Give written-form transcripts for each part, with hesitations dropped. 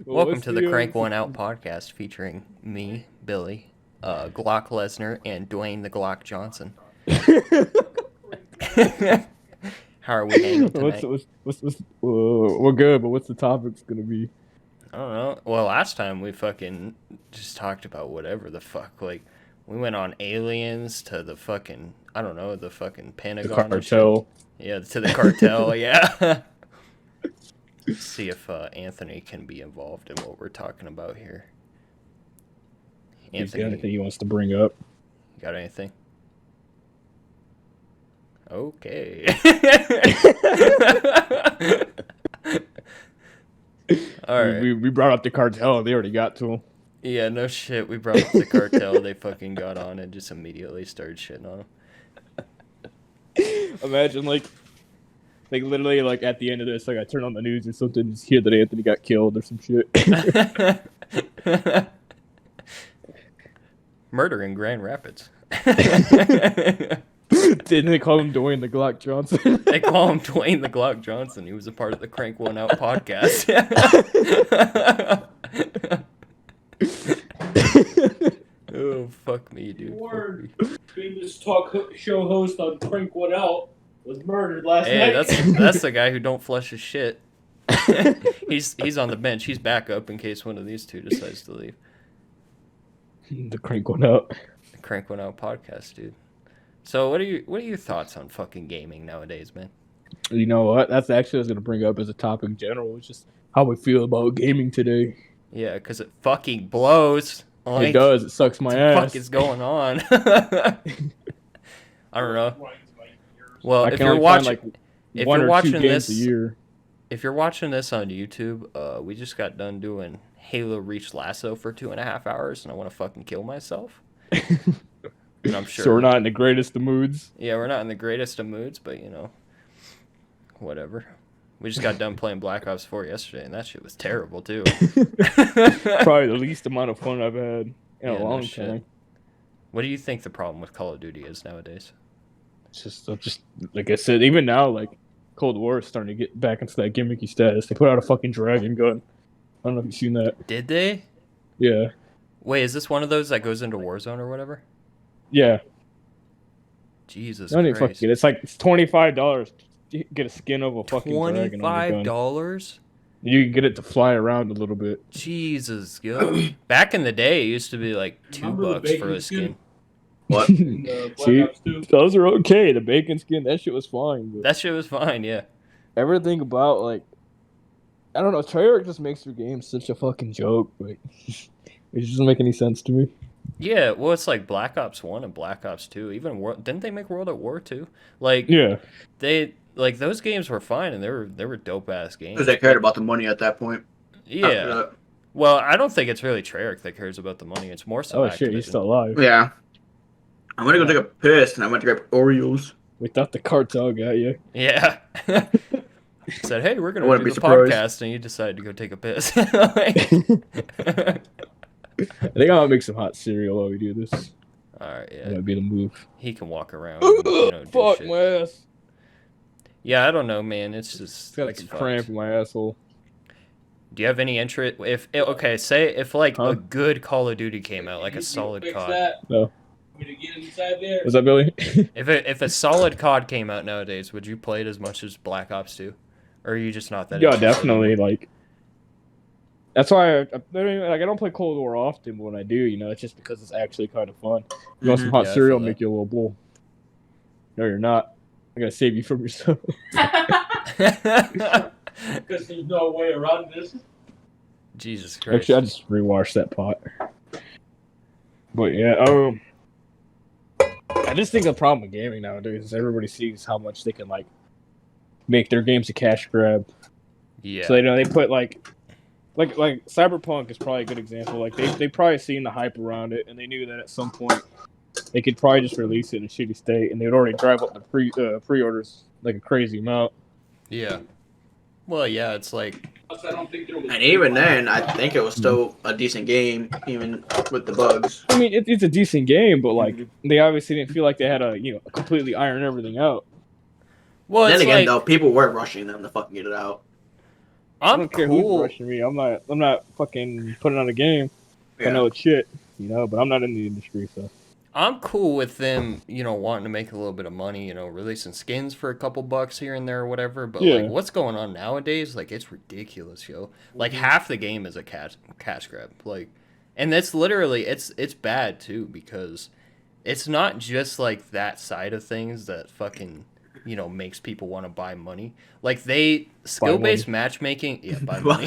Welcome to the Crank One Out podcast featuring me, Billy, Glock Lesnar, and Dwayne the Glock Johnson. How are we hanging tonight? We're good, but what's the topic's gonna be? I don't know. Well, last time we fucking just talked about whatever the fuck. Like, we went on aliens to the fucking, I don't know, the fucking Pentagon. The cartel. Yeah, to the cartel, yeah. See if Anthony can be involved in what we're talking about here. Anthony, got anything he wants to bring up? Got anything? Okay. All right. We brought up the cartel. They already got to him. Yeah, no shit. We brought up the cartel. They fucking got on and just immediately started shitting on them. Imagine, like literally, like at the end of this, like I turn on the news or something, just hear that Anthony got killed or some shit. Murder in Grand Rapids. Didn't they call him Dwayne the Glock Johnson? They call him Dwayne the Glock Johnson. He was a part of the Crank One Out podcast. Oh, fuck me, dude. Word. Famous talk show host on Crank One Out was murdered last night. Hey, that's the guy who don't flush his shit. He's on the bench. He's back up in case one of these two decides to leave. The Crank One Out. The Crank One Out podcast, dude. So what are your thoughts on fucking gaming nowadays, man? You know what? That's actually what I was gonna bring up as a topic in general. It's just how we feel about gaming today. Yeah, because it fucking blows. Like, it does. It sucks my ass. What the fuck is going on? I don't know. Well, if you're watching, this, if you're watching this on YouTube, we just got done doing Halo Reach Lasso for 2.5 hours, and I want to fucking kill myself. And I'm sure. So we're not in the greatest of moods. Yeah, we're not in the greatest of moods, but you know, whatever. We just got done playing Black Ops 4 yesterday, and that shit was terrible too. Probably the least amount of fun I've had in a long time. What do you think the problem with Call of Duty is nowadays? It's just like I said, even now, like Cold War is starting to get back into that gimmicky status. They put out a fucking dragon gun. I don't know if you've seen that. Did they? Yeah. Wait, is this one of those that goes into Warzone or whatever? Yeah. Jesus Christ. It's like $25 to get a skin of a fucking dragon on the gun. $25? You can get it to fly around a little bit. Jesus, yo. Back in the day, it used to be like $2 for a skin. What? See, those are okay. The bacon skin, that shit was fine. But that shit was fine, yeah. Everything about, like, I don't know, Treyarch just makes their game such a fucking joke. Like, it just doesn't make any sense to me. Yeah, well, it's like Black Ops 1 and Black Ops 2. Even didn't they make World at War 2? Like, yeah, like those games were fine and they were dope ass games. Because they cared about the money at that point. Yeah. Well, I don't think it's really Treyarch that cares about the money. It's more so. Oh shit, he's still alive. Yeah. I'm gonna go take a piss, and I went to grab Oreos. We thought the cartel got you. Yeah. Said, hey, we're gonna do the podcast, and you decided to go take a piss. I think I'll make some hot cereal while we do this. Alright, yeah. That might be the move. He can walk around. And, fuck shit. my ass. Yeah, I don't know, man. It's just it's got like a cramp in my asshole. Do you have any interest? If like a good Call of Duty came out, like a solid COD. No. Get inside there. Was that Billy? if a solid COD came out nowadays, would you play it as much as Black Ops 2? Or are you just not that? Yeah, definitely. Like, that's why I don't play Cold War often, but when I do, you know, it's just because it's actually kind of fun. You want some hot cereal, make you a little bowl. No, you're not. I gotta save you from yourself. Because there's no way around this. Jesus Christ. Actually, I just rewashed that pot. But yeah, I just think the problem with gaming nowadays is everybody sees how much they can like make their games a cash grab. Yeah. So they put like Cyberpunk is probably a good example. Like they probably seen the hype around it, and they knew that at some point they could probably just release it in a shitty state, and they would already drive up the pre-orders like a crazy amount. Yeah. Well, yeah, it's like. And even then, I think it was still a decent game, even with the bugs. I mean, it's a decent game, but like they obviously didn't feel like they had to completely iron everything out. Well, then again, though, people were rushing them to fucking get it out. I don't care who's rushing me. I'm not fucking putting on a game. Yeah. I know it's shit, but I'm not in the industry, so. I'm cool with them, wanting to make a little bit of money, releasing skins for a couple bucks here and there or whatever. But like, what's going on nowadays? Like, it's ridiculous, yo. Like, half the game is a cash grab. Like, and that's literally it's bad too, because it's not just like that side of things that fucking makes people want to buy money. Like, skill-based matchmaking, buy money.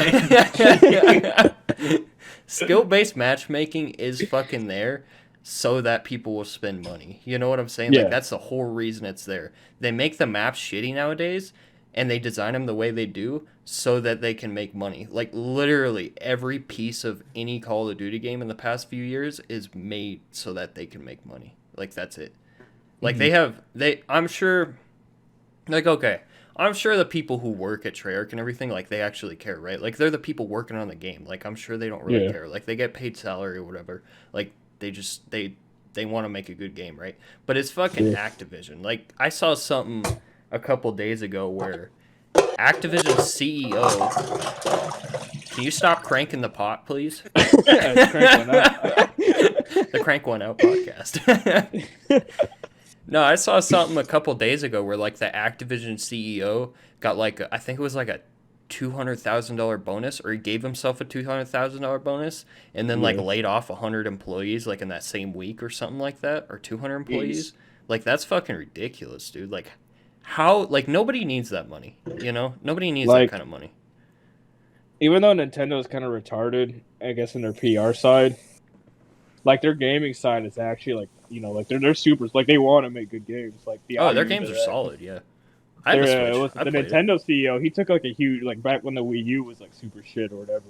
Skill-based matchmaking is fucking there so that people will spend money. You know what I'm saying? Like, that's the whole reason it's there. They make the maps shitty nowadays, and they design them the way they do so that they can make money. Like, literally every piece of any Call of Duty game in the past few years is made so that they can make money. Like, that's it. Like, I'm sure the people who work at Treyarch and everything, like, they actually care, right? Like, they're the people working on the game. Like, I'm sure they don't really care. Like, they get paid salary or whatever. Like, they want to make a good game, right? But it's fucking Activision. Like, I saw something a couple days ago where Activision's CEO... Can you stop cranking the pot, please? The Crank One Out podcast. No, I saw something a couple days ago where, like, the Activision CEO got, like, I think it was like a $200,000 bonus, or he gave himself a $200,000 bonus, and then like laid off 100 employees like in that same week or something like that, or 200 employees. Like, that's fucking ridiculous, dude. Like, how? Like, nobody needs that money. Nobody needs that kind of money. Even though Nintendo is kind of retarded, I guess, in their PR side, like, their gaming side is actually like, like they're supers. Like, they want to make good games. Like, their games are solid. Yeah. The Nintendo CEO, he took like a huge, like, back when the Wii U was like super shit or whatever,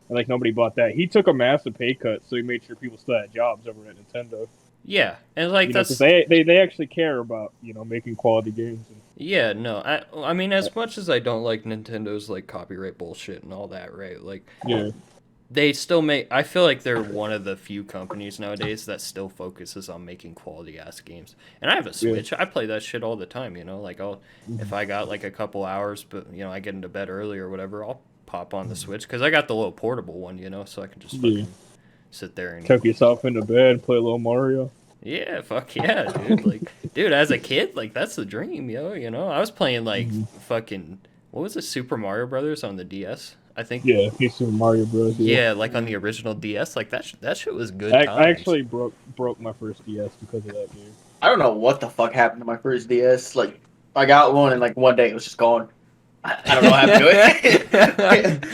and like nobody bought that. He took a massive pay cut, so he made sure people still had jobs over at Nintendo. Yeah, and like that's they actually care about making quality games. Yeah, no, I mean, as much as I don't like Nintendo's like copyright bullshit and all that, right? Like, they still make. I feel like they're one of the few companies nowadays that still focuses on making quality ass games. And I have a Switch. I play that shit all the time. Like, if I got like a couple hours, but I get into bed early or whatever, I'll pop on the Switch because I got the little portable one. So I can just fucking sit there and tuck yourself into bed and play a little Mario. Yeah, fuck yeah, dude. Like, dude, as a kid, like, that's the dream, yo. I was playing like fucking, what was it, Super Mario Brothers on the DS? I think. Yeah, Super Mario Bros. Yeah, like on the original DS, like that shit was good. I actually broke my first DS because of that game. I don't know what the fuck happened to my first DS. Like, I got one and like one day it was just gone. I don't know what happened to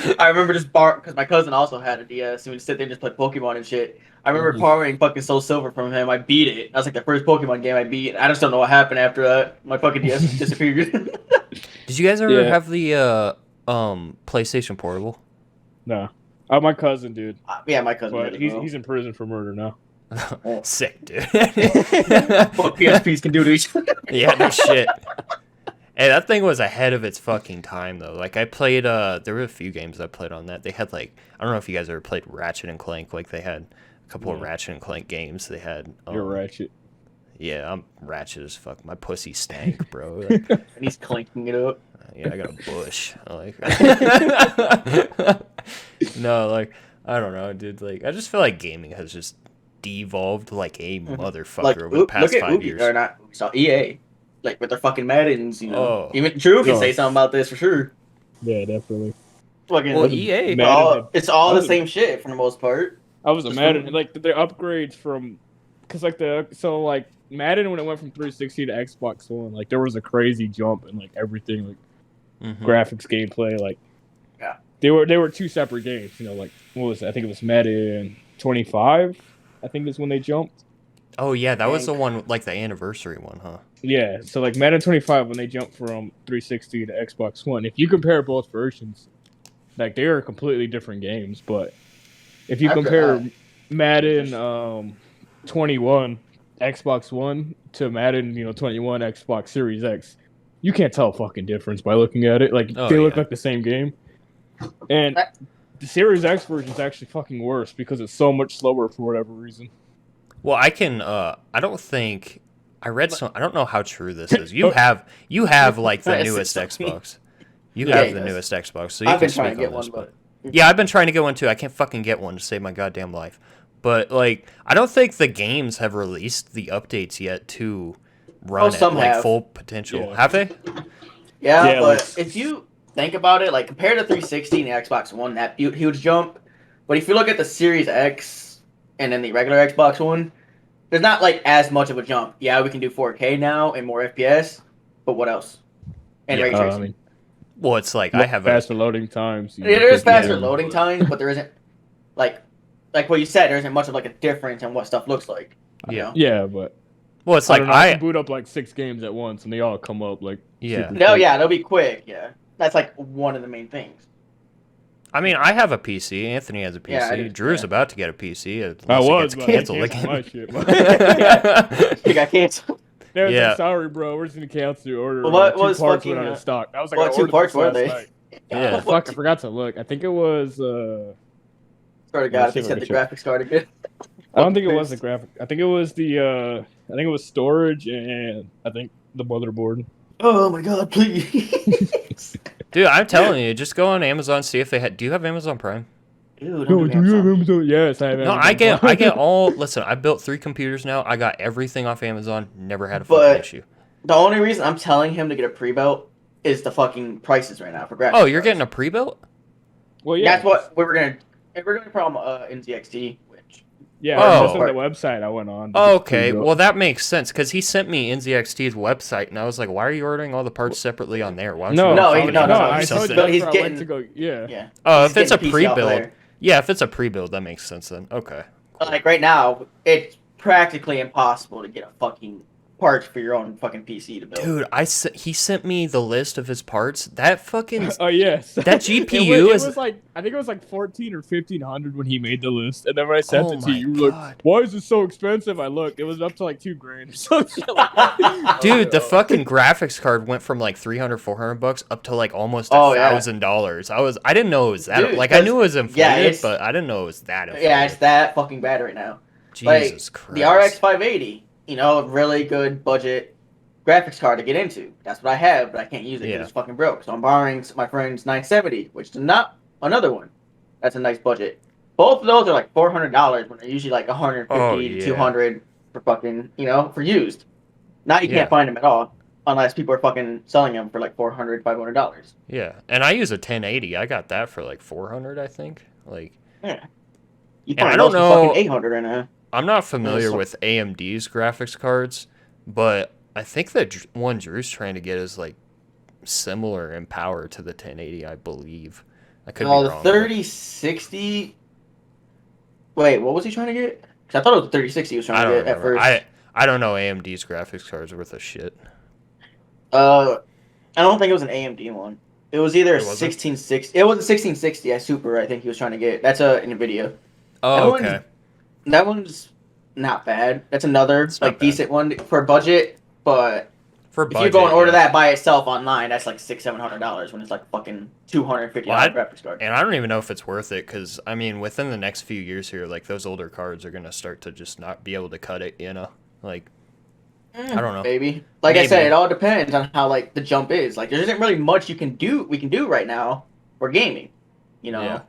it. I remember just because my cousin also had a DS, and we'd sit there and just play Pokemon and shit. I remember borrowing fucking Soul Silver from him. I beat it. That was like the first Pokemon game I beat. I just don't know what happened after that. My fucking DS disappeared. Did you guys ever have the PlayStation Portable? No. My cousin, dude. Yeah, my cousin. But he's in prison for murder now. Sick, dude. What PSPs can do to each other. Yeah, no shit. Hey, that thing was ahead of its fucking time, though. Like, I played, there were a few games I played on that. They had, like, I don't know if you guys ever played Ratchet and Clank. Like, they had a couple of Ratchet and Clank games. They had... You're Ratchet. Yeah, I'm Ratchet as fuck. My pussy stank, bro. Like, and he's clanking it up. Yeah, I got a bush. No, like, I don't know, dude. Like, I just feel like gaming has just devolved like a motherfucker over the past 5 years. Or not, so EA. Like, with their fucking Maddens, Even Drew can say something about this for sure. Yeah, definitely. Fucking EA. It's all the same shit for the most part. I was a Madden. Like, the upgrades from... Because, like, Madden, when it went from 360 to Xbox One, like, there was a crazy jump in, like, everything, like, graphics, gameplay, like... Yeah. They were two separate games, like, what was it? I think it was Madden 25, I think is when they jumped. Oh, yeah, that was the one, like, the anniversary one, huh? Yeah, so, like, Madden 25, when they jumped from 360 to Xbox One, if you compare both versions, like, they are completely different games, but if you compare Madden 21 Xbox One to Madden, 21 Xbox Series X, you can't tell a fucking difference by looking at it. Like, they look like the same game. And the Series X version is actually fucking worse because it's so much slower for whatever reason. Well, I can. I don't think I read some. I don't know how true this is. You have like the newest Xbox. You have the newest Xbox, so you I've can been trying speak to on get this. one, But yeah, I've been trying to get one too. I can't fucking get one to save my goddamn life. But like, I don't think the games have released the updates yet to run at like full potential. Yeah. Have they? Yeah, but if you think about it, like compared to 360 and the Xbox One, that huge jump. But if you look at the Series X and then the regular Xbox One, there's not like as much of a jump. Yeah, we can do 4K now and more FPS, but what else? And ray tracing. Well, it's like I have faster loading times. Yeah, there is faster loading times, but there isn't like what you said. There isn't much of like a difference in what stuff looks like. Yeah, yeah, but well, it's like I can boot up like 6 games at once, and they all come up like they'll be quick. Yeah, that's like one of the main things. I mean, I have a PC. Anthony has a PC. Yeah, Drew's about to get a PC. I was canceled again. My shit, He got canceled. They was like, sorry, bro, we're just gonna cancel your order. What 2 was parts fucking? Went out of stock. I was like, what 2 parts were they? Yeah, fuck, I forgot to look. I think it was. Swear to God, if they said the graphics card again. I don't think it was the graphic. I think it was the. I think it was storage and I think the motherboard. Oh my God, please. Dude, I'm telling you, just go on Amazon, see if they had. Do you have Amazon Prime? Dude, do you have Amazon? Yes, I have. No, I get all. Listen, I built 3 computers now. I got everything off Amazon. Never had a fucking issue. The only reason I'm telling him to get a pre-built is the fucking prices right now for graphics. Oh, you're getting a pre-built? Well, yeah. That's what we're gonna from NZXT. That's on the website I went on. Okay, well that makes sense because he sent me NZXT's website and I was like, why are you ordering all the parts separately on there? Why no. I told you he's getting to go. Yeah. Oh, if it's a pre-build, if it's a pre-build, that makes sense then. Okay. Cool. Like right now, it's practically impossible to get a fucking parts for your own fucking PC to build. Dude, he sent me the list of his parts. That fucking oh yes, that GPU it was like I think it was like 14 or 1500 when he made the list, and then when I sent it to you, you were like, "Why is it so expensive?" I looked, it was up to like $2,000 or something. Dude, the fucking graphics card went from like $300-400 up to like almost $1,000. I didn't know it was that. Dude, like I knew it was inflated, but I didn't know it was that inflated. Yeah, it's that fucking bad right now. Jesus Christ. The RX 580. You know, a really good budget graphics card to get into. That's what I have, but I can't use it because it's fucking broke. So I'm borrowing my friend's 970, which is not another one. That's a nice budget. Both of those are like $400 when they're usually like $150 to $200 for fucking, for used. Now you can't find them at all unless people are fucking selling them for like $400, $500. Yeah, and I use a 1080. I got that for like $400, I think. Like, yeah, you find I don't know. Fucking $800 right now. I'm not familiar with AMD's graphics cards, but I think the one Drew's trying to get is like similar in power to the 1080, I believe. I could be wrong. The 3060. Wait, what was he trying to get? Because I thought it was the 3060 he was trying to get at first. I don't know AMD's graphics cards worth a shit. I don't think it was an AMD one. It was either a 1660. It was a 1660 Super. I think he was trying to get. That's a NVIDIA. Oh, okay. That one's not bad. That's another decent one for budget, but if you go and order that by itself online, that's like $600-700 when it's like fucking $250 graphics card. And I don't even know if it's worth it because I mean, within the next few years here, like those older cards are gonna start to just not be able to cut it. Like I don't know. Maybe. I said, it all depends on how like the jump is. Like there isn't really much we can do right now for gaming. Yeah.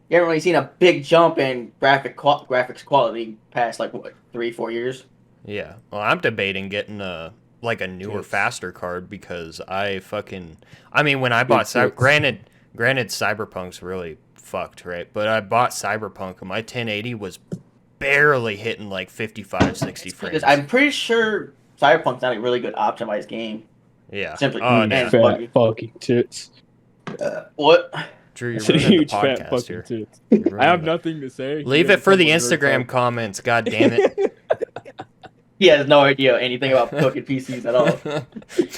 You haven't really seen a big jump in graphics quality past like what 3-4 years. Yeah, well, I'm debating getting a newer, faster card because when I bought granted Cyberpunk's really fucked, right? But I bought Cyberpunk and my 1080 was barely hitting like 55-60 frames. I'm pretty sure Cyberpunk's not a really good optimized game. Yeah. Simply fat fucking tits. What? Drew, you're ruining huge the podcast here. I have nothing to say. Leave it for the Instagram comments. God damn it. He has no idea anything about fucking PCs at all.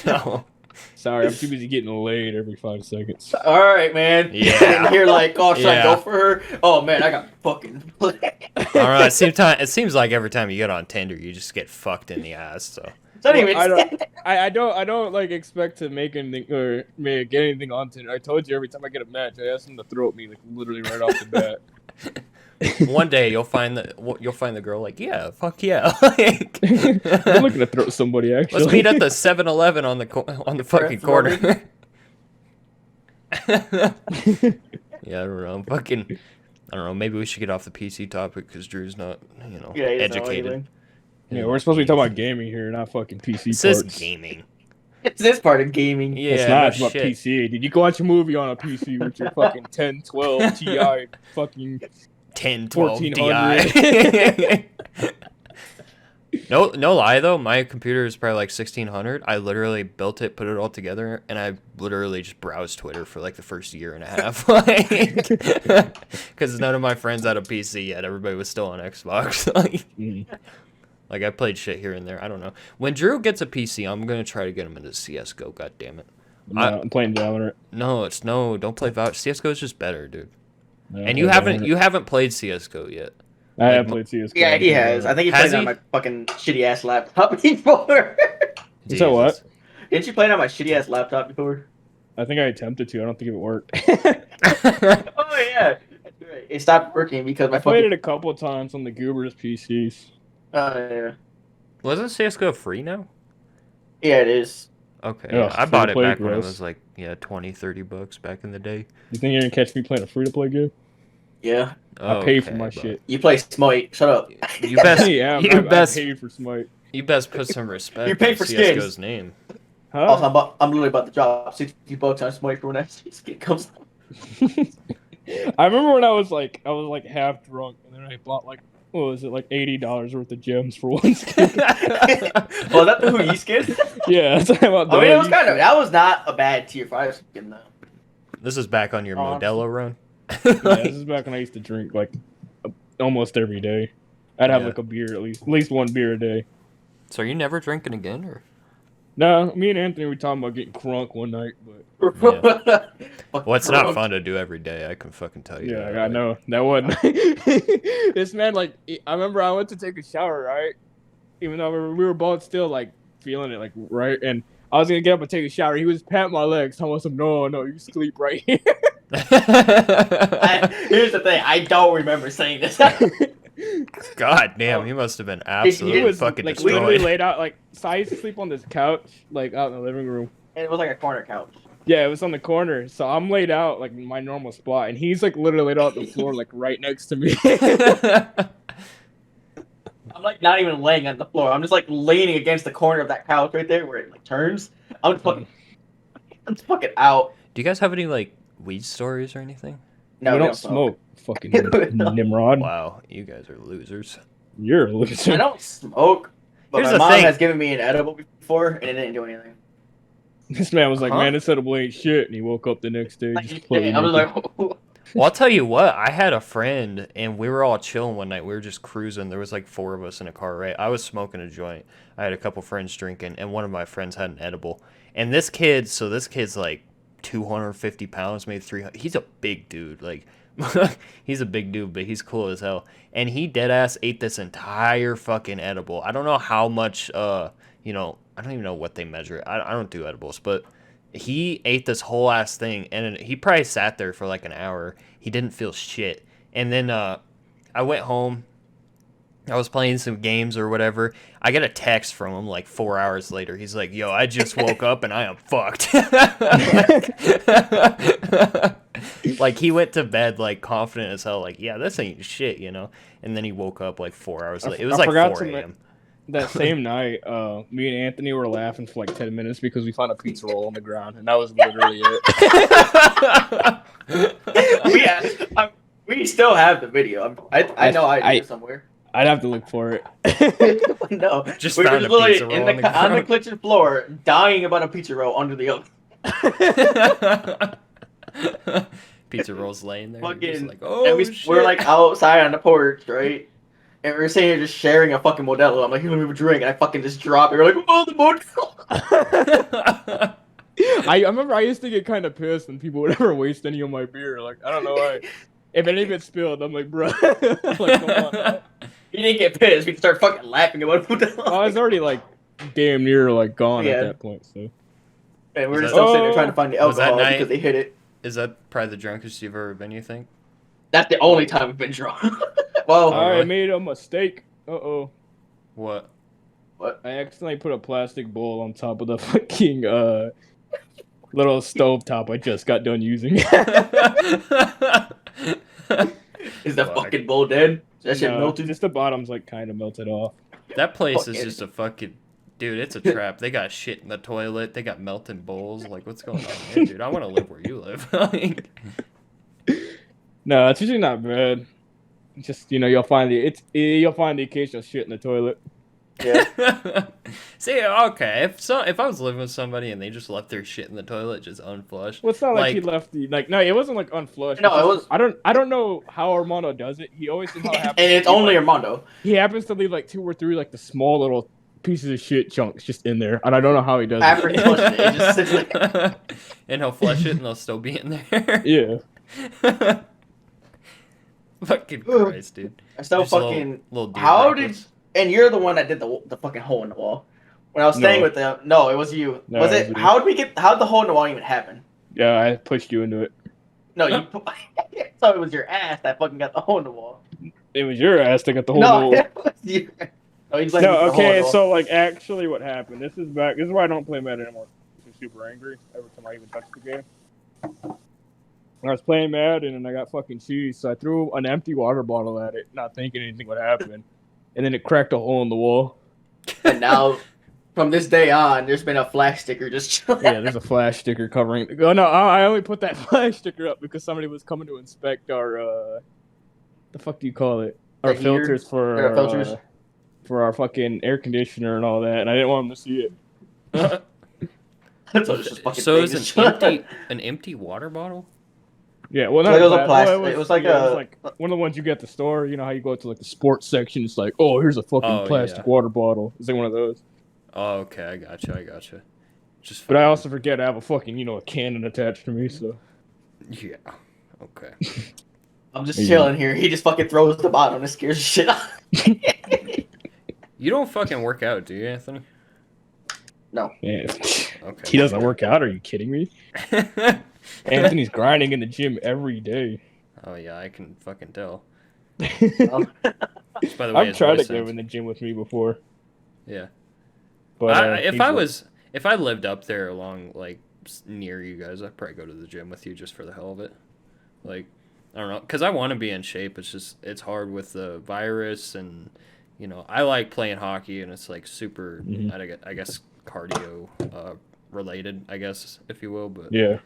No. Sorry, I'm too busy getting laid every 5 seconds. All right, man. Yeah. And you're like, oh, should I go for her? Oh man, I got fucking. All right. It seems like every time you get on Tinder, you just get fucked in the ass. So. I don't like expect to make anything or get anything on Tinder. I told you every time I get a match, I ask them to throw at me like literally right off the bat. One day you'll find the girl like, yeah, fuck yeah. I'm looking to throw somebody actually. Let's meet at the 7-Eleven on the fucking corner. Yeah, I don't know. I don't know. Maybe we should get off the PC topic because Drew's not, educated. Yeah, we're supposed to be talking about gaming here, not fucking PC It parts. says gaming. It's this part of gaming. Yeah, it's not. no It's about shit. PC. Did you go watch a movie on a PC with your fucking 1012 Ti fucking 1012 Ti? No lie though, my computer is probably like 1600. I literally built it, put it all together, and I literally just browsed Twitter for like the first year and a half, because none of my friends had a PC yet. Everybody was still on Xbox. Like I played shit here and there. I don't know. When Drew gets a PC, I'm gonna try to get him into CS:GO. God damn it. No, I'm playing Valorant. No, don't play Valorant. CS:GO is just better, dude. No, And you haven't played CS:GO yet. I have played CS:GO. Yeah, he has. I think he played it on my fucking shitty ass laptop before. You said what? Didn't you play it on my shitty ass laptop before? I think I attempted to. I don't think it worked. Oh yeah, that's right. It stopped working because I played it a couple of times on the Goobers PCs. Yeah. Wasn't CS:GO free now? Yeah, it is. Okay, Ugh, I bought it back free-to-play when it gross. was like $20-$30 back in the day. You think you're gonna catch me playing a free-to-play game? Yeah. I pay for Okay, my but shit. You play Smite. Shut up. You best, Yeah, you I best, paid for Smite. you best put some respect You pay on for CS:GO's skins. name. Huh? Also, I'm literally about to drop $60 on Smite for when that skin comes out. I remember when I was like half drunk, and then I bought like, what was it, like $80 worth of gems for one skin. Well, is that the Who Ye skin? Yeah, that's what I bought. I mean, it was that was not a bad tier 5 skin though. This is back on your Modelo run. Yeah, this is back when I used to drink like almost every day. I'd have like a beer at least one beer a day. So are you never drinking again, or? No, me and Anthony were talking about getting crunk one night, but Well, it's not fun to do every day. I can fucking tell you. yeah, that, I know that wasn't. This man, like, I remember I went to take a shower, right? Even though we were both still like feeling it, like, right, and I was gonna get up and take a shower. He was patting my legs, telling us, "No, you sleep right here." Here's the thing, I don't remember saying this. God damn, he must have been absolutely fucking like destroyed. literally laid out. Like, so I used to sleep on this couch, like out in the living room. And it was like a corner couch. Yeah, it was on the corner. So I'm laid out like in my normal spot, and he's like literally laid out on the floor, like right next to me. I'm like not even laying on the floor. I'm just like leaning against the corner of that couch right there where it like turns. I'm fucking out. Do you guys have any like weed stories or anything? No, we don't smoke. Fucking Nimrod. Wow, you guys are losers. You're a loser. I don't smoke, but Here's my the mom thing. has given me an edible before, and it didn't do anything. This man was like, Huh? "Man, this edible ain't shit," and he woke up the next day. Just completely I was naked. like, Well, I'll tell you what. I had a friend, and we were all chilling one night. We were just cruising. There was like 4 of us in a car, right? I was smoking a joint. I had a couple friends drinking, and one of my friends had an edible. And this kid's like 250 pounds, maybe 300. He's a big dude. Like, he's a big dude, but he's cool as hell. And he dead ass ate this entire fucking edible. I don't know how much, I don't even know what they measure. I don't do edibles, but he ate this whole ass thing, and he probably sat there for like an hour. He didn't feel shit. And then I went home. I was playing some games or whatever. I get a text from him like 4 hours later. He's like, "Yo, I just woke up and I am fucked." Like he went to bed like confident as hell, like, "Yeah, this ain't shit," And then he woke up like 4 hours later. It was like 4 a.m. That same night, me and Anthony were laughing for like 10 minutes because we found a pizza roll on the ground, and that was literally it. We still have the video. I know I do somewhere. I'd have to look for it. No, Just we were found a literally pizza roll on the kitchen floor, dying about a pizza roll under the oven. Pizza rolls laying there. Fucking, just like, oh, shit. We're like outside on the porch, right? And we were sitting here just sharing a fucking Modelo. I'm like, "Here, let me have a drink," and I fucking just drop it. We're like, "Oh, the Modelo." I remember I used to get kind of pissed when people would ever waste any of my beer. Like, I don't know why. If any of it spilled, I'm like, bro. Like, come on. You didn't get pissed. We start fucking laughing about Modelo. I was already like damn near like gone Yeah. at that point. So. And we're just still sitting there trying to find the Was that alcohol night? because they hit it. Is that probably the drunkest you've ever been, you think? That's the only time we've been drunk. Well, I made a mistake. Uh-oh. What? What? I accidentally put a plastic bowl on top of the fucking little stove top I just got done using. Is the fucking bowl dead? That shit melted? Just the bottom's like kind of melted off. That place is just a fucking... Dude, it's a trap. They got shit in the toilet. They got melting bowls. Like, what's going on here, dude? I want to live where you live. No, it's usually not bad. Just, you'll find the occasional shit in the toilet. Yeah. See, okay, if I was living with somebody and they just left their shit in the toilet just unflushed. Well, it's not like he left no, it wasn't like unflushed. No, it was. I don't know how Armando does it. He always somehow happens. And it's only Armando. He happens to leave like 2 or 3 like the small little pieces of shit chunks just in there, and I don't know how he does After it. he flushes it, it just sits there. And he'll flush it and they'll still be in there. Yeah. Fucking Christ, dude. I still Just fucking. little How did? And you're the one that did the fucking hole in the wall. When I was staying with them, no, it was you. No, was it? How did the hole in the wall even happen? Yeah, I pushed you into it. No, you. So it was your ass that fucking got the hole in the wall. It was your ass that got the hole in the wall. It was you. No, okay, so like actually what happened, this is why I don't play Madden anymore. I'm super angry every time I even touch the game. I was playing Madden and I got fucking cheese, so I threw an empty water bottle at it, not thinking anything would happen. And then it cracked a hole in the wall. And now, from this day on, there's been a flash sticker just Yeah, there's a flash sticker covering. Oh no, I only put that flash sticker up because somebody was coming to inspect our the fuck do you call it? Our filters for our fucking air conditioner and all that, and I didn't want them to see it. So it was an empty water bottle? Yeah, well, it was a plastic. It was like one of the ones you get at the store. You know how you go to like the sports section? It's like, oh, here's a fucking plastic water bottle. It's like one of those. Oh, okay, I gotcha. But I also forget I have a fucking a cannon attached to me. So. Yeah. Okay. I'm just chilling here. He just fucking throws the bottom and scares the shit out. You don't fucking work out, do you, Anthony? No. Yeah. Okay. He doesn't work out. Are you kidding me? Anthony's grinding in the gym every day. Oh yeah, I can fucking tell. Oh. By the way, I've tried to go in the gym with me before. Yeah. But if I lived up there along like near you guys, I'd probably go to the gym with you just for the hell of it. Like, I don't know, because I want to be in shape. It's hard with the virus, and I like playing hockey, and it's like super, I guess cardio related, I guess, if you will. But yeah.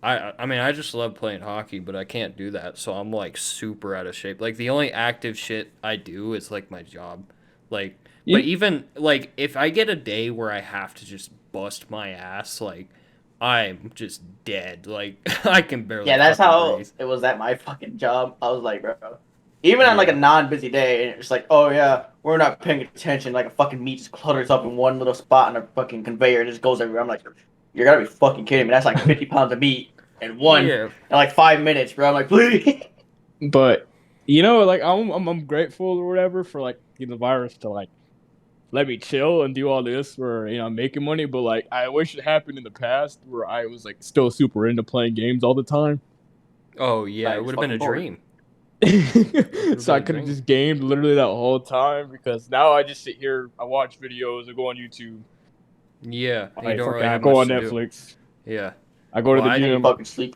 I mean, I just love playing hockey, but I can't do that, so I'm like super out of shape. Like the only active shit I do is like my job, like. Yeah. But even like if I get a day where I have to just bust my ass, like I'm just dead. Like I can barely. Yeah, that's how breathe. It was at my fucking job. I was like, bro, even on like a non-busy day, and it's like, oh yeah, we're not paying attention. Like a fucking meat just clutters up in one little spot on a fucking conveyor, and just goes everywhere. I'm like, you're gotta be fucking kidding me. That's like 50 pounds of meat in in like 5 minutes, bro. I'm like, please. But like I'm grateful or whatever for like the virus to like let me chill and do all this where I'm making money. But like I wish it happened in the past where I was like still super into playing games all the time. Oh yeah, it would have been a dream. So I could have just gamed literally that whole time, because now I just sit here, I watch videos, I go on YouTube. Yeah, I go on Netflix. Yeah, I go to the gym. Fucking sleep.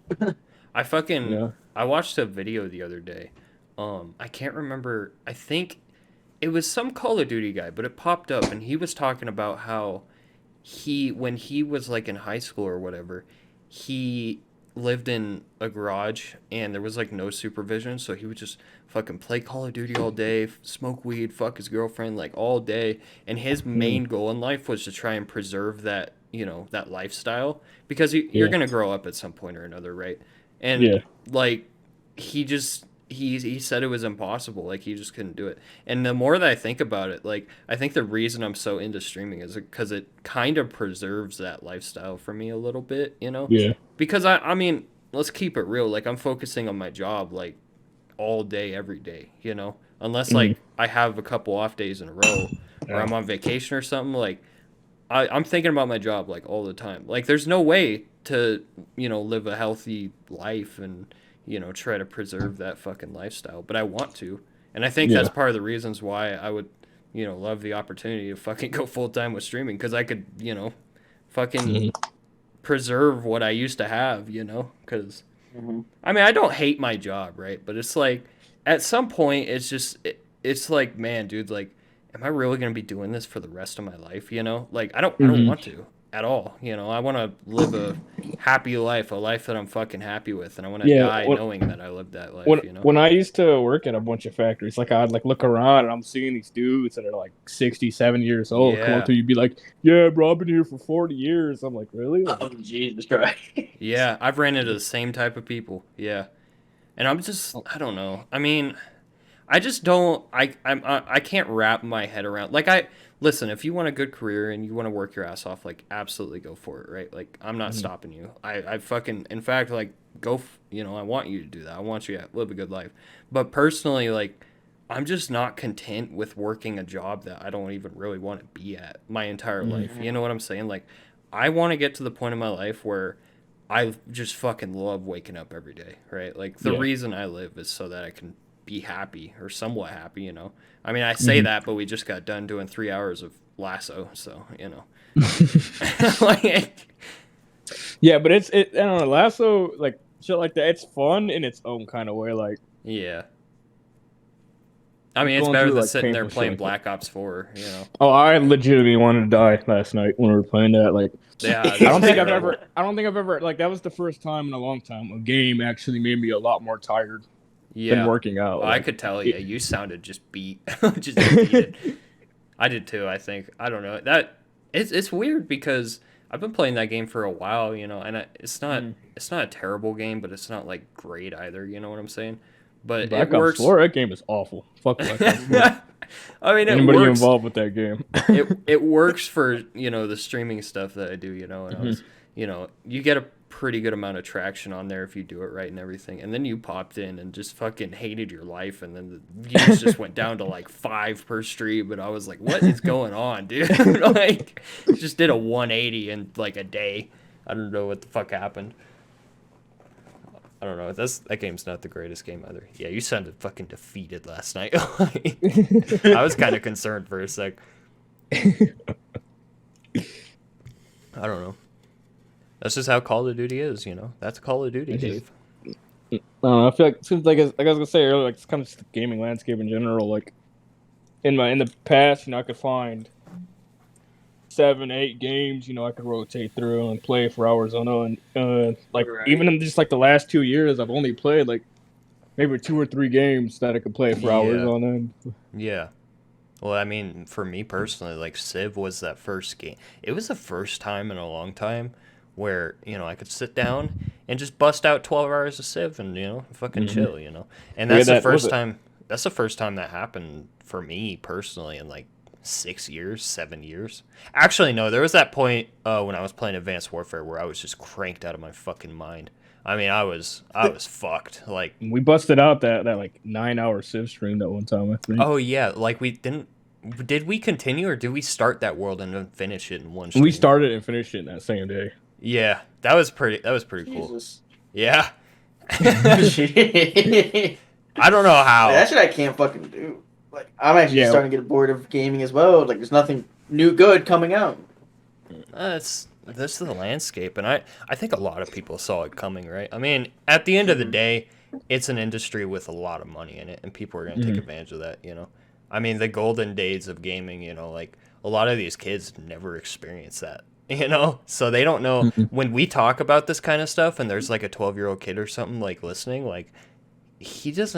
I watched a video the other day. I can't remember. I think it was some Call of Duty guy, but it popped up, and he was talking about how when he was like in high school or whatever, he lived in a garage and there was like no supervision, so he would just fucking play Call of Duty all day, smoke weed, fuck his girlfriend like all day, and his main goal in life was to try and preserve that that lifestyle, because you're gonna grow up at some point or another, right? And like he said it was impossible, like he just couldn't do it. And the more that I think about it, like I think the reason I'm so into streaming is because it kind of preserves that lifestyle for me a little bit, because I mean, let's keep it real, like I'm focusing on my job like all day every day, unless like I have a couple off days in a row or I'm on vacation or something. Like I'm thinking about my job like all the time. Like there's no way to live a healthy life and try to preserve that fucking lifestyle, but I want to, and I think that's part of the reasons why I would love the opportunity to fucking go full time with streaming, because I could fucking preserve what I used to have, you know, because I mean, I don't hate my job, right? But it's like at some point, it's just it's like, man, dude, like, am I really gonna be doing this for the rest of my life? You know, like I don't want to at all. You know, I want to live a happy life, a life that I'm fucking happy with, and I want to die knowing that I lived that life. You know, when I used to work at a bunch of factories, like I'd like look around and I'm seeing these dudes that are like 67 years old come up to you, be like, "Yeah, bro, I've been here for 40 years." I'm like, "Really?" Like, oh, Jesus Christ. Yeah, I've ran into the same type of people. Yeah, and I'm just, I don't know. I mean, I just don't. I can't wrap my head around. Like listen. If you want a good career and you want to work your ass off, like absolutely go for it, right? Like I'm not stopping you. I fucking, in fact, like go. You know, I want you to do that. I want you to live a good life. But personally, like I'm just not content with working a job that I don't even really want to be at my entire life. You know what I'm saying? Like I want to get to the point in my life where I just fucking love waking up every day, right? Like the reason I live is so that I can be happy or somewhat happy, you know. I mean, I say that, but we just got done doing 3 hours of lasso, so you know. Like, yeah, but I don't know, lasso, like shit like that. It's fun in its own kind of way, like. Yeah. I mean, it's better than sitting there playing Black Ops 4, you know. Oh, I legitimately wanted to die last night when we were playing that. Like, yeah, I don't think I've ever. Like, that was the first time in a long time a game actually made me a lot more tired. Than working out. Like, I could tell you. You sounded just beat. Just defeated. I did too, I think. I don't know. It's weird because I've been playing that game for a while, you know, and it's not a terrible game, but it's not like great either, you know what I'm saying? But Black Ops 4, that game is awful. Fuck Black Ops 4. I mean, anybody involved with that game. it works for, you know, the streaming stuff that I do, you know, and I was, you know, you get a pretty good amount of traction on there if you do it right and everything. And then you popped in and just fucking hated your life, and then the views just went down to like 5 per stream, and I was like, what is going on, dude? Like, just did a 180 in like a day. I don't know what the fuck happened. I don't know. That game's not the greatest game either. Yeah, you sounded fucking defeated last night. I was kind of concerned for a sec. I don't know. That's just how Call of Duty is, you know. That's Call of Duty, Dave. I don't know. I feel like it seems like I was gonna say earlier, like it's kind of just the gaming landscape in general. Like in the past, you know, I could find 7, 8 games, you know, I could rotate through and play for hours on end. Even in just like the last 2 years, I've only played like maybe 2 or 3 games that I could play for hours on end. Yeah. Well, I mean, for me personally, like Civ was that first game. It was the first time in a long time where, you know, I could sit down and just bust out 12 hours of Civ and, you know, fucking chill, you know. And that's the first time. That's the first time that happened for me personally in like 6 years, 7 years. Actually, no, there was that point when I was playing Advanced Warfare where I was just cranked out of my fucking mind. I mean, I was fucked. Like, we busted out that like 9-hour Civ stream that one time, I think. Oh yeah, like did we continue or did we start that world and then finish it in one stream? We started and finished it in that same day. Yeah, that was pretty cool. Yeah. I don't know how. That shit I can't fucking do. Like, I'm actually starting to get bored of gaming as well. Like, there's nothing new good coming out. This is the landscape, and I think a lot of people saw it coming, right? I mean, at the end of the day, it's an industry with a lot of money in it, and people are going to take advantage of that, you know? I mean, the golden days of gaming, you know, like, a lot of these kids never experienced that, you know? So they don't know. When we talk about this kind of stuff, and there's, like, a 12-year-old kid or something, like, listening, like, he has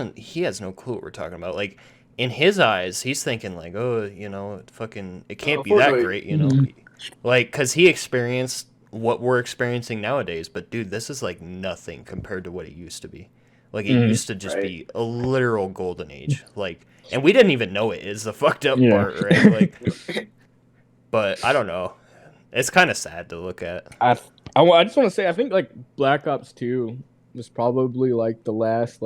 no clue what we're talking about. Like, in his eyes, he's thinking, like, oh, you know, fucking, it can't be that great, you know? Like, because he experienced what we're experiencing nowadays, but, dude, this is, like, nothing compared to what it used to be. Like, it used to just be a literal golden age. Like, and we didn't even know it is the fucked up part, right? Like, but I don't know. It's kind of sad to look at. I just want to say, I think, like, Black Ops 2 was probably, like, the last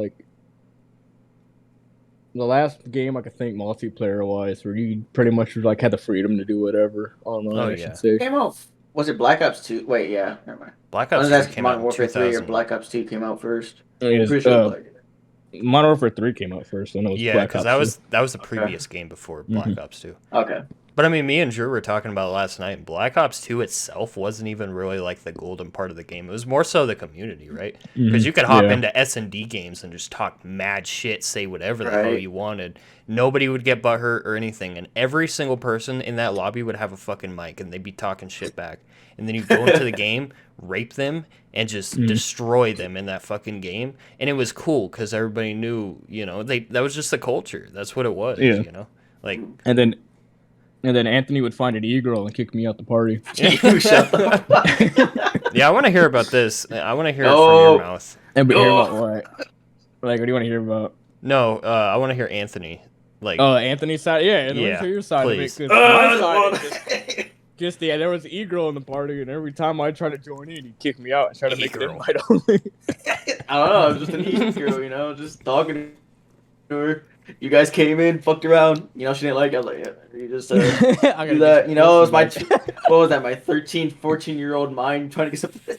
game I could think multiplayer-wise where you pretty much, like, had the freedom to do whatever online, I should say. Came out. Was it Black Ops 2? Wait, yeah. Never mind. Black Ops 2 came out in Warfare 3 or Black Ops 2 came out first. Modern Warfare 3 came out first. I know because that was the previous game before Black Ops 2. Okay. But I mean, me and Drew were talking about it last night. Black Ops 2 itself wasn't even really like the golden part of the game. It was more so the community, right? Because you could hop into S&D games and just talk mad shit, say whatever the hell you wanted. Nobody would get butthurt or anything, and every single person in that lobby would have a fucking mic, and they'd be talking shit back. And then you go into the game, rape them, and just destroy them in that fucking game. And it was cool because everybody knew, you know, that was just the culture. That's what it was, you know? Like, and then Anthony would find an e-girl and kick me out the party. You shut the fuck. Yeah, I want to hear about this. I want to hear it from your mouth. And hear about what? Like, what do you want to hear about? No, I want to hear Anthony. Like, Anthony's side? Yeah, and let's hear your side please. of it. Cause my side is there was an e-girl in the party, and every time I tried to join in, he'd kick me out and try to make it invite only. I don't know, just an e-girl, you know, just talking to her. You guys came in, fucked around. You know, she didn't like it. I was like, yeah, you just do that. You know, it was my, what was that, my 13, 14-year-old mind trying to get something.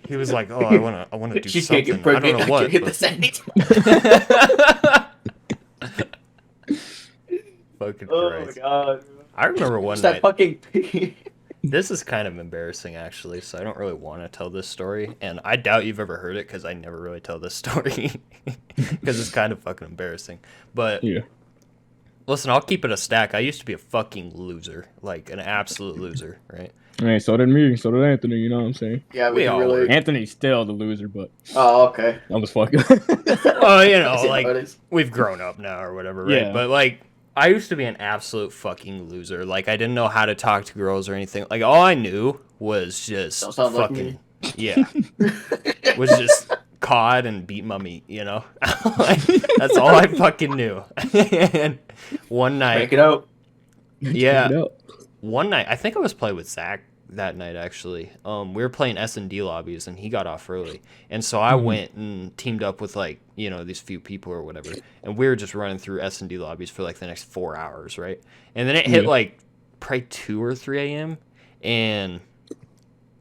He was like, oh, I want to do she something. Can't get pregnant. I don't know what. I can't hit the sandwich. Fucking oh Christ. my god. I remember one just night. That fucking... This is kind of embarrassing, actually, so I don't really want to tell this story. And I doubt you've ever heard it, because I never really tell this story. Because it's kind of fucking embarrassing. But, listen, I'll keep it a stack. I used to be a fucking loser. Like, an absolute loser, right? Hey, so did me. So did Anthony, you know what I'm saying? Yeah, we all really... Anthony's still the loser, but... Oh, okay. I was fucking... Well, you know, like, we've grown up now or whatever, right? Yeah. But, like... I used to be an absolute fucking loser. Like, I didn't know how to talk to girls or anything. Like, all I knew was just fucking... Like yeah. Was just cod and beat my meat, you know? Like, that's all I fucking knew. And one night... Break it out. Yeah. One night, I think I was playing with Zach that night, actually. We were playing S&D lobbies, and he got off early. And so I went and teamed up with, like, you know, these few people or whatever. And we were just running through S&D lobbies for, like, the next 4 hours, right? And then it hit, like, probably 2 or 3 a.m. And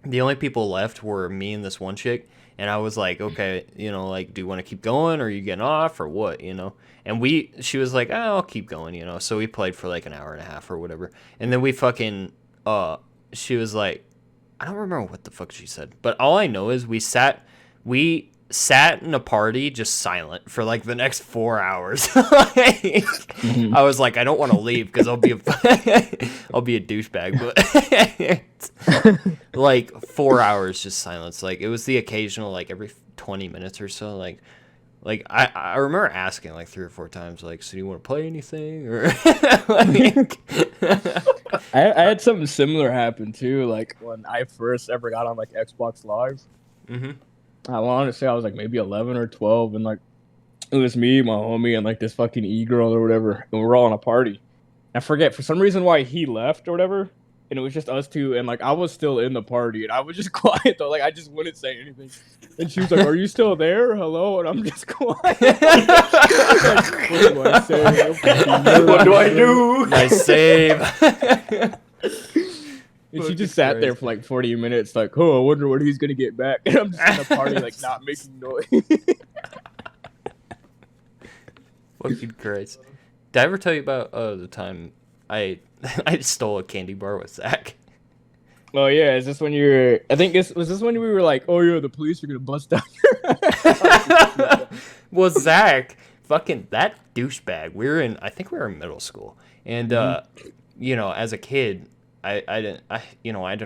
the only people left were me and this one chick. And I was like, okay, you know, like, do you want to keep going, or are you getting off, or what, you know? And she was like, oh, I'll keep going, you know? So we played for, like, an hour and a half or whatever. And then we fucking... she was like, I don't remember what the fuck she said, but all I know is we sat in a party just silent for like the next 4 hours. Like, I was like, I don't want to leave because I'll be a douchebag, but like 4 hours just silence. Like, it was the occasional, like, every 20 minutes or so, like I remember asking like 3 or 4 times, like, so do you want to play anything, or like... I had something similar happen too. Like, when I first ever got on like Xbox Live, I wanted to say I was like maybe 11 or 12, and like it was me, my homie, and like this fucking e-girl or whatever, and we were all in a party. I forget for some reason why he left or whatever, and it was just us two, and like I was still in the party, and I was just quiet though, like I just wouldn't say anything. And she was like, "Are you still there? Hello?" And I'm just quiet. Like, what do I say? What do I do? Nice save. And she just sat there for like 40 minutes, like, oh, I wonder when he's gonna get back. And I'm just in the party, like, not making noise. Fucking Christ. Did I ever tell you about the time I stole a candy bar with Zach? Oh yeah, is this when you were? I think was this when we were like, oh yeah, the police are gonna bust down your Well, Zach, fucking that douchebag. I think we were in middle school, and you know, as a kid, I didn't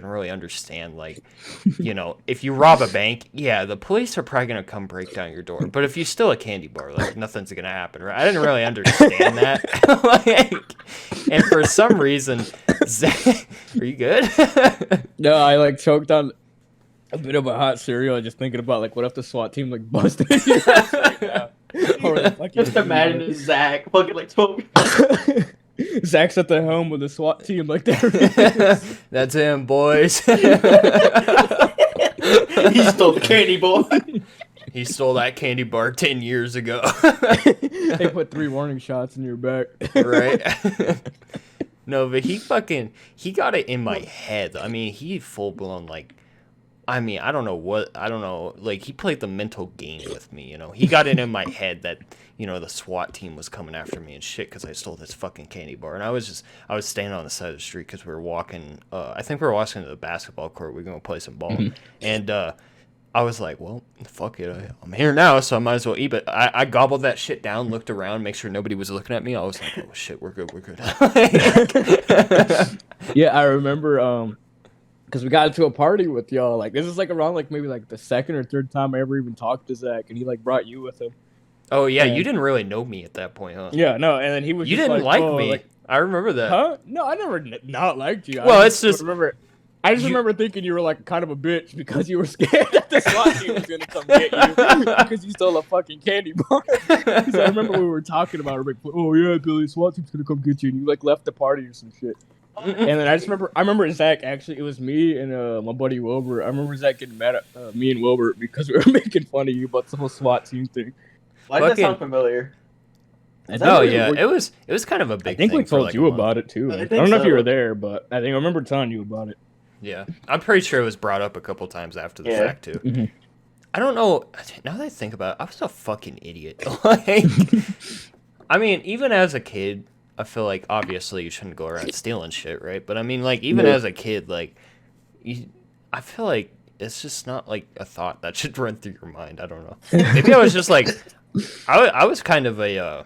really understand, like, you know, if you rob a bank, yeah, the police are probably gonna come break down your door, but if you steal a candy bar, like, nothing's gonna happen, right? I didn't really understand that. Like, and for some reason, Zach, are you good? No, I like choked on a bit of a hot cereal, just thinking about like, what if the SWAT team like busted your ass right now? Just imagine Zach fucking like 12. Zach's at the helm with the SWAT team, like that. That's him, boys. He stole the candy boy. He stole that candy bar 10 years ago. They put 3 warning shots in your back. Right? No, but he got it in my head. I mean, he full blown, like, I mean, I don't know. Like, he played the mental game with me, you know. He got it in my head that, you know, the SWAT team was coming after me and shit because I stole this fucking candy bar. And I was standing on the side of the street because we were walking, I think we were walking to the basketball court. We were going to play some ball. And I was like, well, fuck it. I'm here now, so I might as well eat. But I gobbled that shit down, looked around, make sure nobody was looking at me. I was like, oh, shit, we're good. Yeah, I remember, because we got into a party with y'all. Like, this is like around like maybe like the second or third time I ever even talked to Zach, and he like brought you with him. Oh yeah, you didn't really know me at that point, huh? Yeah, no, and then he was. You didn't like me. Like, I remember that. Huh? No, I never not liked you. Well, it's just. I just remember thinking you were like kind of a bitch because you were scared that the SWAT team was gonna come get you because you stole a fucking candy bar. So I remember we were talking about it, like, oh yeah, Billy, SWAT team's gonna come get you, and you like left the party or some shit. And then I remember Zach, actually, it was me and my buddy Wilbur. I remember Zach getting mad at me and Wilbur because we were making fun of you about the whole SWAT team thing. Why does that sound familiar? Oh yeah, it was kind of a big thing. I think we told you about it too. I don't know if you were there, but I remember telling you about it. Yeah, I'm pretty sure it was brought up a couple times after the fact too. Mm-hmm. I don't know. Now that I think about it, I was a fucking idiot. Like, I mean, even as a kid, I feel like obviously you shouldn't go around stealing shit, right? But I mean, like, even as a kid, like, I feel like it's just not like a thought that should run through your mind. I don't know. Maybe I was just like, I was kind of I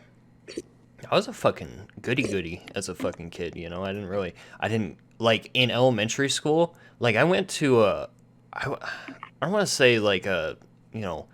was a fucking goody as a fucking kid, you know. I didn't like in elementary school. Like I went to I don't want to say like a, you know,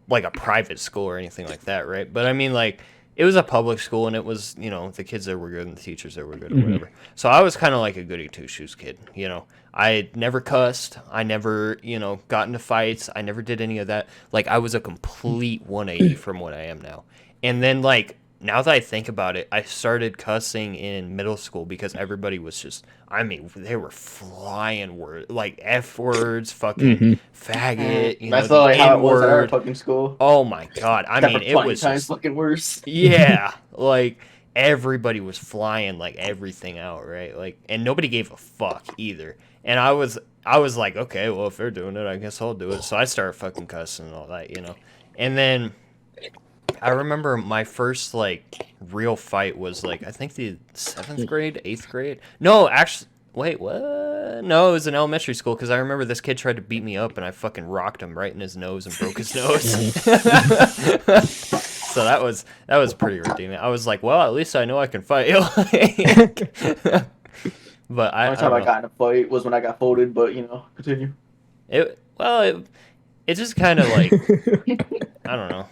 like a private school or anything like that, right? But I mean, like, it was a public school, and it was, you know, the kids that were good and the teachers that were good or whatever. So I was kind of like a goody two-shoes kid, you know. I never cussed. I never, you know, got into fights. I never did any of that. Like, I was a complete 180 from what I am now. And then, like, now that I think about it, I started cussing in middle school because everybody was just, I mean, they were flying words, like F words, fucking faggot, you know, that's like how it was at our fucking school. Oh my God. I mean, it was just fucking worse. Yeah. Like, everybody was flying like everything out, right? Like, and nobody gave a fuck either. And I was like, okay, well, if they're doing it, I guess I'll do it. So I started fucking cussing and all that, you know. And then I remember my first, like, real fight was, like, I think the 7th grade, 8th grade. No, actually, wait, what? No, it was in elementary school, because I remember this kid tried to beat me up, and I fucking rocked him right in his nose and broke his nose. So that was pretty redeeming. I was like, well, at least I know I can fight. But the only time I got in a fight was when I got folded, but, you know, continue. It just kind of, like, I don't know.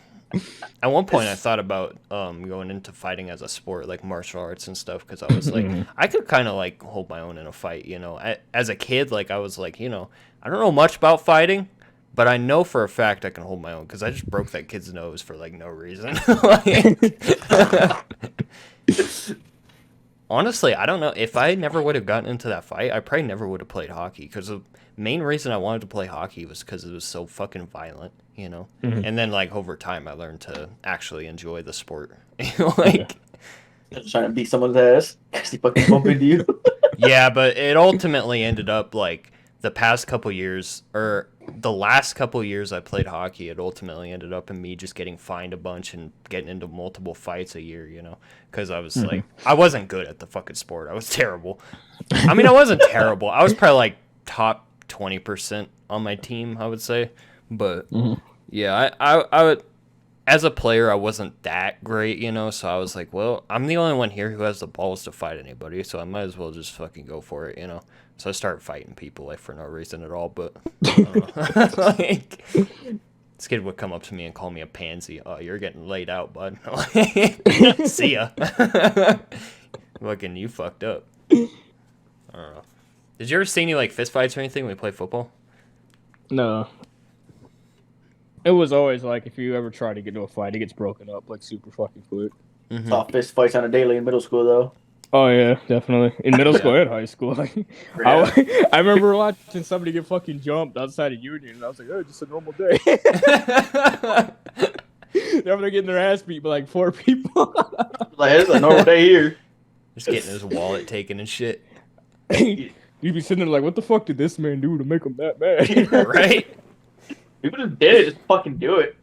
At one point, I thought about going into fighting as a sport, like martial arts and stuff, because I was like, I could kind of like hold my own in a fight, you know. As a kid, like I was like, you know, I don't know much about fighting, but I know for a fact I can hold my own because I just broke that kid's nose for like no reason. Honestly, I don't know. If I never would have gotten into that fight, I probably never would have played hockey, because the main reason I wanted to play hockey was because it was so fucking violent, you know? And then, like, over time, I learned to actually enjoy the sport. Like, just trying to beat someone's ass because he fucking bumped into you. Yeah, but it ultimately ended up, like, the past couple years, or the last couple years I played hockey, it ultimately ended up in me just getting fined a bunch and getting into multiple fights a year, you know? Because I was like, I wasn't good at the fucking sport. I was terrible. I mean, I wasn't terrible. I was probably like top 20% on my team, I would say. But yeah, I would, as a player, I wasn't that great, you know? So I was like, well, I'm the only one here who has the balls to fight anybody, so I might as well just fucking go for it, you know? So I started fighting people, like, for no reason at all, but like, this kid would come up to me and call me a pansy. Oh, you're getting laid out, bud. See ya. Fucking, you fucked up. I don't know. Did you ever see any, like, fist fights or anything when we played football? No. It was always like, if you ever try to get into a fight, it gets broken up, like, super fucking quick. Saw fist fights on a daily in middle school, though. Oh, yeah, definitely. In middle school and high school. Like, I remember watching somebody get fucking jumped outside of Union, and I was like, oh, just a normal day. They're getting their ass beat by, like, 4 people. Like, it's a normal day here. Just getting his wallet taken and shit. You'd be sitting there like, what the fuck did this man do to make him that mad? Right? People just did it. Just fucking do it.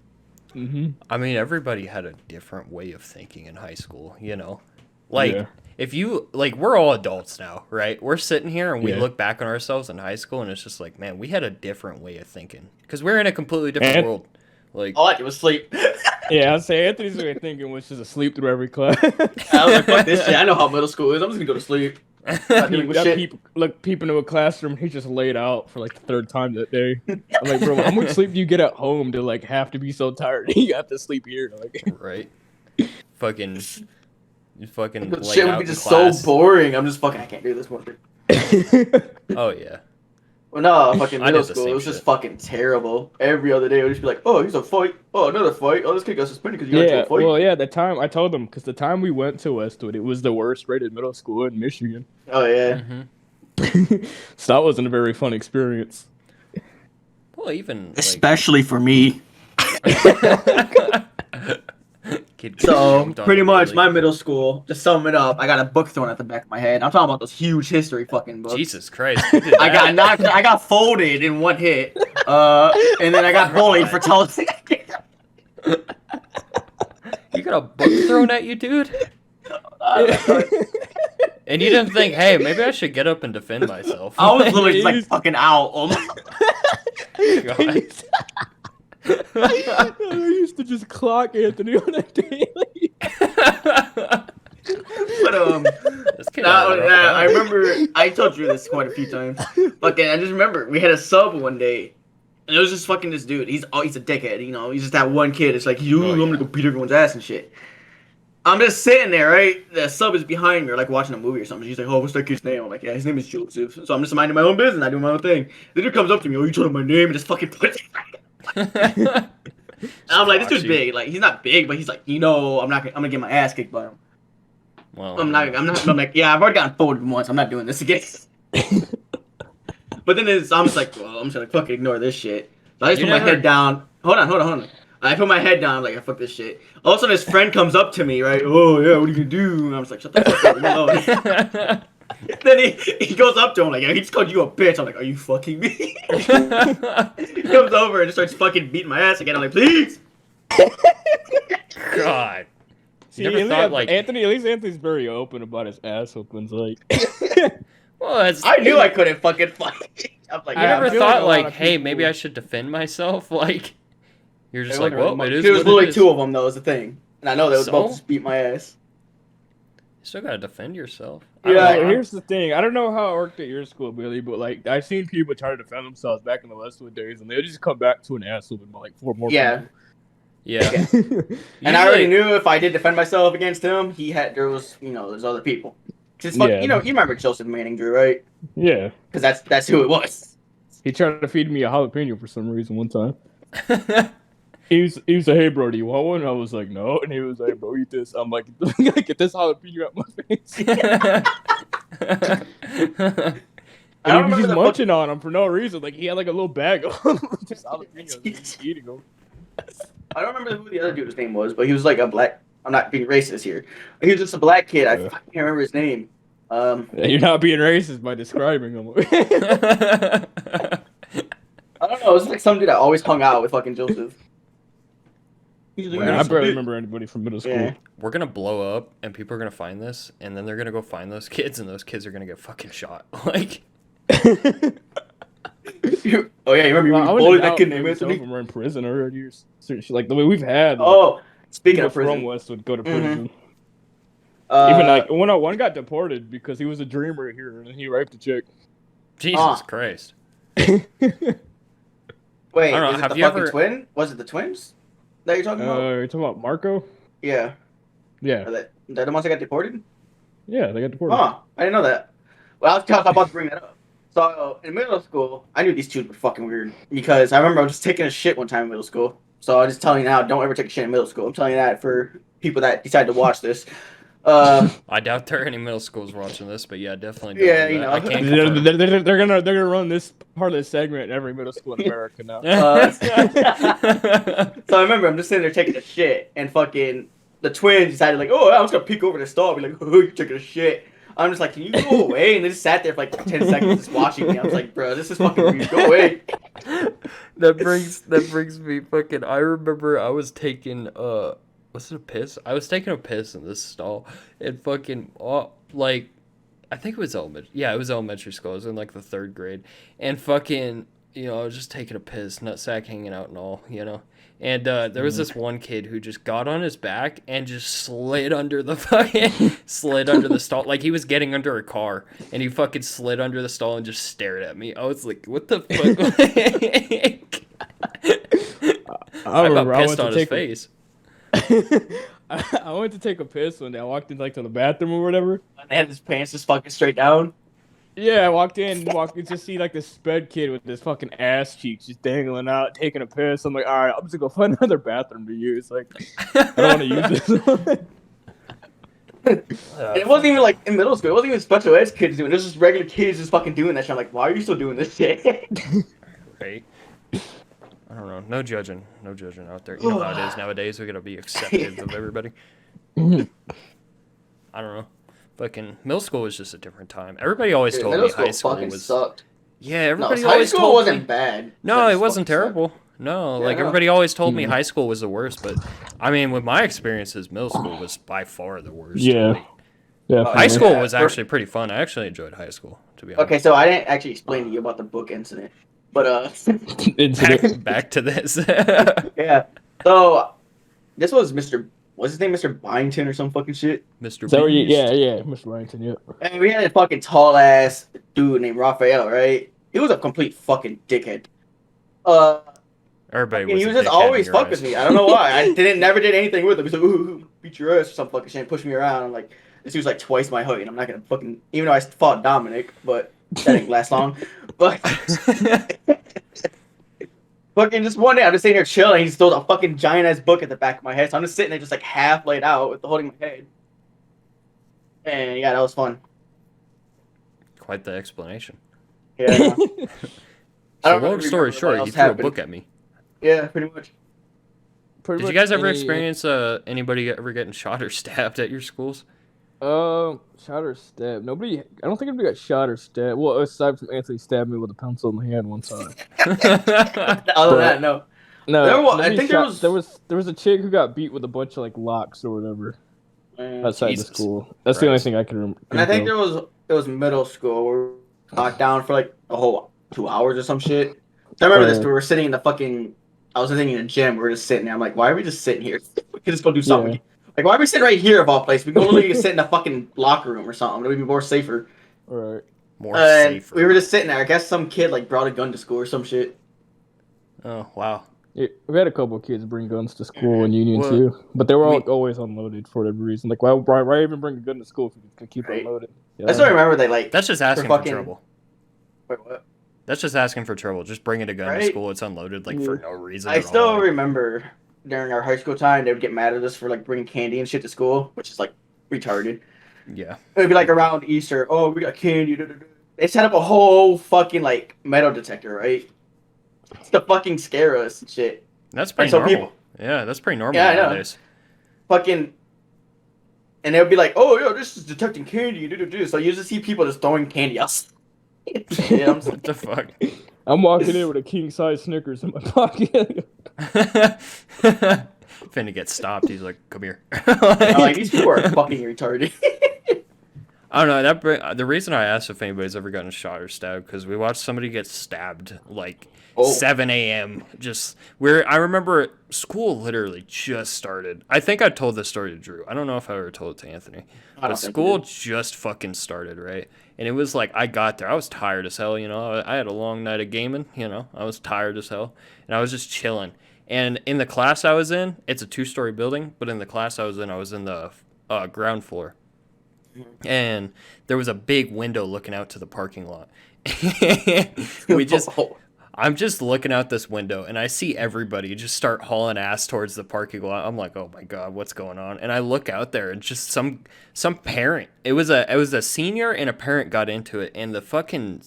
Mm-hmm. I mean, everybody had a different way of thinking in high school, you know? Like, if you, like, we're all adults now, right? We're sitting here and we look back on ourselves in high school and it's just like, man, we had a different way of thinking. Because we're in a completely different world. Like, all I did was sleep. Yeah, I'd say Anthony's way of thinking was just asleep through every class. I was like, fuck this shit. I know how middle school is. I'm just gonna go to sleep. Peeping into a classroom, he just laid out for like the third time that day. I'm like, bro, how much sleep do you get at home to like have to be so tired you have to sleep here? Like, right? Fucking the shit would be just so boring. I'm just fucking. I can't do this one. Oh yeah. Well, no, fucking middle school. It was just fucking terrible. Every other day, it would just be like, oh, here's a fight. Oh, another fight. Oh, this kid got suspended because you got into a fight. Well, yeah, the time I told them because the time we went to Westwood, it was the worst rated middle school in Michigan. Oh yeah. Mm-hmm. So that wasn't a very fun experience. Well, even especially for me. So pretty much my middle school, to sum it up, I got a book thrown at the back of my head. I'm talking about those huge history fucking books. Jesus Christ. I got folded in one hit. And then I got bullied for telling You got a book thrown at you, dude? And you didn't think, hey, maybe I should get up and defend myself. I was literally just like fucking out. Oh my God. I used to just clock Anthony on a daily. But I remember I told you this quite a few times. Fucking, I just remember we had a sub one day, and it was just fucking this dude. He's a dickhead, you know. He's just that one kid. It's like, I'm gonna go beat everyone's ass and shit. I'm just sitting there, right? The sub is behind me, or like watching a movie or something. She's like, oh, what's that kid's name? I'm like, yeah, his name is Joseph. So I'm just minding my own business. I do my own thing. The dude comes up to me, oh, you told him my name, and just fucking puts it. And I'm like, this dude's big. Like, he's not big, but he's like, you know, I'm gonna get my ass kicked by him. Well, I'm like, yeah, I've already gotten folded once. I'm not doing this again. But then I'm just like, well, I'm just gonna fucking ignore this shit. So I just put my head down. Hold on. I put my head down, like, fuck this shit. All of a sudden, his friend comes up to me, right? Oh, yeah, what are you gonna do? And I was like, shut the fuck up. Then he goes up to him, like, yeah, he just called you a bitch. I'm like, are you fucking me? He comes over and just starts fucking beating my ass again. I'm like, please. God. See, Anthony, at least Anthony's very open about his ass whoopings. Like, well, I knew I couldn't fucking fight. I'm like, I never thought, like, hey, maybe I should defend myself. Like, you're just like, well, it is. There was literally two of them, though, is the thing. And I know they would both just beat my ass. You still gotta defend yourself. Yeah, here's the thing. I don't know how it worked at your school, Billy, but like I've seen people try to defend themselves back in the Westwood days, and they just come back to an ass whooping by like 4 more people. Yeah. And I already knew if I did defend myself against him, there's other people. Cause you remember Joseph Manning, Drew, right? Yeah. Because that's who it was. He tried to feed me a jalapeno for some reason one time. He was like, hey, bro, do you want one? And I was like, no. And he was like, bro, eat this. I'm like, get this jalapeno out my face. And he was just munching on him for no reason. Like, he had like a little bag of just jalapenos. He was eating them. I don't remember who the other dude's name was, but he was like a black... I'm not being racist here. He was just a black kid. I can't remember his name. You're not being racist by describing him. I don't know. It was like some dude that always hung out with fucking Joseph. I barely remember anybody from middle school. Yeah. We're gonna blow up, and people are gonna find this, and then they're gonna go find those kids, and those kids are gonna get fucking shot. Like, oh yeah, you remember you bullied that kid named Anthony? Some of them are in prison already. Like the way we've had. Like, speaking of prison, from Westwood go to prison. Even like one got deported because he was a dreamer here, and he raped a chick. Jesus Christ. Wait, I don't know, have you ever... twin? Was it the twins that you're talking about? You're talking about Marco? Yeah. Yeah. Are they the ones that got deported? Yeah, they got deported. Huh, I didn't know that. Well, I was about to bring that up. So, in middle school, I knew these two were fucking weird. Because I remember I was just taking a shit one time in middle school. So, I'm just telling you now, don't ever take a shit in middle school. I'm telling you that for people that decide to watch this. I doubt there are any middle schools watching this, but yeah, definitely. Yeah, you know, I can't they're gonna run this part of the segment in every middle school in America now. So I remember I'm just sitting there taking a shit, and fucking the twins decided like, oh, I'm just gonna peek over the stall, and be like, oh, you're taking a shit. I'm just like, can you go away? And they just sat there for like 10 seconds just watching me. I was like, bro, this is fucking weird. Go away. That brings me fucking. I remember I was taking was it a piss? I was taking a piss in this stall, and fucking like, I think it was elementary. Yeah, it was elementary school. I was in like the 3rd grade, and fucking, I was just taking a piss, nutsack hanging out and all, And there was this one kid who just got on his back and just slid under the stall, like he was getting under a car, and he fucking slid under the stall and just stared at me. I was like, what the fuck? I about pissed on his face. I went to take a piss one day. I walked in like to the bathroom or whatever. And they had his pants just fucking straight down. Yeah, I walked in to see like this sped kid with this fucking ass cheeks just dangling out, taking a piss. I'm like, all right, I'm just gonna go find another bathroom to use. Like, I don't want to use this one. It wasn't even like in middle school. It wasn't even special ed kids doing it. It was just regular kids just fucking doing that shit. I'm like, why are you still doing this shit? Right. I don't know. No judging out there. You know how it is nowadays. We gotta be accepting of everybody. I don't know. Fucking middle school was just a different time. Everybody always told me high school was sucked. Yeah, everybody high always school told wasn't me... bad. No, it wasn't terrible. No, Yeah, everybody always told me high school was the worst, but I mean, with my experiences, middle school was by far the worst. Yeah. High school was actually pretty fun. I actually enjoyed high school, to be honest. Okay, so I didn't actually explain to you about the book incident, but back to this. Yeah. So this was what's his name, Mr. Byington or some fucking shit? Mr. So Beast. yeah, Mr. Byington, yeah. And we had a fucking tall ass dude named Raphael, right? He was a complete fucking dickhead. Everybody was. He was just always fuck with me. I don't know why. I never did anything with him. He's like, ooh, beat your ass or some fucking shit, push me around. I'm like, this dude's like twice my height, and I'm not gonna fucking. Even though I fought Dominic, but that didn't last long. But fucking just one day, I'm just sitting here chilling. He throws a fucking giant ass book at the back of my head, so I'm just sitting there, just like half laid out, with holding my head. And yeah, that was fun. Quite the explanation. Yeah. So long story short, he threw a book at me. Yeah, pretty much. Did you guys ever experience anybody ever getting shot or stabbed at your schools? Shot or stabbed. Nobody. I don't think anybody got shot or stabbed. Well, aside from Anthony stabbed me with a pencil in the hand one time. Other than that, no. No, I think there was a chick who got beat with a bunch of like locks or whatever outside the school. That's the only thing I can remember. And I think it was middle school. We were locked down for like a whole 2 hours or some shit. I remember this. We were sitting in the fucking. I was sitting in the gym. We were just sitting there. I'm like, why are we just sitting here? We could just go do something. Yeah. Like, why are we sitting right here of all places? We can literally sit in the fucking locker room or something. It would be more safer. Right. More safer. We were just sitting there. I guess some kid like brought a gun to school or some shit. Oh wow. Yeah, we had a couple of kids bring guns to school in Union too, but they were always unloaded for whatever reason. Like, why even bring a gun to school if you can keep it unloaded? Yeah. I still remember they like. That's just asking for trouble. Wait, what? That's just asking for trouble. Just bringing a gun to school. It's unloaded like for no reason. I still remember during our high school time, they would get mad at us for like bringing candy and shit to school, which is like retarded. Yeah. It would be like around Easter. Oh, we got candy. They set up a whole fucking like metal detector, right? To fucking scare us and shit. That's pretty normal. Yeah, that's pretty normal nowadays. Fucking. And they would be like, oh, yo, this is detecting candy. So you just see people just throwing candy out. Yeah, what the fuck? I'm walking in with a king-size Snickers in my pocket. Finna get stopped. He's like, come here. Like, these people are fucking retarded. I don't know. The reason I asked if anybody's ever gotten shot or stabbed, because we watched somebody get stabbed like 7 a.m. I remember school literally just started. I think I told this story to Drew. I don't know if I ever told it to Anthony. But school just fucking started, right? And it was like, I got there. I was tired as hell, I had a long night of gaming, I was tired as hell. And I was just chilling. And in the class I was in, it's a 2-story building, but in the class I was in the ground floor. And there was a big window looking out to the parking lot. I'm just looking out this window, and I see everybody just start hauling ass towards the parking lot. I'm like, oh my god, what's going on? And I look out there, and just some parent. It was a senior and a parent got into it, and the fucking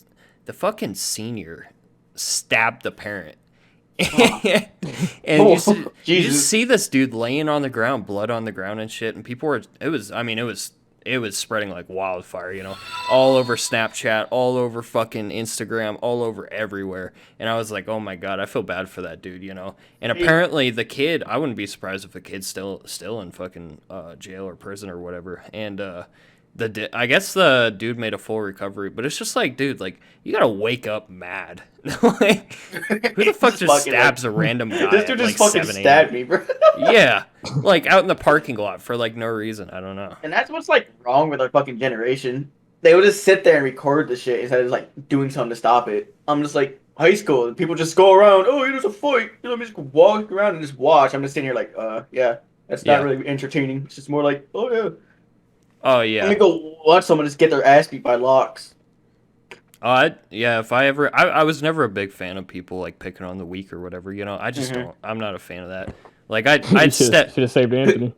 senior stabbed the parent. And you see this dude laying on the ground, blood on the ground and shit, and people were. It it was spreading like wildfire, you know, all over Snapchat, all over fucking Instagram, all over everywhere. And I was like, oh my God, I feel bad for that dude, you know. And apparently the kid, I wouldn't be surprised if the kid's still in fucking jail or prison or whatever. And I guess the dude made a full recovery, but it's just like, dude, like, you gotta wake up mad. Like, who the fuck just stabs a random guy? This dude just fucking stabbed me, bro. Yeah, like out in the parking lot for like no reason. I don't know. And that's what's like wrong with our fucking generation. They would just sit there and record the shit instead of like doing something to stop it. I'm just like high school. People just go around. Oh, there's a fight. You know, just walk around and just watch. I'm just sitting here like, yeah, that's not really entertaining. It's just more like, oh yeah. Oh yeah. Let me go watch someone just get their ass beat by locks. If I was never a big fan of people like picking on the weak or whatever, you know. I just don't. I'm not a fan of that. Like I'd should have saved Anthony.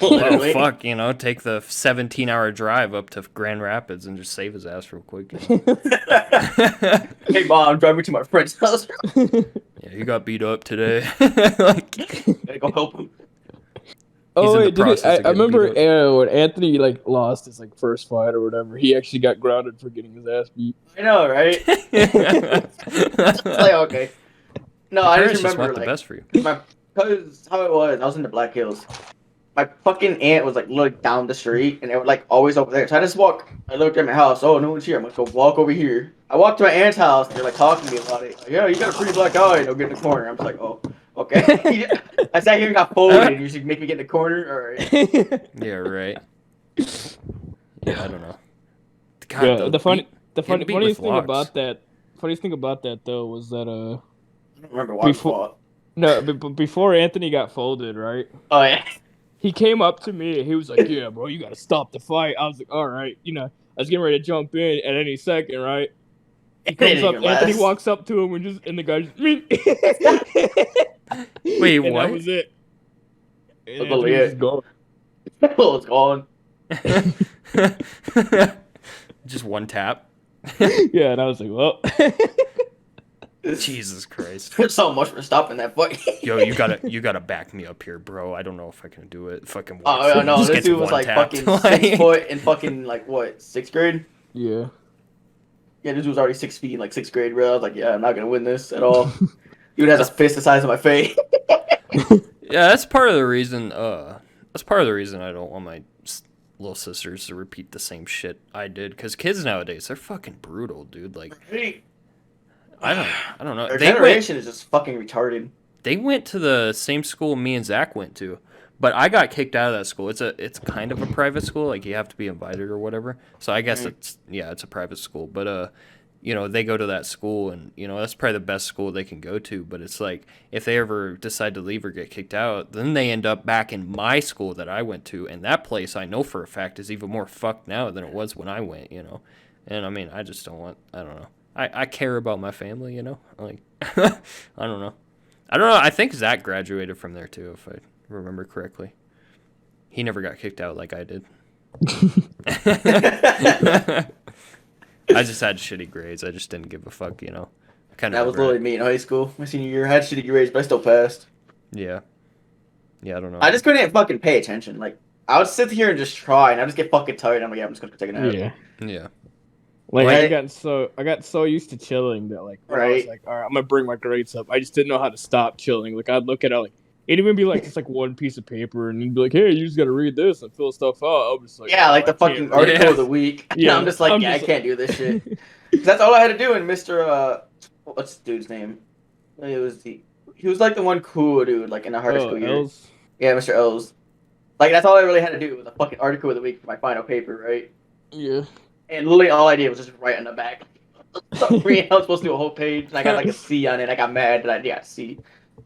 Oh fuck, you know, take the 17-hour drive up to Grand Rapids and just save his ass real quick. Hey mom, drive me to my friend's house. Yeah, he got beat up today. Like, gotta go help him. Oh wait, I remember when Anthony like lost his like first fight or whatever. He actually got grounded for getting his ass beat. I know, right? Like, okay. No, I just remember want like the best for you. Because how it was, I was in the Black Hills. My fucking aunt was like literally down the street, and they were like always over there. So I looked at my house. Oh, no one's here. I'm gonna go walk over here. I walked to my aunt's house, and they're like talking to me about it. Like, yeah, you got a pretty black eye. And I'll get in the corner. I'm just like, oh, okay. I sat here and got folded, and you should make me get in the corner. All right. Yeah, right. Yeah, I don't know. God, yeah, the funniest thing about that though was that I don't remember why but before Anthony got folded, right? Oh yeah. He came up to me. He was like, "Yeah, bro, you gotta stop the fight." I was like, "All right," you know. I was getting ready to jump in at any second, right? He comes up. Anthony walks up to him and the guy just. Wait, and what? That was it. And Anthony was gone. It's gone. Just one tap. Yeah, and I was like, well. Jesus Christ. There's so much for stopping that fight. Yo, you gotta back me up here, bro. I don't know if I can do it. Fucking. Oh no, this dude was like fucking 6 foot in fucking like what, 6th grade? Yeah. Yeah, this dude was already 6 feet in like 6th grade, bro. I was like, yeah, I'm not gonna win this at all. Dude has a fist the size of my face. Yeah, that's part of the reason. That's part of the reason I don't want my little sisters to repeat the same shit I did. Because kids nowadays, they're fucking brutal, dude. Like, I don't know. Their generation is just fucking retarded. They went to the same school me and Zach went to, but I got kicked out of that school. It's kind of a private school. Like, you have to be invited or whatever. So I guess it's a private school. But you know, they go to that school, and you know that's probably the best school they can go to. But it's like, if they ever decide to leave or get kicked out, then they end up back in my school that I went to, and that place I know for a fact is even more fucked now than it was when I went. You know, and I mean, I just don't want. I don't know. I care about my family. You know, like I don't know. I think Zach graduated from there too, if I remember correctly. He never got kicked out like I did. I just had shitty grades. I just didn't give a fuck, you know. That was literally me in high school. My senior year, I had shitty grades, but I still passed. Yeah. Yeah, I don't know. I just couldn't fucking pay attention. Like, I would sit here and just try, and I would just get fucking tired. I'm like, yeah, I'm just gonna take a nap. Yeah. Yeah. Like, I got so used to chilling that, like, I was like, all right, I'm gonna bring my grades up. I just didn't know how to stop chilling. Like, I'd look at it, like, it'd even be like just like one piece of paper, and you'd be like, hey, you just gotta read this and fill stuff out. I'm just like, yeah, like the fucking article of the week. Yeah, I'm just like, I can't do this shit. That's all I had to do. And Mr. What's the dude's name? He was like the one cool dude, like in the high school year. Els? Yeah, Mr. Els. Like, that's all I really had to do was a fucking article of the week for my final paper, right? Yeah. And literally all I did was just write on the back. I was supposed to do a whole page, and I got like a C on it. I got mad that I got a C.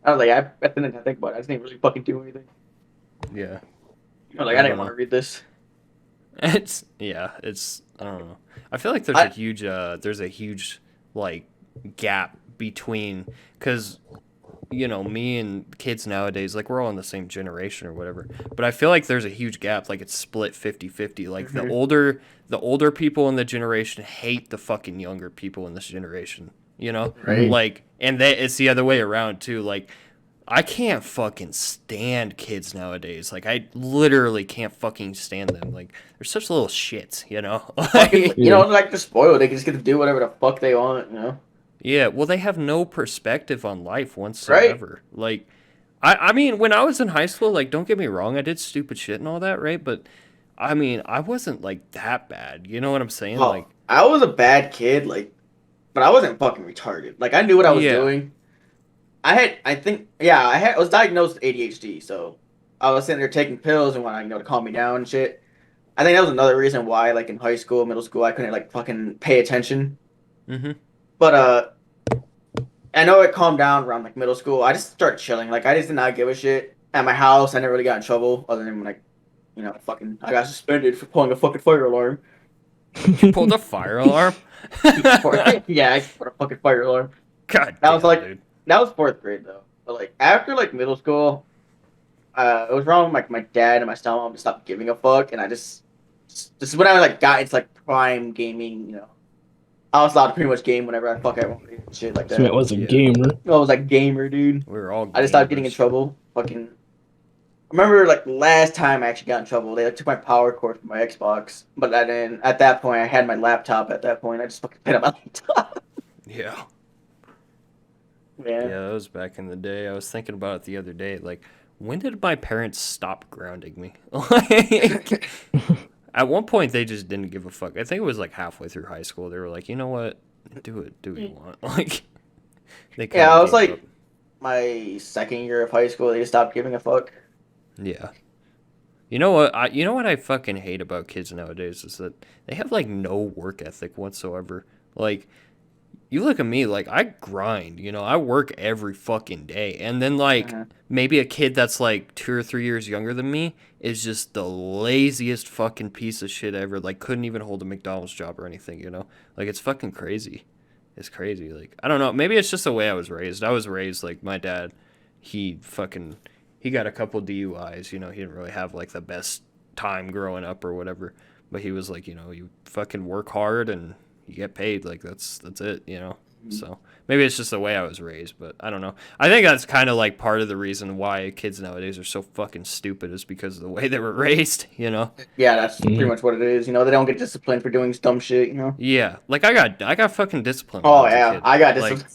I was like, I didn't think about it. I just didn't really fucking do anything. Yeah. I was like, I didn't want to read this. I don't know. I feel like there's a huge like gap between, because you know, me and kids nowadays, like, we're all in the same generation or whatever, but I feel like there's a huge gap. Like, it's split 50-50. Like, the older people in the generation hate the fucking younger people in this generation, you know? Right. Like, and it's the other way around too. Like, I can't fucking stand kids nowadays. Like, I literally can't fucking stand them. Like, they're such little shits, you know? Fucking, you know, like, they're spoiled. They can just get to do whatever the fuck they want, you know? Yeah, well, they have no perspective on life whatsoever. Right? Like, I mean, when I was in high school, like, don't get me wrong, I did stupid shit and all that, right? But, I mean, I wasn't, like, that bad. You know what I'm saying? Oh, like, I was a bad kid, like, but I wasn't fucking retarded. Like, I knew what I was doing. I was diagnosed with ADHD, so I was sitting there taking pills and whatnot, you know, to calm me down and shit. I think that was another reason why, like, in high school, middle school, I couldn't, like, fucking pay attention. Mm-hmm. But, I know it calmed down around, like, middle school. I just started chilling. Like, I just did not give a shit. At my house, I never really got in trouble, other than when, like, you know, fucking, I got suspended for pulling a fucking fire alarm. You pulled a fire alarm? Yeah, I put a fucking fire alarm. God that was like, dude. That was 4th grade, though. But, like, after, like, middle school, it was wrong with, like, my dad and my stepmom to stop giving a fuck, and I this is when I, like, got into, like, prime gaming, you know. I was allowed to pretty much game whenever I wanted and shit like that. So it was a gamer. I was like gamer, dude. We were all gamers. I just stopped getting in trouble. Fucking. I remember like last time I actually got in trouble, they like, took my power cord from my Xbox. But then at that point, I had my laptop. At that point, I just fucking picked up my laptop. Yeah. Yeah. Yeah, that was back in the day. I was thinking about it the other day. Like, when did my parents stop grounding me? Like, at one point, they just didn't give a fuck. I think it was like halfway through high school. They were like, you know what? Do what you want. Like, they I was like, my 2nd year of high school, they stopped giving a fuck. Yeah. You know what? I fucking hate about kids nowadays is that they have like no work ethic whatsoever. Like, you look at me, like, I grind, you know, I work every fucking day. And then, like, maybe a kid that's, like, 2 or 3 years younger than me is just the laziest fucking piece of shit ever. Like, couldn't even hold a McDonald's job or anything, you know? Like, it's fucking crazy. It's crazy. Like, I don't know. Maybe it's just the way I was raised. I was raised, like, my dad, he got a couple DUIs, you know? He didn't really have, like, the best time growing up or whatever. But he was like, you know, you fucking work hard and you get paid. Like, that's it, you know? So maybe it's just the way I was raised, but I don't know. I think that's kind of like part of the reason why kids nowadays are so fucking stupid is because of the way they were raised, you know? Yeah, that's pretty much what it is. You know, they don't get disciplined for doing dumb shit, you know? Yeah. Like, I got fucking disciplined. Oh, yeah. I got disciplined.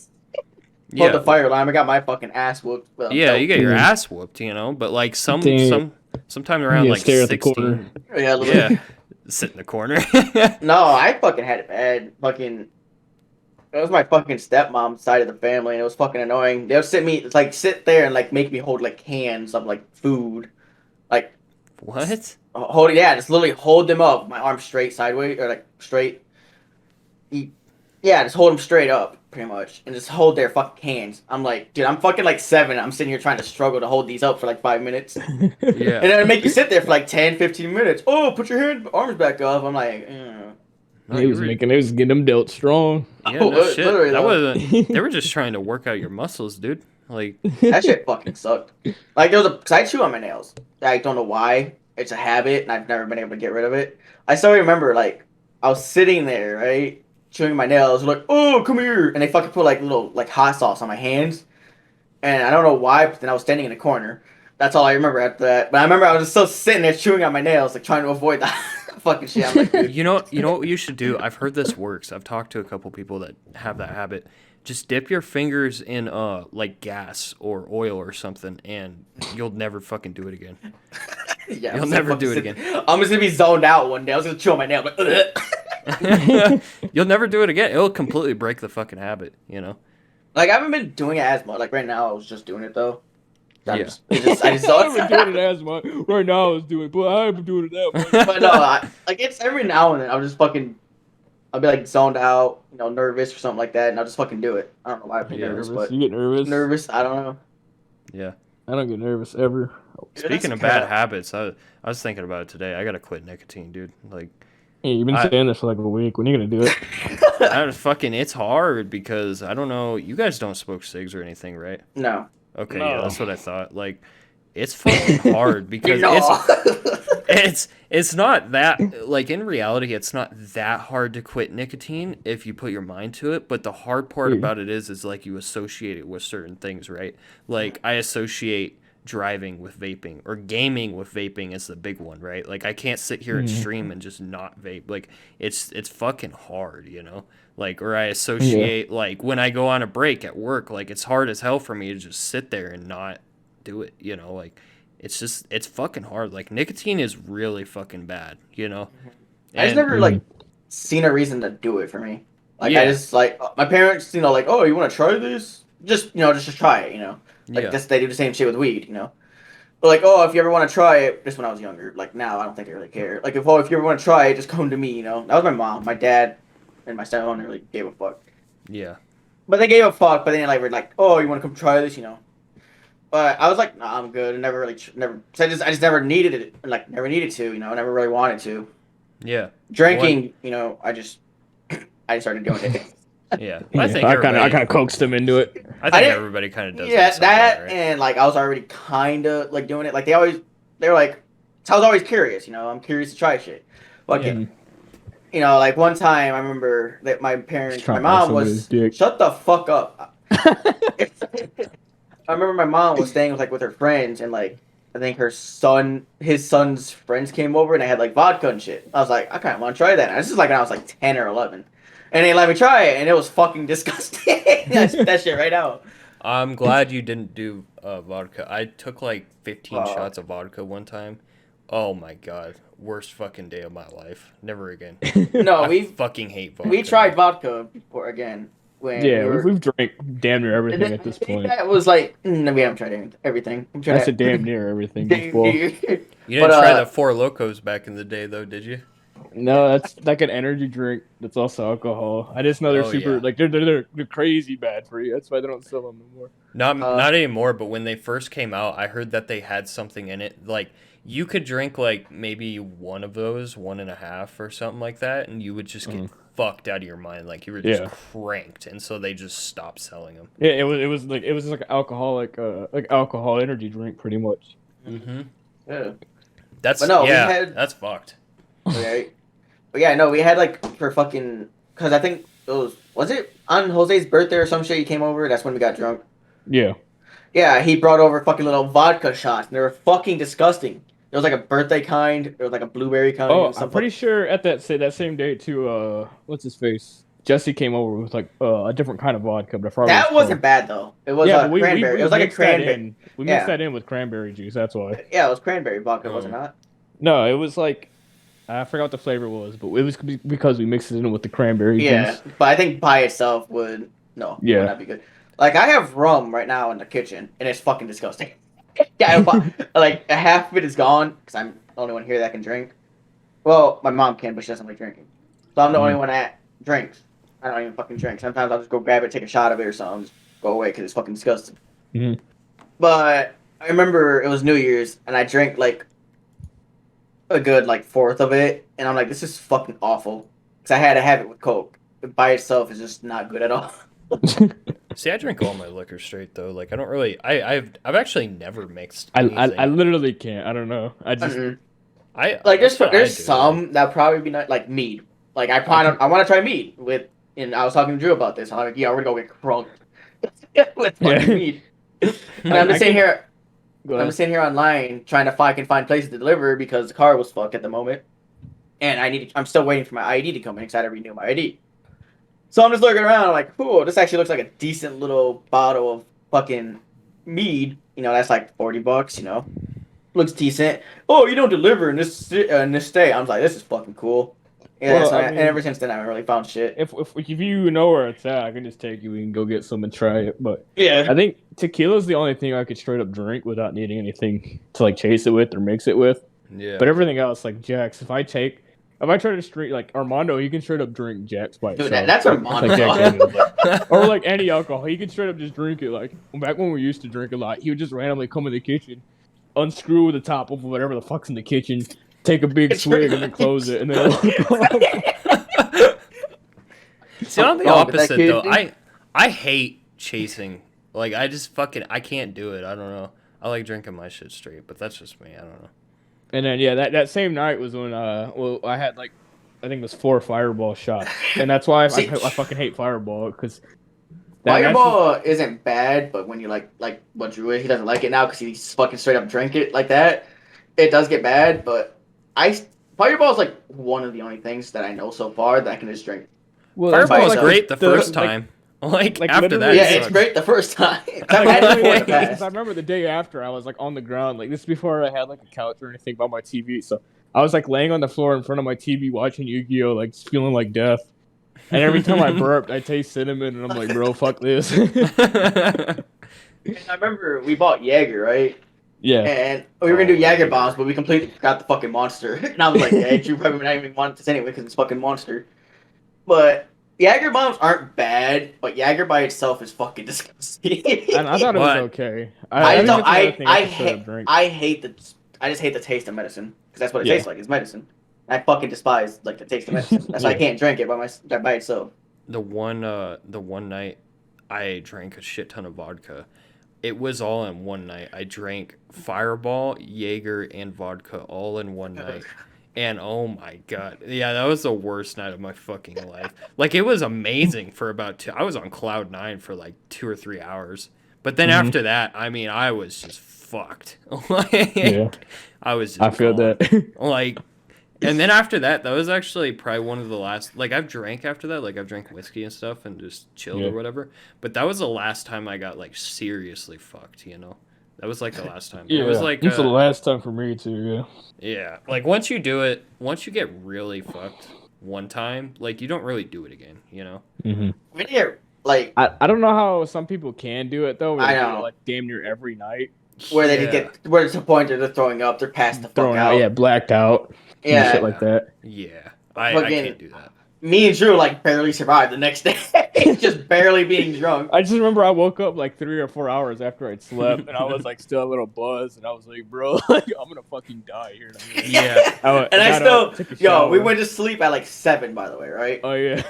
Like, the fire alarm, I got my fucking ass whooped. Yeah, you get your ass whooped, you know? But, like, sometime around, like, 16. Yeah. Sit in the corner. No, I fucking had it bad. Fucking, it was my fucking stepmom's side of the family, and it was fucking annoying. They would sit there and like make me hold like cans of like food, like what? Just literally hold them up, my arms straight sideways or like straight. Yeah, just hold them straight up, pretty much, and just hold their fucking hands. I'm like, dude, I'm fucking like 7. I'm sitting here trying to struggle to hold these up for like 5 minutes. Yeah. And then it make you sit there for like 10, 15 minutes. Oh, put your arms back up. I'm like, No, he was getting them dealt strong. Yeah, no shit. That wasn't. They were just trying to work out your muscles, dude. Like that shit fucking sucked. Like cause I chew on my nails. I don't know why. It's a habit, and I've never been able to get rid of it. I still remember like I was sitting there, right, chewing my nails. Like, oh, come here, and they fucking put like little like hot sauce on my hands, and I don't know why. But then I was standing in a corner. That's all I remember after that. But I remember I was just still sitting there chewing on my nails, like trying to avoid that fucking shit. I'm like, dude. You know what you should do? I've heard this works. I've talked to a couple people that have that habit. Just dip your fingers in like gas or oil or something, and you'll never fucking do it again. Yeah, you'll never do it again. I'm just gonna be zoned out one day. I was gonna chew on my nail, like, you'll never do it again. It'll completely break the fucking habit, you know. Like I haven't been doing it as much. Like right now, I was just doing it though. I just haven't been doing it as much. Right now, I was doing it, but I haven't been doing it that much. But no, like it's every now and then. I'll be like zoned out, you know, nervous or something like that, and I'll just fucking do it. I don't know why I get nervous, but you get nervous. Nervous, I don't know. Yeah, I don't get nervous ever. Speaking of bad habits, I was thinking about it today. I gotta quit nicotine, dude. Like, hey, you've been saying this for like a week. When are you gonna do it? It's hard because I don't know. You guys don't smoke cigs or anything, right? No. Okay, no. Yeah, that's what I thought. Like, it's fucking hard because It's not that, like, in reality, it's not that hard to quit nicotine if you put your mind to it. But the hard part about it is like, you associate it with certain things, right? Like, I associate driving with vaping, or gaming with vaping is the big one, right? Like, I can't sit here and stream and just not vape. Like, it's fucking hard, you know? Like, or I associate, like, when I go on a break at work, like, it's hard as hell for me to just sit there and not do it, you know? Like, it's fucking hard. Like, nicotine is really fucking bad, you know? I just never, like, seen a reason to do it for me. Like, I just, like, my parents, you know, like, oh, you want to try this? Just, you know, just try it, you know? Like, they do the same shit with weed, you know? But, like, oh, if you ever want to try it, just when I was younger. Like, now, I don't think they really care. Like, if you ever want to try it, just come to me, you know? That was my mom. My dad and my stepmom really gave a fuck. Yeah. But they gave a fuck, but then, like, were like, oh, you want to come try this, you know? But I was like, nah, I'm good. Never really, never. So I just never needed it. Like, never needed to. You know, never really wanted to. Yeah. Drinking, you know, I just started doing it. Yeah. I kind of coaxed them into it. I think everybody kind of does. Yeah, that right? And like I was already kind of like doing it. Like they were like, so I was always curious. You know, I'm curious to try shit. Like, you know, like one time I remember that my mom was, shut the fuck up. I remember my mom was staying with her friends, and like I think his son's friends came over, and they had like vodka and shit. I was like, I kind of want to try that. And this is like when I was like 10 or 11, and they let me try it, and it was fucking disgusting. I spit that shit right out. I'm glad you didn't do vodka. I took like 15 shots of vodka one time. Oh my god, worst fucking day of my life. Never again. No, we fucking hate vodka. We tried vodka before again. We've drank damn near everything at this point. That was like, no, we haven't tried everything. That's a damn near everything. You didn't try the Four Locos back in the day, though, did you? No, that's like an energy drink. That's also alcohol. I just know they're super like they're crazy bad for you. That's why they don't sell them anymore. Not anymore. But when they first came out, I heard that they had something in it. Like, you could drink like maybe one of those, 1.5 or something like that, and you would just get fucked out of your mind. Like, you were just cranked, and so they just stopped selling them. Yeah, it was like alcoholic like alcohol energy drink, pretty much. Mm-hmm. Yeah. That's fucked. Okay. But yeah, no, we had like for fucking, because I think it was it on Jose's birthday or some shit? He came over. That's when we got drunk. Yeah. Yeah, he brought over fucking little vodka shots, and they were fucking disgusting. There was like a birthday kind. There was like a blueberry kind. Oh, I'm pretty sure at that same day too. What's his face? Jesse came over with like a different kind of vodka, but that wasn't bad though. It was cranberry. It was like a cranberry. We mixed that in with cranberry juice. That's why. Yeah, it was cranberry vodka, was it not? No, it was like, I forgot what the flavor was, but it was because we mixed it in with the cranberry juice. Yeah, but I think by itself would not be good. Like, I have rum right now in the kitchen, and it's fucking disgusting. Yeah, like a half of it is gone because I'm the only one here that can drink. Well, my mom can, but she doesn't like drinking, so I'm the only one that drinks. I don't even fucking drink. Sometimes I'll just go grab it, take a shot of it or something, just go away because it's fucking disgusting. Mm-hmm. But I remember it was New Year's, and I drank like a good like fourth of it, and I'm like, this is fucking awful because I had to have it with Coke. It by itself is just not good at all. See, I drink all my liquor straight though. Like, I don't really. I've actually never mixed. I literally can't. I don't know. I just. I like there's some that probably be not like mead. Like I want to try mead with. And I was talking to Drew about this. I'm like, yeah, we're gonna go get crunk with fucking mead. And I'm just sitting here online trying to find places to deliver because the car was fucked at the moment, and I'm still waiting for my ID to come in because I had to renew my ID. So I'm just looking around. I'm like, "Ooh, this actually looks like a decent little bottle of fucking mead. You know, that's like $40. You know, looks decent. Oh, you don't deliver in this state. I was like, this is fucking cool. Yeah, well, and ever since then I haven't really found shit. If you know where it's at, I can just take you. We can go get some and try it. But yeah, I think tequila's the only thing I could straight up drink without needing anything to like chase it with or mix it with. Yeah. But everything else, like Jack's, if I try to straight like Armando, you can straight up drink Jack's by itself. Dude, that's Armando. Like or like any alcohol, you can straight up just drink it. Like back when we used to drink a lot, he would just randomly come in the kitchen, unscrew the top of whatever the fuck's in the kitchen, take a big swig and then close it, and then. See, I'm the opposite though. I hate chasing. Like, I just fucking I can't do it. I don't know. I like drinking my shit straight, but that's just me. I don't know. And then that same night was when I had like I think it was 4 Fireball shots, and that's why I fucking hate Fireball because Fireball isn't bad, but when you like what Drew is, he doesn't like it now because he's fucking straight up drink it like that. It does get bad, but Fireball is like one of the only things that I know so far that I can just drink. Well, Fireball was great the first time. Like after that, yeah, it's great the first time. I remember the day after I was like on the ground, like this is before I had like a couch or anything by my TV, so I was like laying on the floor in front of my TV watching Yu-Gi-Oh, like feeling like death. And every time I burped, I taste cinnamon, and I'm like, bro, fuck this. And I remember we bought Jaeger, right? Yeah. And we were gonna do Jaeger bombs, but we completely forgot the fucking monster. And I was like, yeah, Drew probably not even want this anyway because it's fucking monster. But Jaeger bombs aren't bad, but Jaeger by itself is fucking disgusting. And I thought it was okay. I just hate the taste of medicine because that's what it tastes like. It's medicine. I fucking despise like the taste of medicine. That's why I can't drink it by itself. The one night I drank a shit ton of vodka. It was all in one night. I drank Fireball, Jaeger, and vodka all in one night. And oh my god. Yeah, that was the worst night of my fucking life. Like, it was amazing for about I was on cloud 9 for like 2 or 3 hours. But then after that, I mean, I was just fucked. I was just I feel that. Like, and then after that was actually probably one of the last, like, I've drank after that, like, I've drank whiskey and stuff and just chilled or whatever, but that was the last time I got, like, seriously fucked, you know? That was, like, the last time. Yeah, it was, like, it's the last time for me, too, yeah. Yeah, like, once you get really fucked one time, like, you don't really do it again, you know? Mm-hmm. When you're, like... I don't know how some people can do it, though. I know. Like, damn near every night. Where they where it's the point they're throwing up, they're passed the fuck out. Yeah, blacked out. Yeah. Shit like that. Yeah. I can't do that. Me and Drew, like, barely survived the next day. Just barely being drunk. I just remember I woke up, like, 3 or 4 hours after I'd slept, and I was, like, still a little buzzed, and I was like, bro, like, I'm gonna fucking die here. Yeah. We went to sleep at, like, 7, by the way, right? Oh, yeah.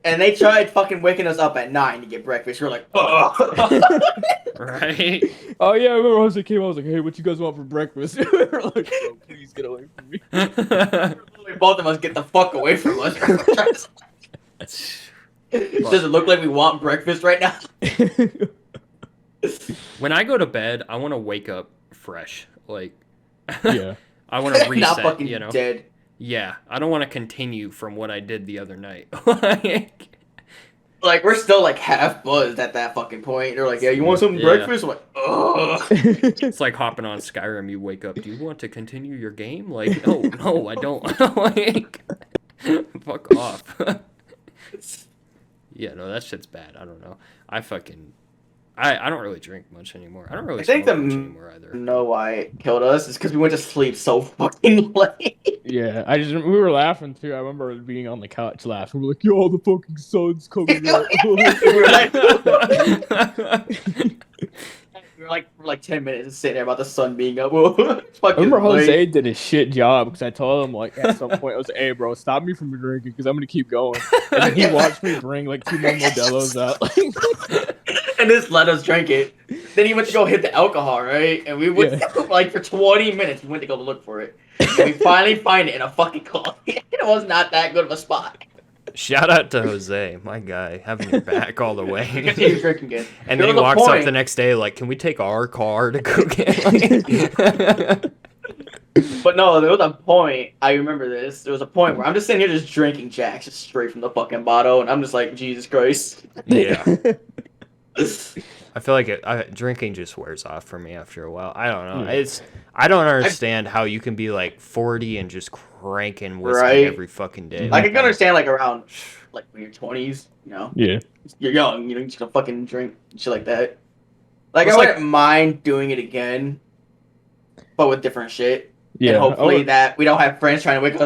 And they tried fucking waking us up at 9 to get breakfast. We were like, ugh. Right? Oh, yeah, I remember Jose came, I was like, hey, what you guys want for breakfast? We were like, bro, please get away from me. Both of us get the fuck away from us. Does it look like we want breakfast right now? When I go to bed, I want to wake up fresh. Like, yeah, I want to reset. Not fucking you know? dead. Yeah, I don't want to continue from what I did the other night. Like, we're still, like, half buzzed at that fucking point. They're like, yeah, you want some breakfast? I'm like, ugh. It's like hopping on Skyrim. You wake up, do you want to continue your game? Like, no, I don't. Like, fuck off. Yeah, no, that shit's bad. I don't know. I don't really drink much anymore. I don't really smoke much anymore either. Know why it killed us is because we went to sleep so fucking late. Yeah, we were laughing too. I remember being on the couch laughing. We were like, yo, the fucking sun's coming out. We were like for like 10 minutes sitting there about the sun being up. I remember Jose did a shit job because I told him like at some point I was like, hey bro, stop me from drinking because I'm gonna keep going. And then he watched me bring like 2 more Modelo's out. And just let us drink it. Then he went to go hit the alcohol, right? And we went like for 20 minutes. We went to go look for it. And we finally find it in a fucking coffee. It was not that good of a spot. Shout out to Jose, my guy, having your back all the way. He was drinking it. And then he walks up the next day like, can we take our car to go get But no, there was a point, I remember this, there was a point where I'm just sitting here just drinking Jacks just straight from the fucking bottle, and I'm just like, Jesus Christ. Yeah. I feel like drinking just wears off for me after a while. I don't know. I don't understand how you can be like 40 and just cranking whiskey every fucking day. I can understand like around like when you're 20s, you know. Yeah. You're young, you know, you just gonna fucking drink shit like that. Like I wouldn't mind doing it again, but with different shit. Yeah. And hopefully that we don't have friends trying to wake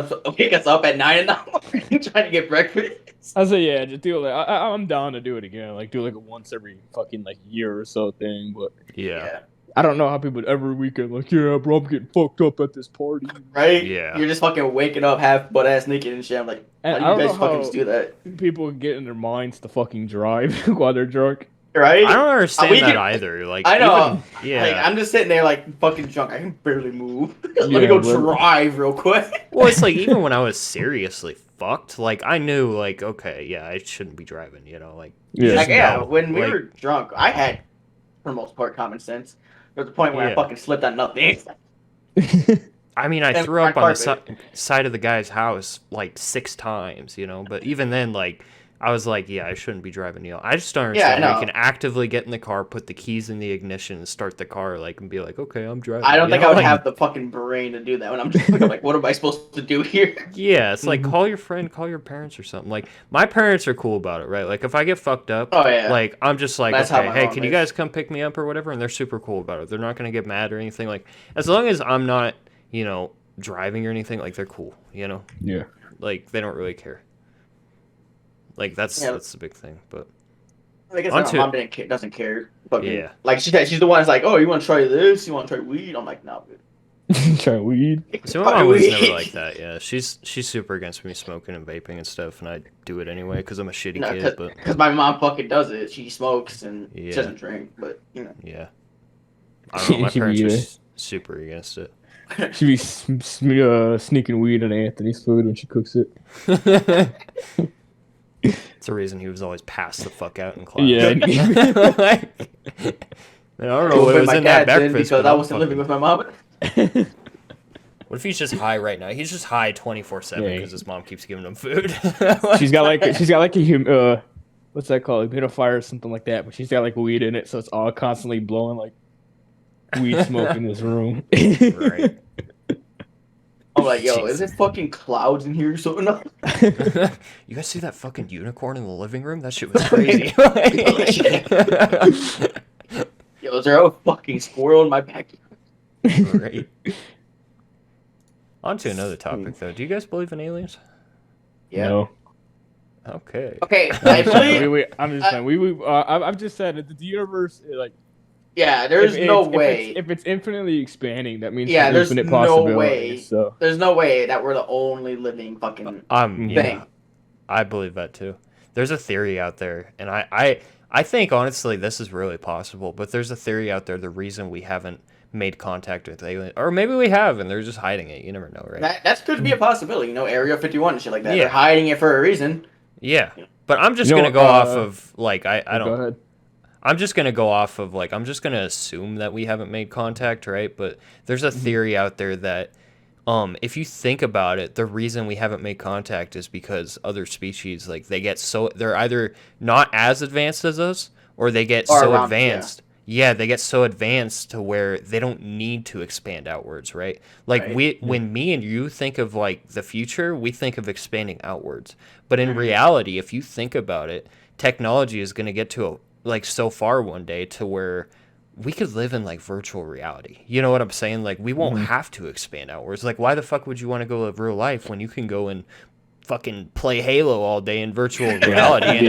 us up at 9 in the morning trying to get breakfast. I say yeah, just do it. Like, I'm down to do it again. Like do like a once every fucking like year or so thing. But yeah. I don't know how people every weekend like, yeah, bro, I'm getting fucked up at this party. Right? Yeah. You're just fucking waking up half butt ass naked and shit. I'm like, how do you guys fucking just do that? People get in their minds to fucking drive while they're drunk. Right? I don't understand that either. Like, I know. Yeah. Like, I'm just sitting there like fucking drunk. I can barely move. Let me go drive real quick. Well, it's like even when I was seriously fucked, like I knew, like, okay, yeah, I shouldn't be driving. You know, like When we were drunk, I had for the most part common sense. There was a point where I fucking slipped on nothing. I mean, I threw up on the side of the guy's house like 6 times, you know. But even then, like, I was like, yeah, I shouldn't be driving. You know, I just don't understand. Yeah, you can actively get in the car, put the keys in the ignition, and start the car, like, and be like, okay, I'm driving. I don't think I would have the fucking brain to do that when I'm just like, what am I supposed to do here? Yeah, it's like, call your friend, call your parents or something. Like, my parents are cool about it, right? Like, if I get fucked up, like, I'm just like, okay, hey, can you guys come pick me up or whatever? And they're super cool about it. They're not going to get mad or anything. Like, as long as I'm not, you know, driving or anything, like, they're cool, you know? Yeah. Like, they don't really care. Like, that's the big thing, but... I guess my mom doesn't care. But yeah. Like, she's the one that's like, oh, you want to try this? You want to try weed? I'm like, no, dude. Try weed? So my mom was never like that, yeah. She's super against me smoking and vaping and stuff, and I do it anyway because I'm a shitty kid, but... Because my mom fucking does it. She smokes and she doesn't drink, but, you know. Yeah. I don't know, my parents are super against it. She be sneaking weed in Anthony's food when she cooks it. It's the reason he was always passed the fuck out in class. Yeah. Like, I don't know what was in that breakfast. Because I wasn't living with my mom. What if he's just high right now? He's just high 24/7 because his mom keeps giving him food. she's got like a what's that called? A humidifier or something like that. But she's got like weed in it, so it's all constantly blowing like weed smoke in this room. Right. I'm like, yo, is it fucking clouds in here or something? You guys see that fucking unicorn in the living room? That shit was crazy. Yo, is there a fucking squirrel in my backyard? Right. On to another topic, though. Do you guys believe in aliens? Yeah. No. Okay. Okay. I'm just saying. I've just said that the universe, like. Yeah, there's no way. If it's infinitely expanding, that means there's infinite no possibilities. Way. So. There's no way that we're the only living fucking thing. Yeah, I believe that too. There's a theory out there, and I think honestly this is really possible. But there's a theory out there. The reason we haven't made contact with aliens, or maybe we have, and they're just hiding it. You never know, right? That could be a possibility. You know, Area 51 and shit like that. Yeah. They're hiding it for a reason. Yeah, but I'm just gonna go off of like I don't. Go ahead. I'm just going to go off of, like, I'm just going to assume that we haven't made contact, right? But there's a theory out there that if you think about it, the reason we haven't made contact is because other species, like, they're either not as advanced as us or they get so advanced. Yeah, they get so advanced to where they don't need to expand outwards, right? Like, when me and you think of, like, the future, we think of expanding outwards. But in reality, if you think about it, technology is going to get to so far one day to where we could live in like virtual reality. You know what I'm saying? Like we won't have to expand outwards. Like why the fuck would you want to go live real life when you can go and fucking play Halo all day in virtual reality and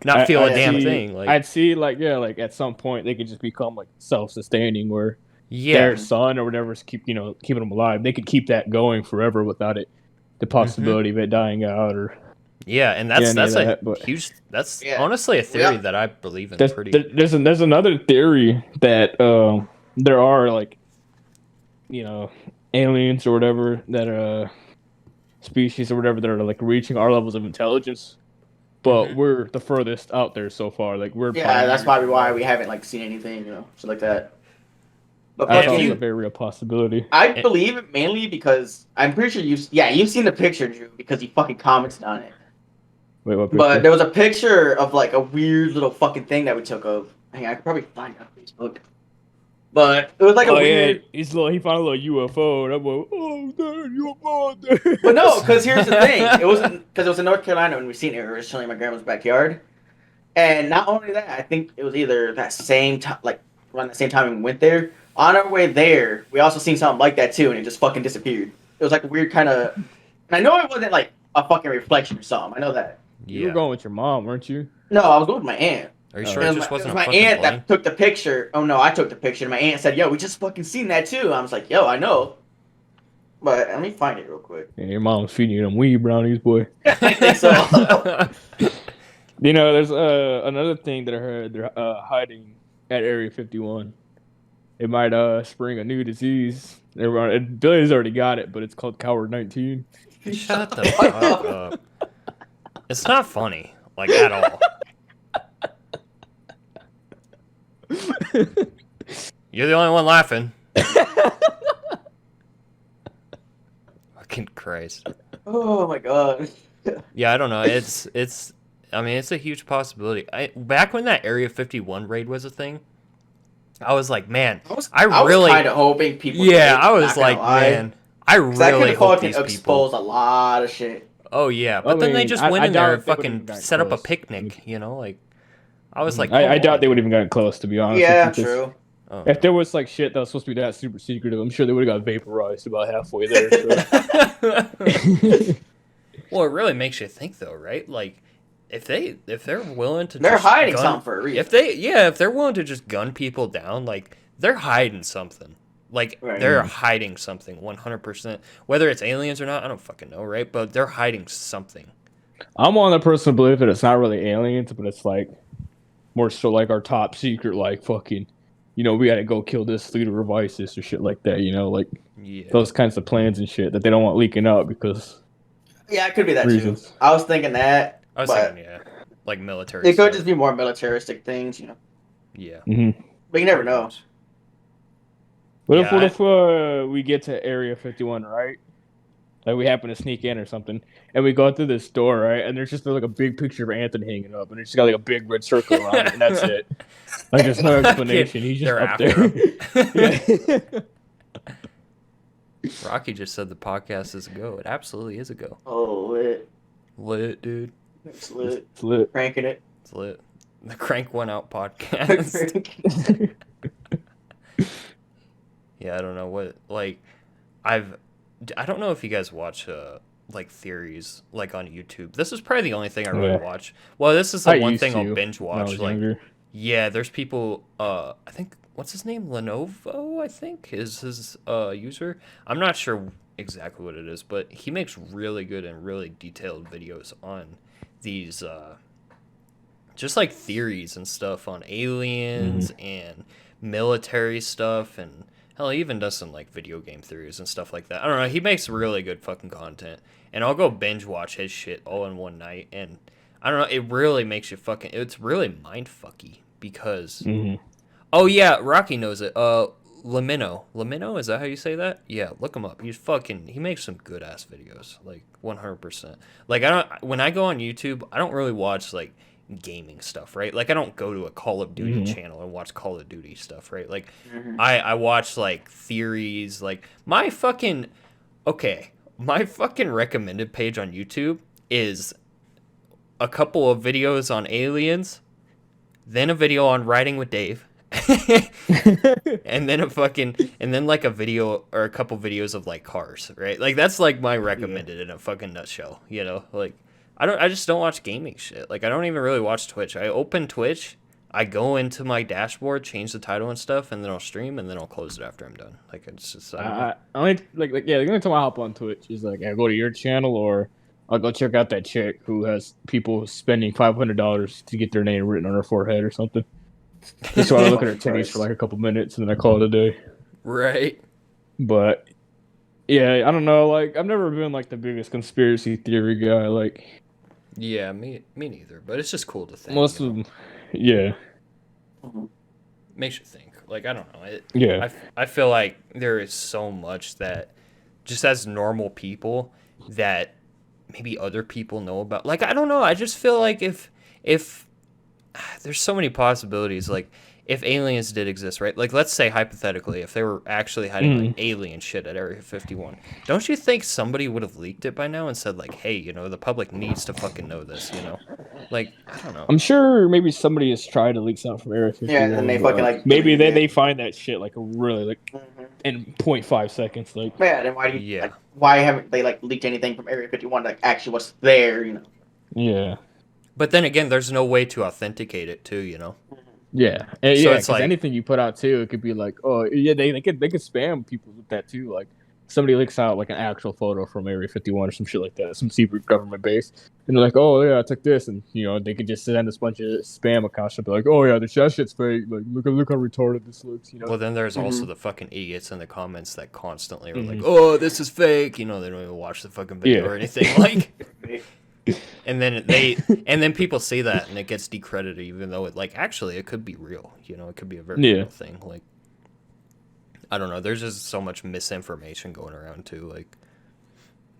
not feel a damn thing? Like I'd see like at some point they could just become like self-sustaining where their son or whatever's keeping them alive. They could keep that going forever without the possibility of it dying out or. Yeah, and that's huge. That's honestly a theory that I believe in. There's another theory that there are like, aliens or whatever that are species or whatever that are like reaching our levels of intelligence, but we're the furthest out there so far. Like we're that's probably why we haven't like seen anything, shit like that. But that's a very real possibility. I believe it mainly because I'm pretty sure you've seen the picture, Drew, because you fucking commented on it. Wait, what picture? But there was a picture of like a weird little fucking thing that we took of. Hang on, I could probably find it on Facebook. But it was like a weird. Yeah, he found a little UFO, and I'm like, oh, there, UFO there. But no, because here's the thing. It was in North Carolina when we seen it. We were chilling in my grandma's backyard, and not only that, I think it was either that same time, like around the same time we went there. On our way there, we also seen something like that too, and it just fucking disappeared. It was like a weird kind of. And I know it wasn't like a fucking reflection or something. I know that. You were going with your mom, weren't you? No, I was going with my aunt. Are you sure it just wasn't my aunt that took the picture? Oh no, I took the picture. And my aunt said, "Yo, we just fucking seen that too." I was like, "Yo, I know." But let me find it real quick. Yeah, your mom's feeding you them weed brownies, boy. I think so. You know, there's another thing that I heard they're hiding at Area 51. It might spring a new disease. Billy's already got it, but it's called Coward 19. Shut the fuck up. It's not funny, like at all. You're the only one laughing. Fucking Christ. Oh my god. Yeah, I don't know. It's. I mean, it's a huge possibility. Back when that Area 51 raid was a thing, I was like, man, I really kind of hoping people. Yeah, I was like, man, I really hope these people expose a lot of shit. Oh yeah, but then they just went in there and fucking set up a picnic. You know, like I was like, I doubt they would even gotten close, to be honest. Yeah, true. If there was like shit that was supposed to be that super secretive, I'm sure they would have got vaporized about halfway there. So. Well, it really makes you think, though, right? Like, if they're willing to, they're hiding something for a reason. If they're willing to just gun people down, like they're hiding something. Like they're hiding something, 100%. Whether it's aliens or not, I don't fucking know, right? But they're hiding something. I'm on the personal belief that it's not really aliens, but it's like more so like our top secret, like fucking, you know, we gotta go kill this leader of ISIS or shit like that. You know, like those kinds of plans and shit that they don't want leaking out because. Yeah, it could be that reasons. Too. I was thinking that. I was thinking, like military. It could just be more militaristic things, you know. Yeah. Mm-hmm. But you never know. What if we get to Area 51, right? Like we happen to sneak in or something, and we go through this door, right? And there's just like a big picture of Anthony hanging up, and it's got like a big red circle around it, and that's it. Like there's no explanation. He's just up there. Rocky just said the podcast is a go. It absolutely is a go. Oh, lit. Lit, dude. It's lit. It's lit. Cranking it. It's lit. The Crank One Out podcast. Yeah, I don't know what, like, I don't know if you guys watch, like, theories, like, on YouTube. This is probably the only thing I really watch. Well, this is the one thing I'll binge watch. Like, yeah, there's people, I think, what's his name? Lenovo, I think, is his user. I'm not sure exactly what it is, but he makes really good and really detailed videos on these, just like theories and stuff on aliens and military stuff, and hell, he even does some like video game theories and stuff like that. I don't know. He makes really good fucking content, and I'll go binge watch his shit all in one night, and I don't know. It really makes you fucking. It's really mind fucky because. Oh yeah, Rocky knows it. Lamino, is that how you say that? Yeah, look him up. He makes some good ass videos, like 100%. Like when I go on YouTube, I don't really watch like gaming stuff, right? Like I don't go to a Call of Duty channel and watch Call of Duty stuff, right? Like I watch like theories, like my fucking recommended page on YouTube is a couple of videos on aliens, then a video on riding with Dave. and then like a video or a couple videos of like cars, right? Like that's like my recommended in a fucking nutshell, you know? Like I just don't watch gaming shit. Like I don't even really watch Twitch. I open Twitch, I go into my dashboard, change the title and stuff, and then I'll stream, and then I'll close it after I'm done. Like it's just the only time I hop on Twitch is like I go to your channel or I'll go check out that chick who has people spending $500 to get their name written on her forehead or something. Just so I look at her titties for like a couple minutes and then I call it a day. Right. But yeah, I don't know. Like I've never been like the biggest conspiracy theory guy. Like, yeah, me neither. But it's just cool to think. Most of them, yeah. Makes you think. Like I don't know. I feel like there is so much that just as normal people that maybe other people know about. Like I don't know. I just feel like if there's so many possibilities, like if aliens did exist, right? Like let's say hypothetically, if they were actually hiding like alien shit at Area 51, don't you think somebody would have leaked it by now and said like, hey, you know, the public needs to fucking know this, you know? Like I don't know. I'm sure maybe somebody has tried to leak something from Area 51. Yeah, and they fucking like maybe they find that shit like really like in 0.5 seconds, like yeah. Then why do you like, why haven't they like leaked anything from Area 51 like actually what's there, you know? Yeah. But then again, there's no way to authenticate it too, you know. Yeah, and so it's like anything you put out too, it could be like, oh yeah, they could spam people with that too. Like somebody leaks out like an actual photo from Area 51 or some shit like that, some secret government base, and they're like, "Oh yeah, I took this," and they could just send this bunch of spam accounts and be like, "Oh yeah, that shit's fake. Like, look how retarded this looks." Well, then there's also the fucking idiots in the comments that constantly are like, "Oh, this is fake." They don't even watch the fucking video or anything. Like, and then people see that and it gets decredited, even though actually it could be real. It could be a very real thing. Like, I don't know. There's just so much misinformation going around too. Like,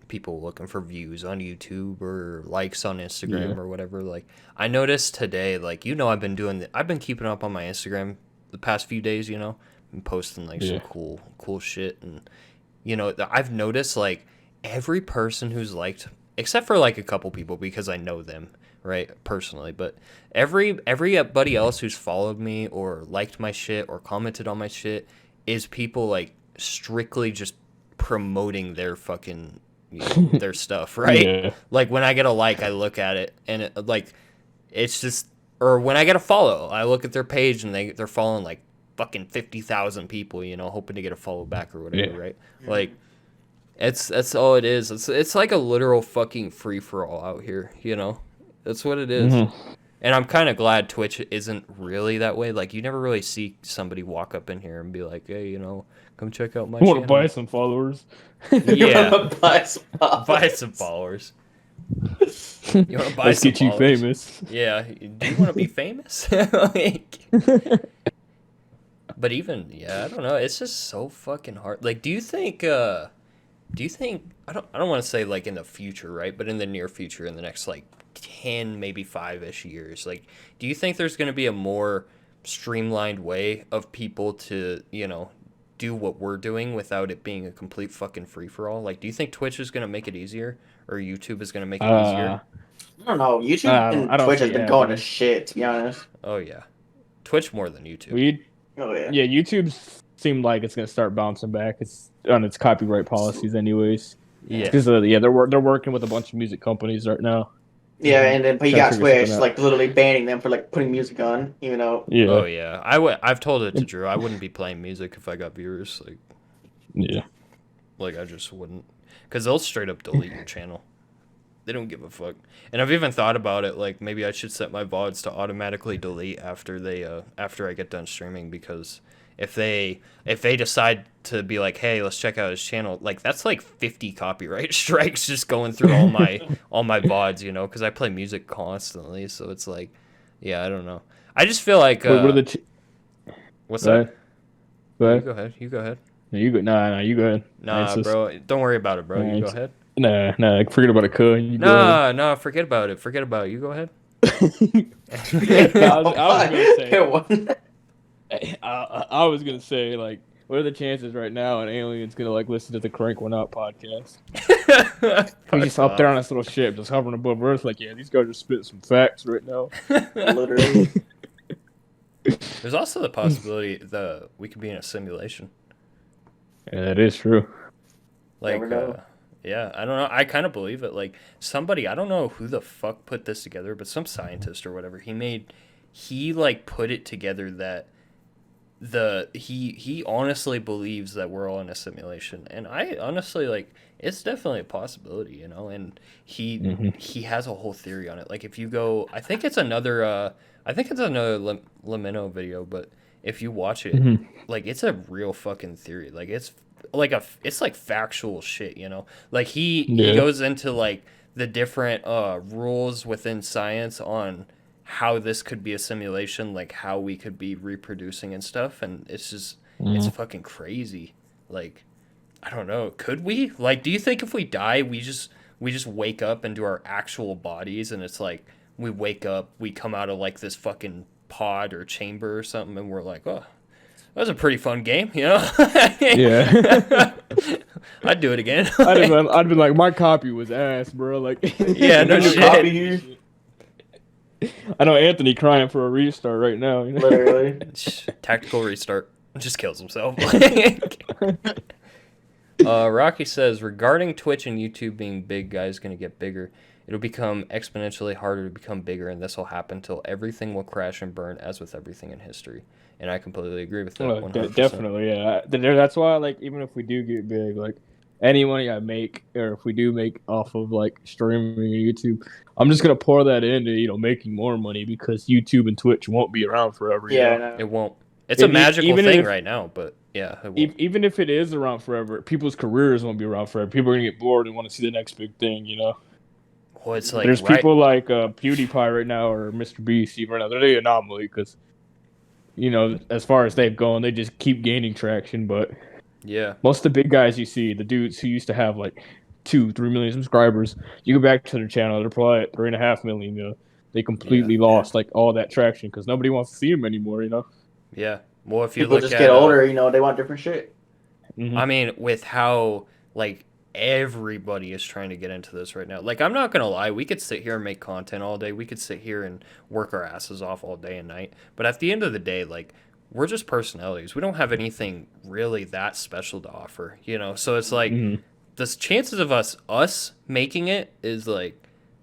people looking for views on YouTube or likes on Instagram or whatever. Like, I noticed today, like, I've been keeping up on my Instagram the past few days. And posting some cool shit, and I've noticed like every person who's liked, except for like a couple people because I know them right personally, but everybody else who's followed me or liked my shit or commented on my shit is people like strictly just promoting their fucking their stuff, right? Like, when I get a like, I look at it and it's just, or when I get a follow, I look at their page and they're following like fucking 50,000 people, hoping to get a follow back or whatever, right? Like, that's all it is. It's like a literal fucking free for all out here, That's what it is. And I'm kind of glad Twitch isn't really that way. Like, you never really see somebody walk up in here and be like, "Hey, come check out my channel. I want to buy some followers." Yeah. Buy some followers. Buy some followers. You want to buy Let's some get you followers? famous. Yeah. Do you want to be famous? But even, I don't know. It's just so fucking hard. Like, do you think, I don't want to say like in the future, right? But in the near future, in the next like 10, maybe 5-ish years, like, do you think there's going to be a more streamlined way of people to, do what we're doing without it being a complete fucking free-for-all? Like, do you think Twitch is going to make it easier, or YouTube is going to make it easier? I don't know. YouTube and Twitch has been going to shit, to be honest. Oh, yeah. Twitch more than YouTube. Yeah, YouTube seemed like it's going to start bouncing back. It's on its copyright policies anyways. Yeah. Because they're working with a bunch of music companies right now. Yeah, and then but you got Twitch like literally banning them for like putting music on, Oh yeah, I've told it to Drew. I wouldn't be playing music if I got viewers. Like, like I just wouldn't, because they'll straight up delete your channel. They don't give a fuck. And I've even thought about it. Like, maybe I should set my VODs to automatically delete after I get done streaming, because if they decide to be like, "Hey, let's check out his channel," like, that's like 50 copyright strikes just going through all my VODs, because I play music constantly. So it's like, I don't know. I just feel like what's that? Go ahead. You go ahead. No, you go. Nah, you go ahead. Nah, bro. Don't worry about it, bro. You go ahead. Nah. Forget about it, cuz. Nah. Forget about it. You go ahead. I was gonna say. I was gonna say, like, what are the chances right now an alien's gonna like listen to the Crank One Out podcast? We just up there on this little ship, just hovering above Earth, like, these guys are spitting some facts right now. Literally. There's also the possibility that we could be in a simulation. Yeah, that is true. Like, I don't know. I kind of believe it. Like, somebody, I don't know who the fuck put this together, but some scientist or whatever, he like put it together that he honestly believes that we're all in a simulation, and I honestly, like, it's definitely a possibility, and he has a whole theory on it. Like, if you go, I think it's another Lamino video, but if you watch it, like, it's a real fucking theory. Like, it's like factual shit, like he goes into like the different rules within science on how this could be a simulation, like how we could be reproducing and stuff, and it's just it's fucking crazy. Like, I don't know, could we, like, do you think if we die we just wake up into our actual bodies, and it's like we wake up, we come out of like this fucking pod or chamber or something, and we're like, oh, that was a pretty fun game, Yeah. I'd do it again. I'd be like, my copy was ass, bro. Like, no shit. I know Anthony crying for a restart right now. Literally. Tactical restart. Just kills himself. Rocky says, regarding Twitch and YouTube being big, guys, going to get bigger. It'll become exponentially harder to become bigger, and this will happen till everything will crash and burn, as with everything in history. And I completely agree with that. 100%. Definitely, yeah. That's why, like, even if we do get big, like, any money I make, or if we do make off of like streaming or YouTube, I'm just gonna pour that into making more money because YouTube and Twitch won't be around forever. Yeah, it won't. It's a magical thing right now, but yeah, it won't. Even if it is around forever, people's careers won't be around forever. People are gonna get bored and want to see the next big thing. Well, it's like there's people like PewDiePie right now or Mr. Beast even right now. They're the anomaly because as far as they've gone, they just keep gaining traction, but. Yeah. Most of the big guys you see, the dudes who used to have like 2-3 million subscribers, you go back to their channel, they're probably at 3.5 million. They completely lost like all that traction because nobody wants to see them anymore. Yeah. Well, if you people look just at get older, they want different shit. Mm-hmm. I mean, with how like everybody is trying to get into this right now. Like, I'm not gonna lie, we could sit here and make content all day. We could sit here and work our asses off all day and night. But at the end of the day, like, we're just personalities. We don't have anything really that special to offer, So it's like the chances of us making it is like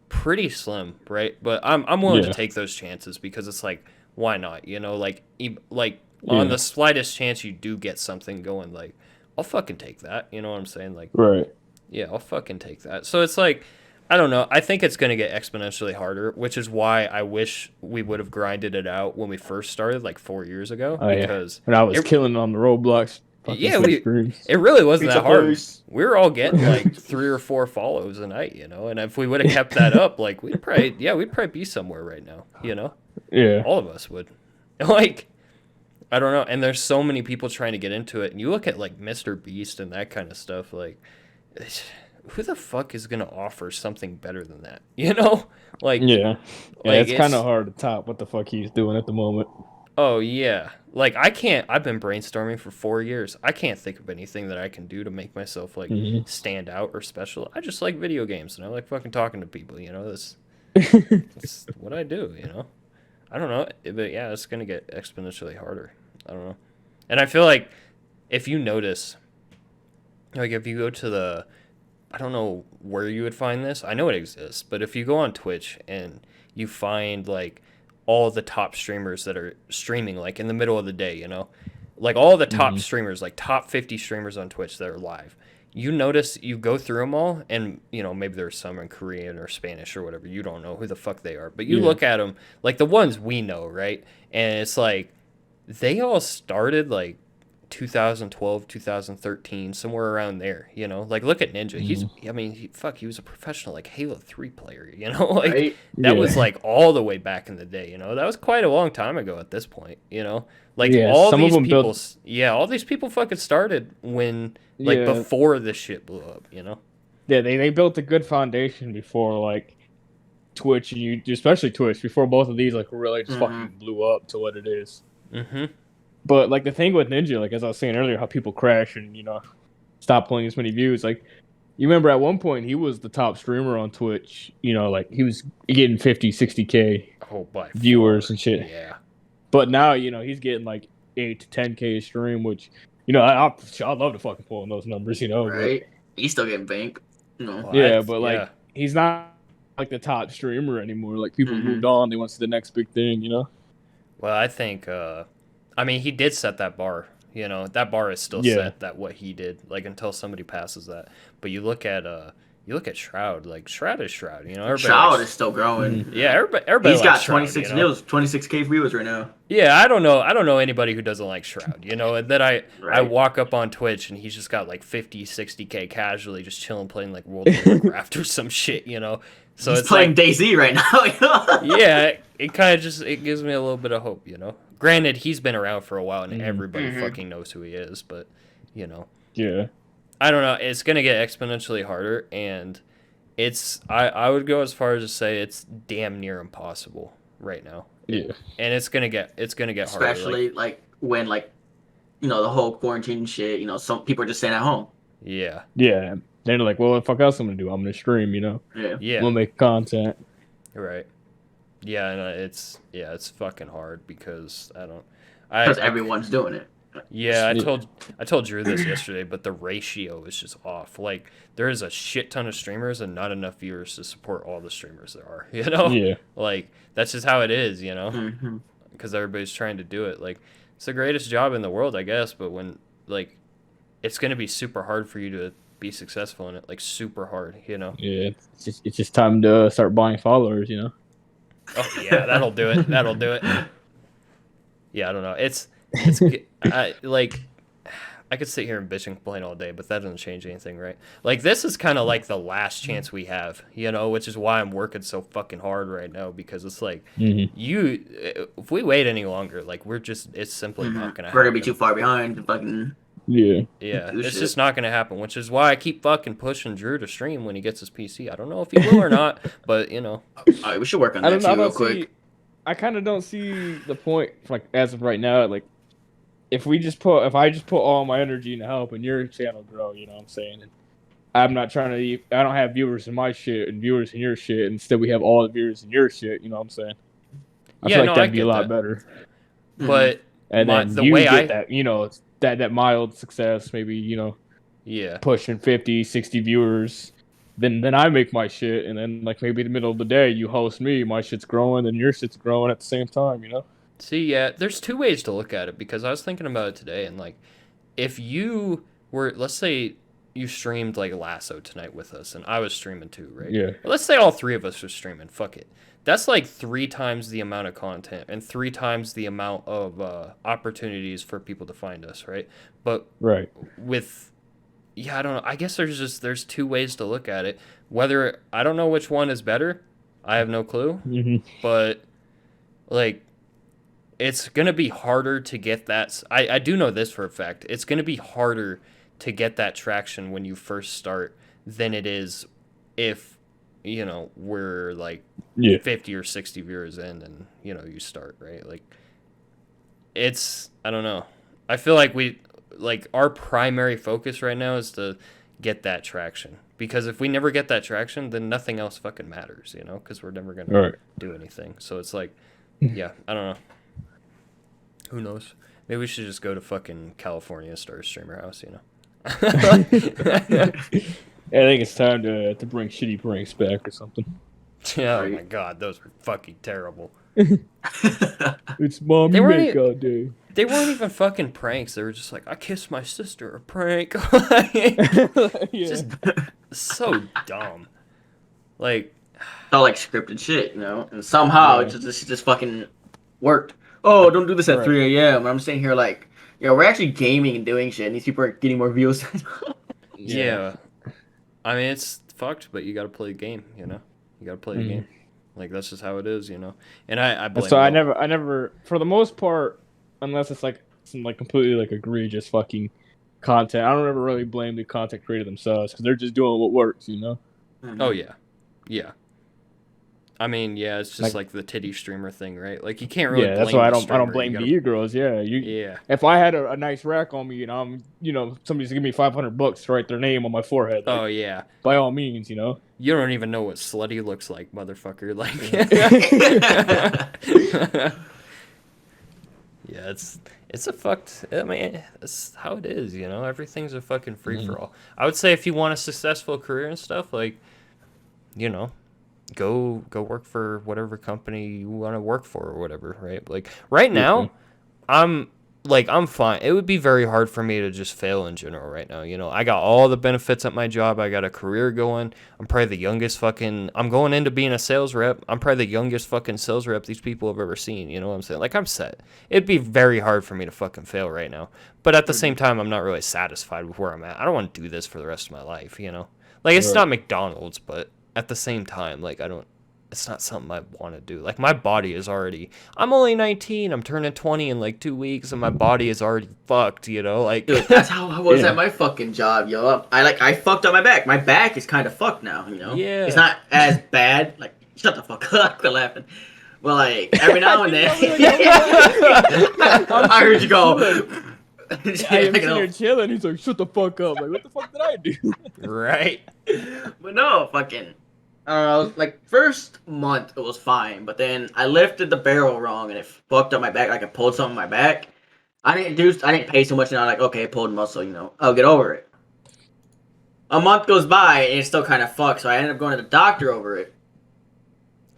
pretty slim, right? But I'm willing to take those chances because it's like, why not? On the slightest chance you do get something going, like, I'll fucking take that. You know what I'm saying? Like, right? Yeah, I'll fucking take that. So it's like, I don't know. I think it's going to get exponentially harder, which is why I wish we would have grinded it out when we first started, like 4 years ago. Because when I was killing on the Roblox. Yeah, it really wasn't that hard. We were all getting like 3 or 4 follows a night, And if we would have kept that up, like we'd probably be somewhere right now, Yeah, all of us would. Like, I don't know. And there's so many people trying to get into it, and you look at like Mr. Beast and that kind of stuff, like. Who the fuck is gonna offer something better than that? Like it's kind of hard to top what the fuck he's doing at the moment. Oh yeah, like I've been brainstorming for 4 years. I can't think of anything that I can do to make myself like stand out or special. I just like video games and I like fucking talking to people. That's what I do. I don't know, but yeah, it's gonna get exponentially harder. I don't know, and I feel like if you notice. Like, if you go to I don't know where you would find this. I know it exists, but if you go on Twitch and you find, like, all the top streamers that are streaming, like, in the middle of the day, Like, all the top streamers, like, top 50 streamers on Twitch that are live. You notice, you go through them all, and, maybe there's some in Korean or Spanish or whatever. You don't know who the fuck they are. But you look at them, like, the ones we know, right? And it's like, they all started, like, 2012, 2013, somewhere around there, Like, look at Ninja. He was a professional, like, Halo 3 player, Like, right? That was, like, all the way back in the day, That was quite a long time ago at this point, Like, all these people fucking started when, like, before this shit blew up, Yeah, they built a good foundation before, like, Twitch, and especially Twitch, before both of these, like, really just fucking blew up to what it is. Mm-hmm. But, like, the thing with Ninja, like, as I was saying earlier, how people crash and, stop pulling as many views. Like, you remember at one point, he was the top streamer on Twitch. Like, he was getting 50, 60K viewers and shit. Yeah. But now, he's getting, like, 8 to 10K a stream, which, I'd love to fucking pull in those numbers, Right. But, he's still getting banked. Like, he's not, like, the top streamer anymore. Like, people moved on. They went to the next big thing, Well, I think... he did set that bar. That bar is still set. That what he did, like, until somebody passes that. But you look at Shroud. Like, Shroud is Shroud. Shroud is still growing. Yeah, everybody. He's got 26 views, 26K viewers right now. Yeah, I don't know anybody who doesn't like Shroud. And then I walk up on Twitch and he's just got like 50, 60K casually just chilling playing like World of Warcraft or some shit. So he's it's playing like, DayZ right now. Yeah, it kind of it gives me a little bit of hope. Granted, he's been around for a while and everybody fucking knows who he is, but, Yeah. I don't know. It's going to get exponentially harder, and I would go as far as to say it's damn near impossible right now. Yeah. And it's going to get harder. Especially, like when, like, the whole quarantine shit, some people are just staying at home. Yeah. Yeah. They're like, well, what the fuck else I'm going to do? I'm going to stream, Yeah. We'll make content. Right. Yeah, and it's fucking hard because everyone's doing it. Yeah, I told Drew this yesterday, but the ratio is just off. Like, there is a shit ton of streamers and not enough viewers to support all the streamers there are. Yeah. Like, that's just how it is. Because everybody's trying to do it. Like, it's the greatest job in the world, I guess. But when, like, it's gonna be super hard for you to be successful in it, like super hard, you know. Yeah, it's just time to start buying followers, you know. Oh yeah, that'll do it. That'll do it. Yeah, I don't know. It's like I could sit here and bitch and complain all day, but that doesn't change anything, right? Like this is kind of like the last chance we have, you know, which is why I'm working so fucking hard right now because it's like if we wait any longer, like it's simply not gonna happen. We're gonna be too far behind to fucking. Yeah, it's just not gonna happen, which is why I keep fucking pushing Drew to stream when he gets his PC. I don't know if he will or not, but you know, we should work on that too real quick. I kind of don't see the point, like as of right now. Like, if I just put all my energy into helping your channel grow, you know what I'm saying? And I'm not trying to. I don't have viewers in my shit and viewers in your shit. And instead, we have all the viewers in your shit. You know what I'm saying? I feel like that'd be a lot better. But and then the way that, you know, that mild success, maybe, you know, pushing 50, 60 viewers. Then I make my shit, and then like maybe in the middle of the day you host me, my shit's growing, and your shit's growing at the same time, you know? See, yeah, there's two ways to look at it because I was thinking about it today, and like, if you were, let's say you streamed like Lasso tonight with us, and I was streaming too, right? Yeah. Let's say all three of us were streaming. Fuck it. That's like 3 times the amount of content and 3 times the amount of opportunities for people to find us, right? But with I don't know. I guess there's 2 ways to look at it. Whether I don't know which one is better, I have no clue. But like, it's gonna be harder to get that. I do know this for a fact. It's gonna be harder to get that traction when you first start than it is if, you know, we're like 50 or 60 viewers in and, you know, you start, right? Like, it's, I don't know. I feel like our primary focus right now is to get that traction, because if we never get that traction, then nothing else fucking matters, you know, because we're never gonna do anything. So it's like, I don't know. Who knows? Maybe we should just go to fucking California and start a streamer house, you know. I think it's time to bring shitty pranks back or something. Yeah, oh my god, those were fucking terrible. It's mommy make all day. They weren't even fucking pranks. They were just like, I kissed my sister, a prank. Just so dumb. Like, it's all like scripted shit, you know? And somehow it just fucking worked. Oh, don't do this at 3 a.m. I'm sitting here like, we're actually gaming and doing shit, and these people are getting more views. Yeah. I mean, it's fucked, but you gotta play the game, you know? You gotta play the game. Like, that's just how it is, you know? And I blame So I never, for the most part, unless it's like some like completely like egregious fucking content, I don't ever really blame the content creator themselves, because they're just doing what works, you know? Oh, yeah. Yeah. I mean, yeah, it's just like the titty streamer thing, right? Like, you can't really blame that's why I streamer. don't blame the e-girls, If I had a nice rack on me and I'm, you know, somebody's giving me $500 to write their name on my forehead. Like, oh, yeah. By all means, you know? You don't even know what slutty looks like, motherfucker. Like, yeah, it's a fucked. I mean, it's how it is, you know. Everything's a fucking free for all. I would say if you want a successful career and stuff, like, you know, go work for whatever company you want to work for or whatever, right? Like right now, I'm fine. It would be very hard for me to just fail in general right now. You know, I got all the benefits at my job. I got a career going. I'm probably the youngest I'm going into being a sales rep. I'm probably the youngest fucking sales rep these people have ever seen. You know what I'm saying? Like, I'm set. It'd be very hard for me to fucking fail right now. But at the same time, I'm not really satisfied with where I'm at. I don't want to do this for the rest of my life, you know? Like, it's not McDonald's, but at the same time, like, it's not something I want to do. Like, my body is already, I'm only 19, I'm turning 20 in like 2 weeks, and my body is already fucked, you know? Like, dude, that's how I was at my fucking job, yo. I fucked up my back. My back is kind of fucked now, you know? Yeah. It's not as bad. Like, shut the fuck up, quit laughing. But like, every now and then, I heard you go. I'm sitting here chilling. He's like, shut the fuck up. Like, what the fuck did I do? Right. But no, fucking, I don't know, like, first month it was fine, but then I lifted the barrel wrong and it fucked up my back. Like, I pulled something in my back. I didn't pay so much, and I'm like, okay, pulled muscle, you know, I'll get over it. A month goes by and it's still kind of fucked, so I ended up going to the doctor over it.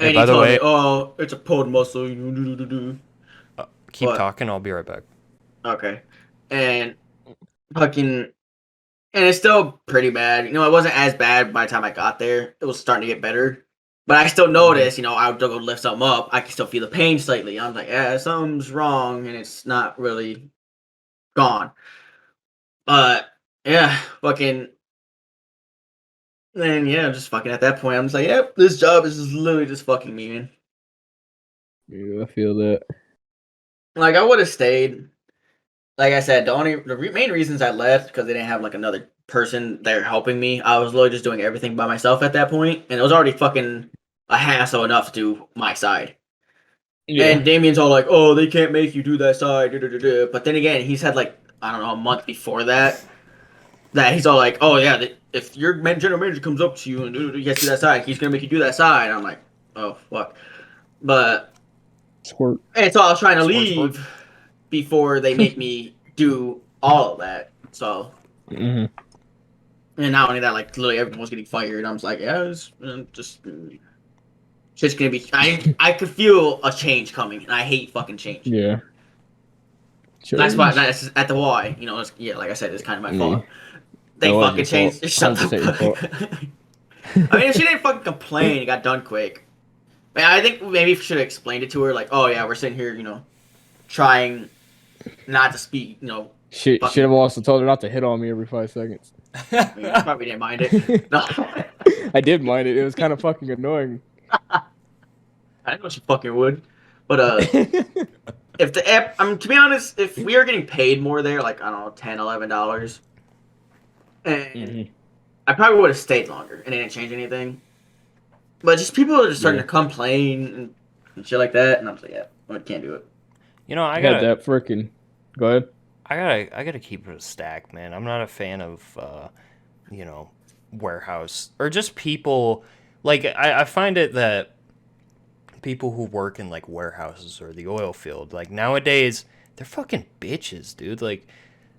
And he told me, oh, it's a pulled muscle. Keep talking, I'll be right back. Okay. And fucking, And it's still pretty bad. You know, it wasn't as bad by the time I got there. It was starting to get better. But I still noticed, you know, I would go lift something up. I can still feel the pain slightly. I'm like, yeah, something's wrong, and it's not really gone. But, yeah, fucking... And, yeah, just fucking at that point, I'm just like, yep, this job is just literally just fucking me, man. Yeah, I feel that. Like, I would have stayed. Like I said, the main reasons I left because they didn't have like another person there helping me. I was literally just doing everything by myself at that point, and it was already fucking a hassle enough to do my side. Yeah. And Damien's all like, "Oh, they can't make you do that side." But then again, he's had like I don't know a month before that he's all like, "Oh yeah, if your general manager comes up to you and you get to that side, he's gonna make you do that side." I'm like, "Oh fuck," but squirt. And so I was trying to leave before they make me do all of that. So, and not only that, like literally everyone was getting fired. I was like, yeah, it's just gonna be. I could feel a change coming, and I hate fucking change. Yeah. That's why that's at the Y. You know, like I said, it's kind of my fault. They fucking changed. Shut the fuck. I mean, if she didn't fucking complain, it got done quick. Man, I think maybe we should have explained it to her, like, oh yeah, we're sitting here, you know, trying not to speak, you know. Should have also told her not to hit on me every 5 seconds. I mean, I probably didn't mind it. No. I did mind it. It was kind of fucking annoying. I know she fucking would. But, if the app, I mean, to be honest, if we are getting paid more there, like, I don't know, $10, $11, and I probably would have stayed longer, and it didn't change anything. But just people are just starting to complain and shit like that, and I'm like, yeah, I can't do it. You know, I got that freaking. Go ahead. I gotta keep it a stack, man. I'm not a fan of, you know, warehouse or just people. Like I find it that people who work in like warehouses or the oil field, like nowadays, they're fucking bitches, dude. Like,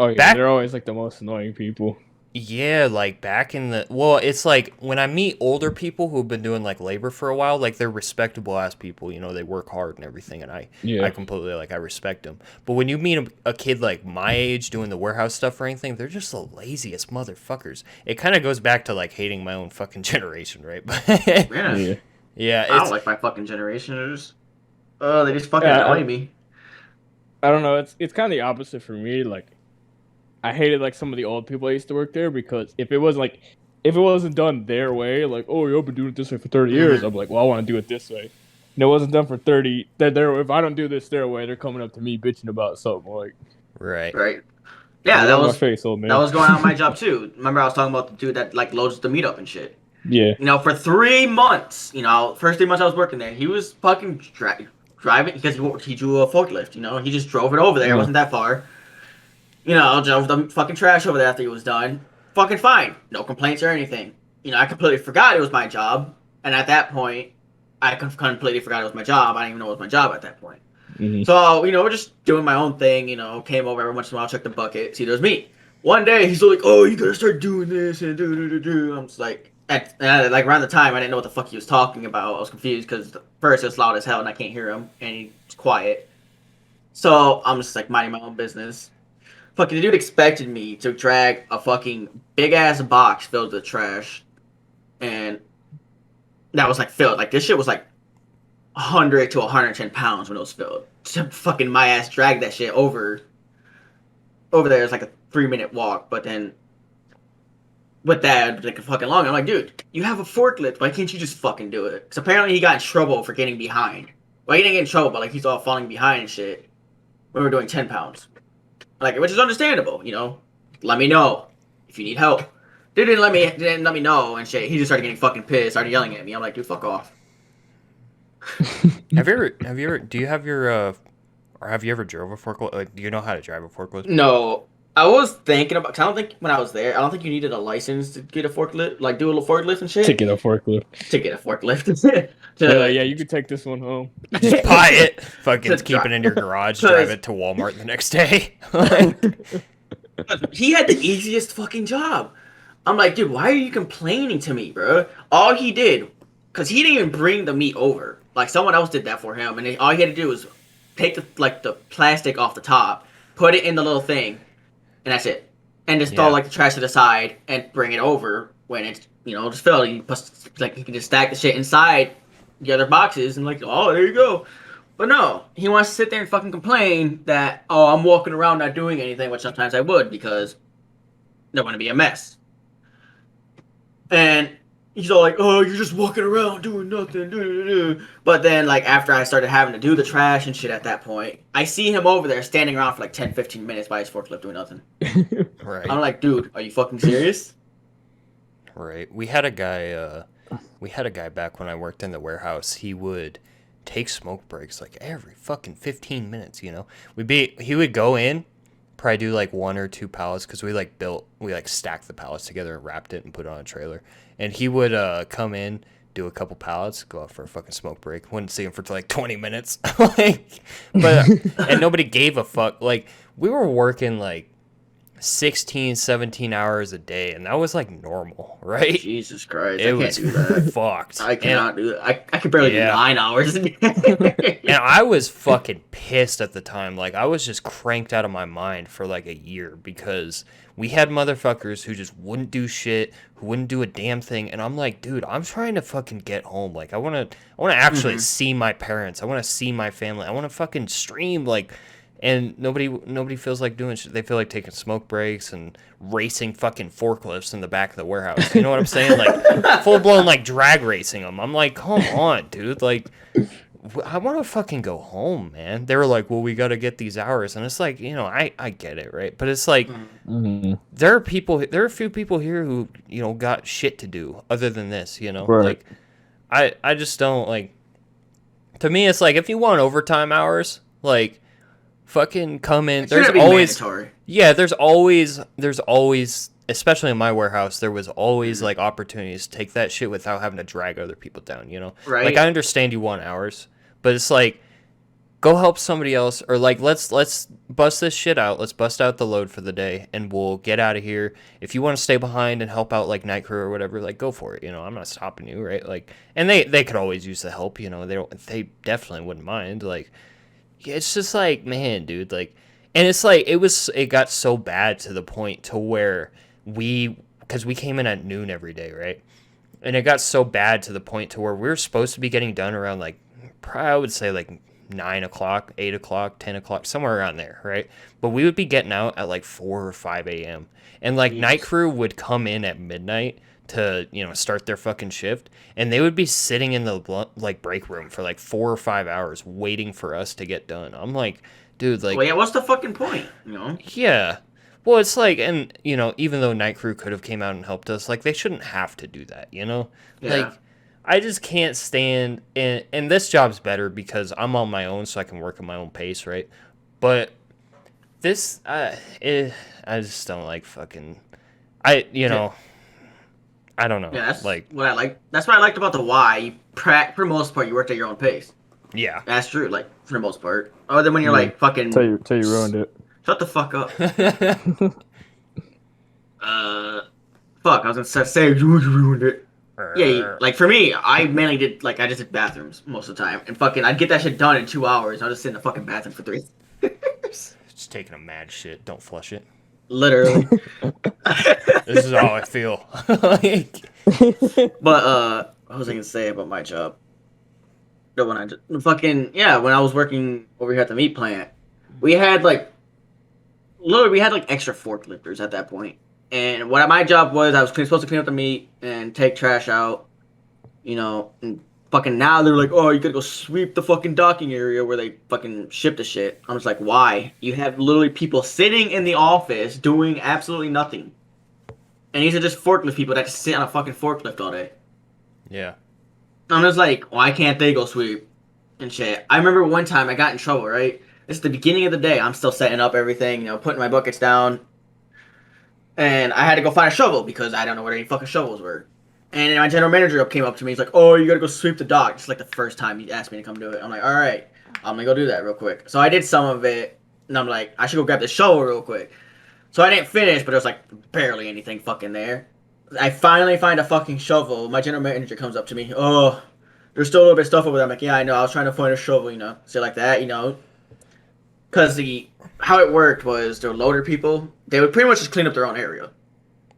oh yeah, they're always like the most annoying people. Yeah, like back in the... Well, it's like when I meet older people who've been doing like labor for a while, like they're respectable ass people, you know, they work hard and everything, and I completely like I respect them. But when you meet a kid like my age doing the warehouse stuff or anything, they're just the laziest motherfuckers. It kind of goes back to like hating my own fucking generation, right? Yeah, I don't like my fucking generation. They just fucking annoy me. I don't know. It's kind of the opposite for me. Like, I hated like some of the old people I used to work there because if it wasn't done their way, like, oh, you've been doing it this way for 30 years, I'm like, well, I want to do it this way. And it wasn't done for 30. If I don't do this their way, they're coming up to me bitching about something like. Right. Yeah, that was my face, old man. That was going on my job too. Remember, I was talking about the dude that like loads the meat up and shit. Yeah. You know, for 3 months, you know, first 3 months I was working there, he was fucking driving because he drew a forklift. You know, he just drove it over there. It wasn't that far. You know, drove the fucking trash over there after he was done. Fucking fine. No complaints or anything. You know, I completely forgot it was my job. And at that point, I completely forgot it was my job. I didn't even know it was my job at that point. So, you know, we're just doing my own thing. You know, came over every once in a while, check the bucket, see there's meat. One day, he's like, oh, you gotta start doing this and do. I'm just like, like around the time, I didn't know what the fuck he was talking about. I was confused because first it's loud as hell and I can't hear him. And he's quiet. So, I'm just like minding my own business. Fucking the dude expected me to drag a fucking big ass box filled with trash, and that was like filled. Like this shit was like 100 to 110 pounds when it was filled. So fucking my ass dragged that shit over there. It's like a 3-minute walk, but then with that like a fucking long. I'm like, dude, you have a forklift. Why can't you just fucking do it? Because apparently he got in trouble for getting behind. Well, he didn't get in trouble, but like he's all falling behind and shit when we're doing 10 pounds. Like, which is understandable, you know. Let me know if you need help. Dude didn't let me know and shit. He just started getting fucking pissed, started yelling at me. I'm like, dude, fuck off. Have you ever do you have your or have you ever drove a forklift? Like, do you know how to drive a forklift? No, I was thinking about. Cause I don't think when I was there, I don't think you needed a license to get a forklift, like do a little forklift and shit. To get a forklift. Yeah, you could take this one home. Just buy it. Fucking keep it in your garage. Drive it to Walmart the next day. He had the easiest fucking job. I'm like, dude, why are you complaining to me, bro? All he did, cause he didn't even bring the meat over. Like someone else did that for him, and all he had to do was take the plastic off the top, put it in the little thing, and that's it. and just throw like the trash to the side and bring it over when it's just filled. You can just stack the shit inside the other boxes and like, oh, there you go. But no, he wants to sit there and fucking complain that, oh, I'm walking around not doing anything, which sometimes I would because they're going to be a mess. And he's all like, oh, you're just walking around doing nothing. But then, like, after I started having to do the trash and shit at that point, I see him over there standing around for like 10, 15 minutes by his forklift doing nothing. Right. I'm like, dude, are you fucking serious? Right. We had a guy back when I worked in the warehouse. He would take smoke breaks like every fucking 15 minutes, He would go in, probably do like 1 or 2 pallets because we stacked the pallets together and wrapped it and put it on a trailer. And he would come in, do a couple pallets, go out for a fucking smoke break. Wouldn't see him for like 20 minutes. And nobody gave a fuck. Like, we were working like 16, 17 hours a day, and that was like normal, right? Jesus Christ. I can't do that. Fucked. I cannot do that. I could barely do 9 hours. And I was fucking pissed at the time. Like, I was just cranked out of my mind for like a year because we had motherfuckers who just wouldn't do shit, who wouldn't do a damn thing. And I'm like, dude, I'm trying to fucking get home. Like, I want to actually see my parents. I want to see my family. I want to fucking stream, like. And nobody feels like doing shit. They feel like taking smoke breaks and racing fucking forklifts in the back of the warehouse. You know what I'm saying? Like, full-blown, like, drag racing them. I'm like, come on, dude. Like, I want to fucking go home, man. They were like, well, we got to get these hours. And it's like, I get it, right? But it's like, there are a few people here who, got shit to do other than this, Right. Like, I just don't, like, to me, it's like, if you want overtime hours, like, fucking come in. There's always mandatory. Yeah, there's always, especially in my warehouse, there was always like opportunities to take that shit without having to drag other people down, Right. Like, I understand you want hours, but it's like, go help somebody else, or like, let's bust this shit out. Let's bust out the load for the day and we'll get out of here. If you want to stay behind and help out like night crew or whatever, like, go for it. I'm not stopping you, right? Like, and they could always use the help, they definitely wouldn't mind. Like, it's just like, man, dude, like, and it's like, it got so bad to the point to where because we came in at noon every day, right? And it got so bad to the point to where we were supposed to be getting done around like, I would say like 9 o'clock, 8 o'clock, 10 o'clock, somewhere around there, right? But we would be getting out at like 4 or 5 a.m. And like, night crew would come in at midnight to start their fucking shift, and they would be sitting in the like break room for like 4 or 5 hours waiting for us to get done. I'm like, dude, like, well, yeah, what's the fucking point, Yeah, well, it's like, and even though night crew could have came out and helped us, like, they shouldn't have to do that, Yeah. Like, I just can't stand, and this job's better because I'm on my own, so I can work at my own pace, right? But this I just don't like fucking I don't know. Yeah, that's like what I like. That's what I liked about the Y. For the most part, you worked at your own pace. Yeah, that's true. Like, for the most part. Other than when you're like fucking. Tell you ruined it. Shut the fuck up. Fuck. I was gonna say you ruined it. Yeah, like for me, I mainly did I just did bathrooms most of the time, and fucking I'd get that shit done in 2 hours. I'll just sit in the fucking bathroom for 3. Just taking a mad shit. Don't flush it. Literally. This is how I feel. But what was I gonna say about my job? The one I just when I was working over here at the meat plant, we had extra forklifters at that point. And what my job was, I was supposed to clean up the meat and take trash out, and fucking now they're like, oh, you gotta go sweep the fucking docking area where they fucking ship the shit. I'm just like, why? You have literally people sitting in the office doing absolutely nothing. And these are just forklift people that just sit on a fucking forklift all day. Yeah. I'm just like, why can't they go sweep and shit? I remember one time I got in trouble, right? It's the beginning of the day. I'm still setting up everything, putting my buckets down. And I had to go find a shovel because I don't know where any fucking shovels were. And then my general manager came up to me. He's like, oh, you gotta go sweep the dock. It's like the first time he asked me to come do it. I'm like, all right, I'm gonna go do that real quick. So I did some of it, and I'm like, I should go grab the shovel real quick. So I didn't finish, but there was like barely anything fucking there. I finally find a fucking shovel. My general manager comes up to me. Oh, there's still a little bit of stuff over there. I'm like, yeah, I know. I was trying to find a shovel, shit like that, because how it worked was the loader people, they would pretty much just clean up their own area.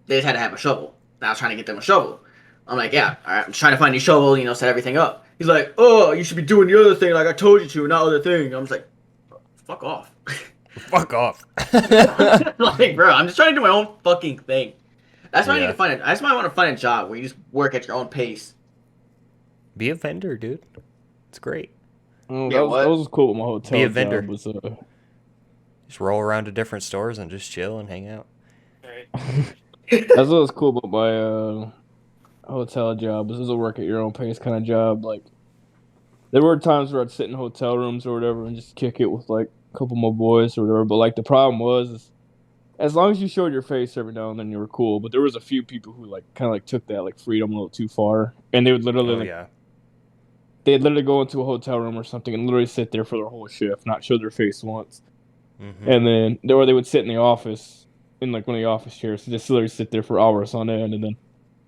They just had to have a shovel. And I was trying to get them a shovel. I'm like, yeah, all right, I'm trying to find a shovel, set everything up. He's like, oh, you should be doing the other thing like I told you to, not other thing. I'm just like, fuck off. Fuck off. Like, bro, I'm just trying to do my own fucking thing. That's why I need to find that's why I want to find a job where you just work at your own pace. Be a vendor, dude. It's great. That was cool with my hotel. Be a vendor. Job just roll around to different stores and just chill and hang out. That's what was cool about my hotel job. This is a work at your own pace kind of job. Like, there were times where I'd sit in hotel rooms or whatever and just kick it with like a couple of my boys or whatever. But like the problem was, as long as you showed your face every now and then, you were cool. But there was a few people who like kind of like took that like freedom a little too far, and they would literally they'd literally go into a hotel room or something and literally sit there for their whole shift, not show their face once. Mm-hmm. And then they would sit in the office, in like one of the office chairs, just literally sit there for hours on end. And then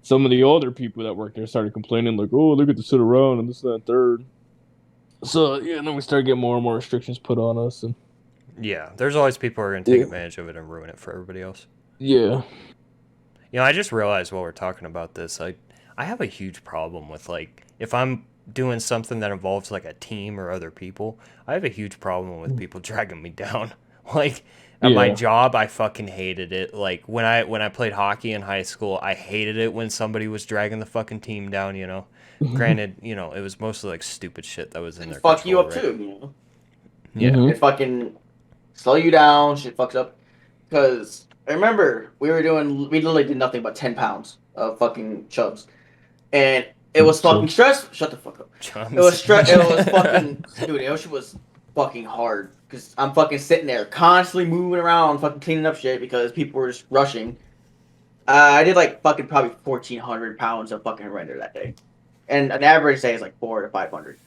some of the older people that worked there started complaining, like, oh, they get to sit around and this, that, and third. So, yeah, and then we started getting more and more restrictions put on us. And yeah, there's always people who are going to take advantage of it and ruin it for everybody else. Yeah. I just realized while we're talking about this, I have a huge problem with, like, if I'm doing something that involves like a team or other people, I have a huge problem with people dragging me down. Like at my job, I fucking hated it. Like when I played hockey in high school, I hated it when somebody was dragging the fucking team down, Granted, it was mostly like stupid shit that was in there. Fuck you up too, Yeah. Mm-hmm. It fucking slow you down, shit fucks up. Cause I remember we literally did nothing but 10 pounds of fucking chubs. And it was fucking stressful. Shut the fuck up. Chums. It was fucking, dude, it was fucking hard. Because I'm fucking sitting there constantly moving around, fucking cleaning up shit because people were just rushing. I did like fucking probably 1,400 pounds of fucking render that day. And an average day is like 400 to 500.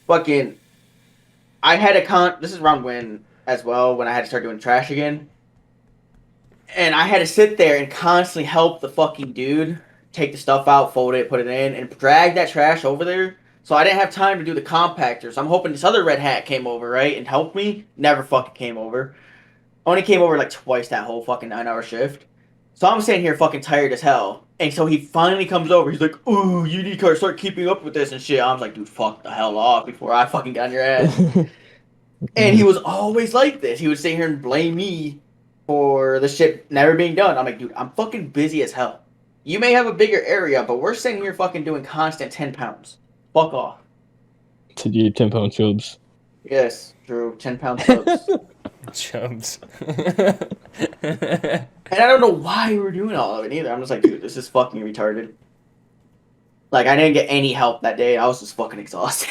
Fucking, I had this is around when I had to start doing trash again. And I had to sit there and constantly help the fucking dude take the stuff out, fold it, put it in, and drag that trash over there. So I didn't have time to do the compactor. So I'm hoping this other red hat came over, right, and helped me. Never fucking came over. Only came over like twice that whole fucking 9-hour shift. So I'm sitting here fucking tired as hell. And so he finally comes over. He's like, ooh, you need to start keeping up with this and shit. I was like, dude, fuck the hell off before I fucking got on your ass. And he was always like this. He would sit here and blame me for the shit never being done. I'm like, dude, I'm fucking busy as hell. You may have a bigger area, but we're sitting here fucking doing constant 10 pounds. Fuck off. To do 10-pound chubs. Yes, Drew, 10-pound chubs. Chubs. And I don't know why we were doing all of it either. I'm just like, dude, this is fucking retarded. Like, I didn't get any help that day. I was just fucking exhausted.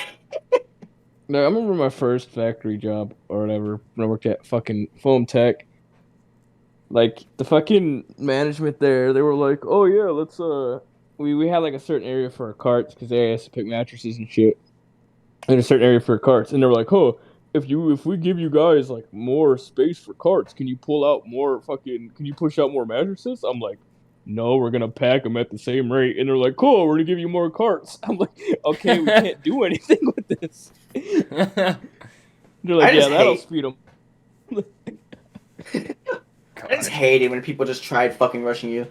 No, I remember my first factory job or whatever when I worked at fucking Foam Tech. Like, the fucking management there, they were like, oh yeah, let's, we had like a certain area for our carts because they asked to pick mattresses and shit. And a certain area for our carts. And they were like, oh, if we give you guys like more space for carts, can you push out more mattresses? I'm like, no, we're going to pack them at the same rate. And they're like, cool, we're going to give you more carts. I'm like, okay, we can't do anything with this. They're like, yeah, that'll speed them. I just hated when people just tried fucking rushing you.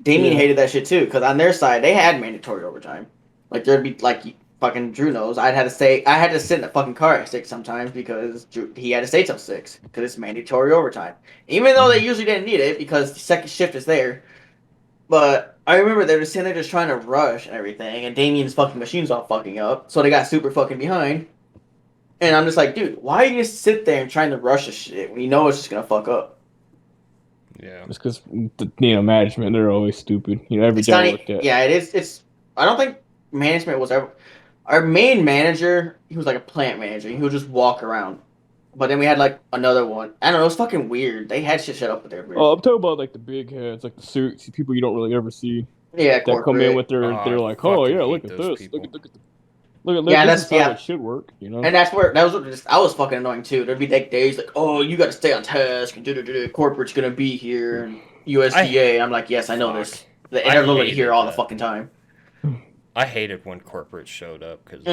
Damien hated that shit too, because on their side, they had mandatory overtime. Like, there'd be, like, fucking Drew knows, I had to sit in the fucking car at 6 sometimes because he had to stay till 6, because it's mandatory overtime. Even though they usually didn't need it, because the second shift is there. But I remember they were sitting there just trying to rush and everything, and Damien's fucking machine's all fucking up, so they got super fucking behind. And I'm just like, dude, why you just sit there and trying to rush this shit when you know it's just gonna fuck up? Yeah, it's because management, they're always stupid. Every day I looked at. Yeah, it is. It's. I don't think management was ever. Our main manager, he was like a plant manager. He would just walk around. But then we had like another one. I don't know. It was fucking weird. They had shit set up with their. Oh, I'm talking about like the big heads, like the suits, people you don't really ever see. Yeah, that come in with they're like, oh yeah, look at this, look at this is how it should work, And that's where I was fucking annoying too. There'd be like days like, oh, you got to stay on task and corporate's gonna be here and USDA. I'm like, yes, I know this. They're literally here all the fucking time. I hated when corporate showed up because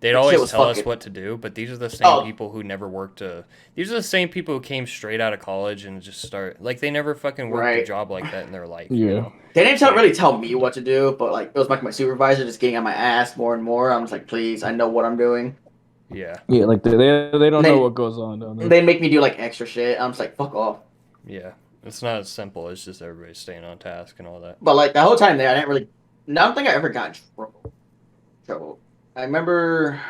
they'd always tell us what to do, but these are the same people who never worked these are the same people who came straight out of college and just like they never fucking worked a job like that in their life. Yeah. You know? They didn't really tell me what to do, but like it was like my supervisor just getting on my ass more and more. I'm just like, please, I know what I'm doing. Yeah. Yeah, like they don't know what goes on down there. They make me do like extra shit. I'm just like, fuck off. Yeah. It's not as simple. It's just everybody staying on task and all that. But like the whole time there, I don't think I ever got in trouble. I remember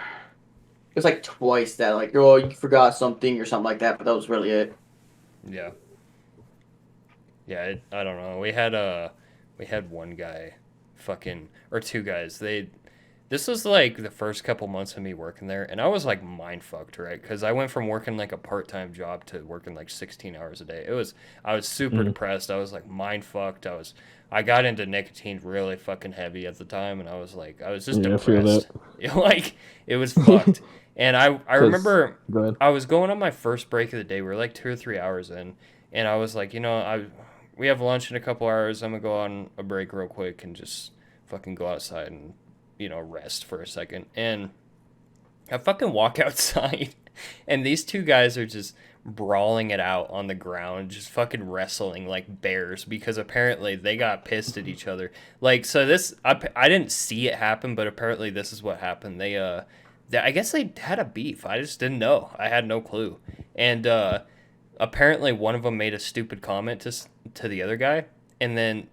it was like twice that like, oh, you forgot something or something like that, but that was really it. Yeah. Yeah, I don't know. We had one guy, or two guys. This was like the first couple months of me working there, and I was like mind fucked, right? Because I went from working like a part-time job to working like 16 hours a day. I was super depressed. I was like mind fucked. I got into nicotine really fucking heavy at the time, and I was just depressed. Like it was fucked. And I remember I was going on my first break of the day. We were like 2 or 3 hours in, and I was like, we have lunch in a couple hours. I'm gonna go on a break real quick and just fucking go outside and rest for a second. And I fucking walk outside, and these two guys are just brawling it out on the ground, just fucking wrestling like bears, because apparently they got pissed at each other. Like, so this, I didn't see it happen, but apparently this is what happened. I guess they had a beef. I just didn't know. I had no clue. And apparently one of them made a stupid comment to the other guy, and then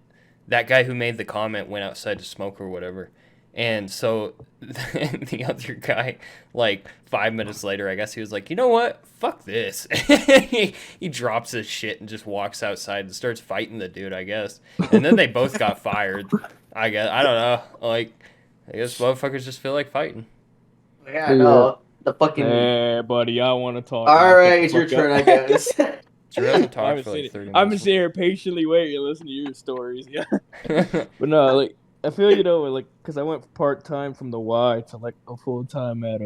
that guy who made the comment went outside to smoke or whatever. And so the other guy, like 5 minutes later, I guess he was like, you know what? Fuck this. He drops his shit and just walks outside and starts fighting the dude, I guess. And then they both got fired. I guess. I don't know. Like, I guess motherfuckers just feel like fighting. Yeah, I know. The fucking... Hey, buddy, I want to talk. Alright, it's your turn, I guess. I've been sitting here patiently waiting to listen to your stories. Yeah. But no, like, I feel, like, because I went part-time from the Y to, like, a full-time at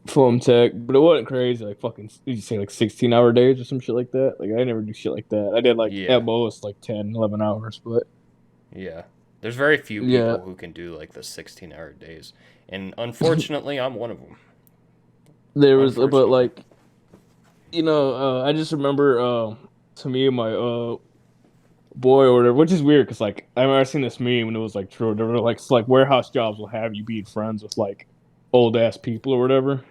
Film Tech, but it wasn't crazy, like, fucking, did you say, like, 16-hour days or some shit like that? Like, I never do shit like that. I did, like, at most, like, 10, 11 hours, but... Yeah. There's very few people who can do, like, the 16-hour days, and unfortunately, I'm one of them. There was, but, like, I just remember, to me and my, boy or whatever, which is weird because like I remember seen this meme and it was like true. They were like, warehouse jobs will have you being friends with like old ass people or whatever.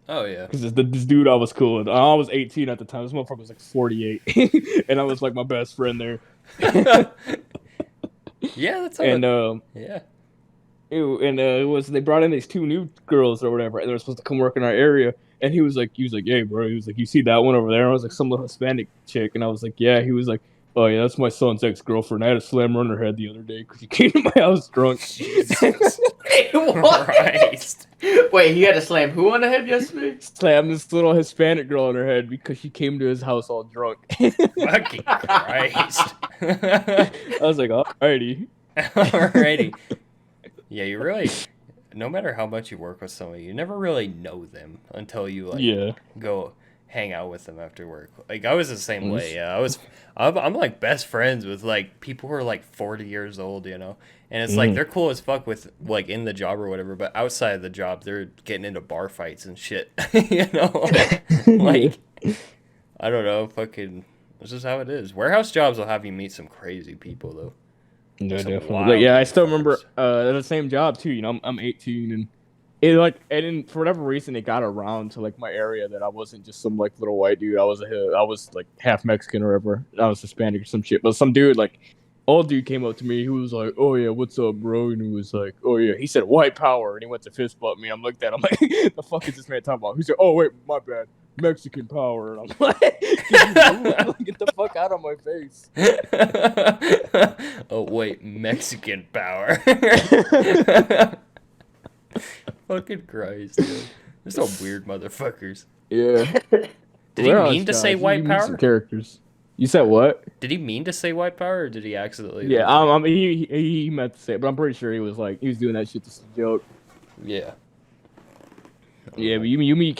Oh yeah. Because this dude I was cool with, I was 18 at the time. This motherfucker was like 48, and I was like my best friend there. Yeah, that's and yeah. It was they brought in these two new girls or whatever, and they were supposed to come work in our area. And he was like, hey bro, he was like, you see that one over there? And I was like, some little Hispanic chick, and I was like, yeah. He was like, oh yeah, that's my son's ex-girlfriend. I had a slam her on her head the other day because she came to my house drunk. Jesus what? Christ. Wait, he had to slam who on the head yesterday? Slam this little Hispanic girl on her head because she came to his house all drunk. Fucking Christ. I was like, alrighty. Alrighty. Yeah, you really, no matter how much you work with somebody, you never really know them until you go hang out with them after work. Like I was the same way. Yeah, I'm like best friends with like people who are like 40 years old, and it's like they're cool as fuck with like in the job or whatever, but outside of the job they're getting into bar fights and shit. Like I don't know, fucking this is how it is. Warehouse jobs will have you meet some crazy people though. No, definitely. Like, I still remember the same job too. I'm 18 and and for whatever reason, it got around to like my area that I wasn't just some like little white dude. I was like half Mexican or whatever. I was Hispanic or some shit. But some dude, like old dude, came up to me. He was like, "Oh yeah, what's up, bro?" And he was like, "Oh yeah." He said, "White power," and he went to fist bump me. I'm like, I'm like, "The fuck is this man talking about?" He said, "Oh wait, my bad, Mexican power." And I'm like, "Get the fuck out of my face!" Oh wait, Mexican power. Fucking Christ, dude. They're so weird motherfuckers. Yeah. Did he mean to say white power? Characters. You said what? Did he mean to say white power, or did he accidentally? Yeah, he meant to say it, but I'm pretty sure he was doing that shit just a joke. Yeah. Yeah, but you meet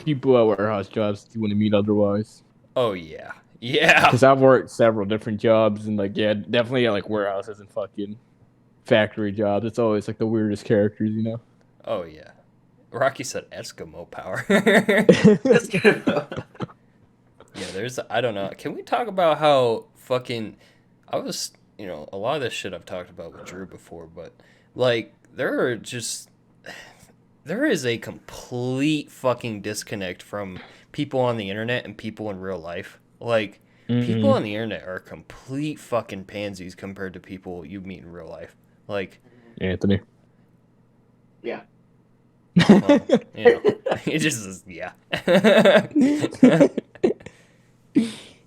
people at warehouse jobs you want to meet otherwise. Oh yeah. Yeah. Because I've worked several different jobs and definitely at like warehouses and fucking factory jobs. It's always like the weirdest characters, Oh yeah. Rocky said Eskimo power. Yeah, I don't know. Can we talk about how fucking, a lot of this shit I've talked about with Drew before, but, like, there is a complete fucking disconnect from people on the internet and people in real life. Like, people on the internet are complete fucking pansies compared to people you meet in real life. Like, Anthony. Yeah. Well, it just is, yeah.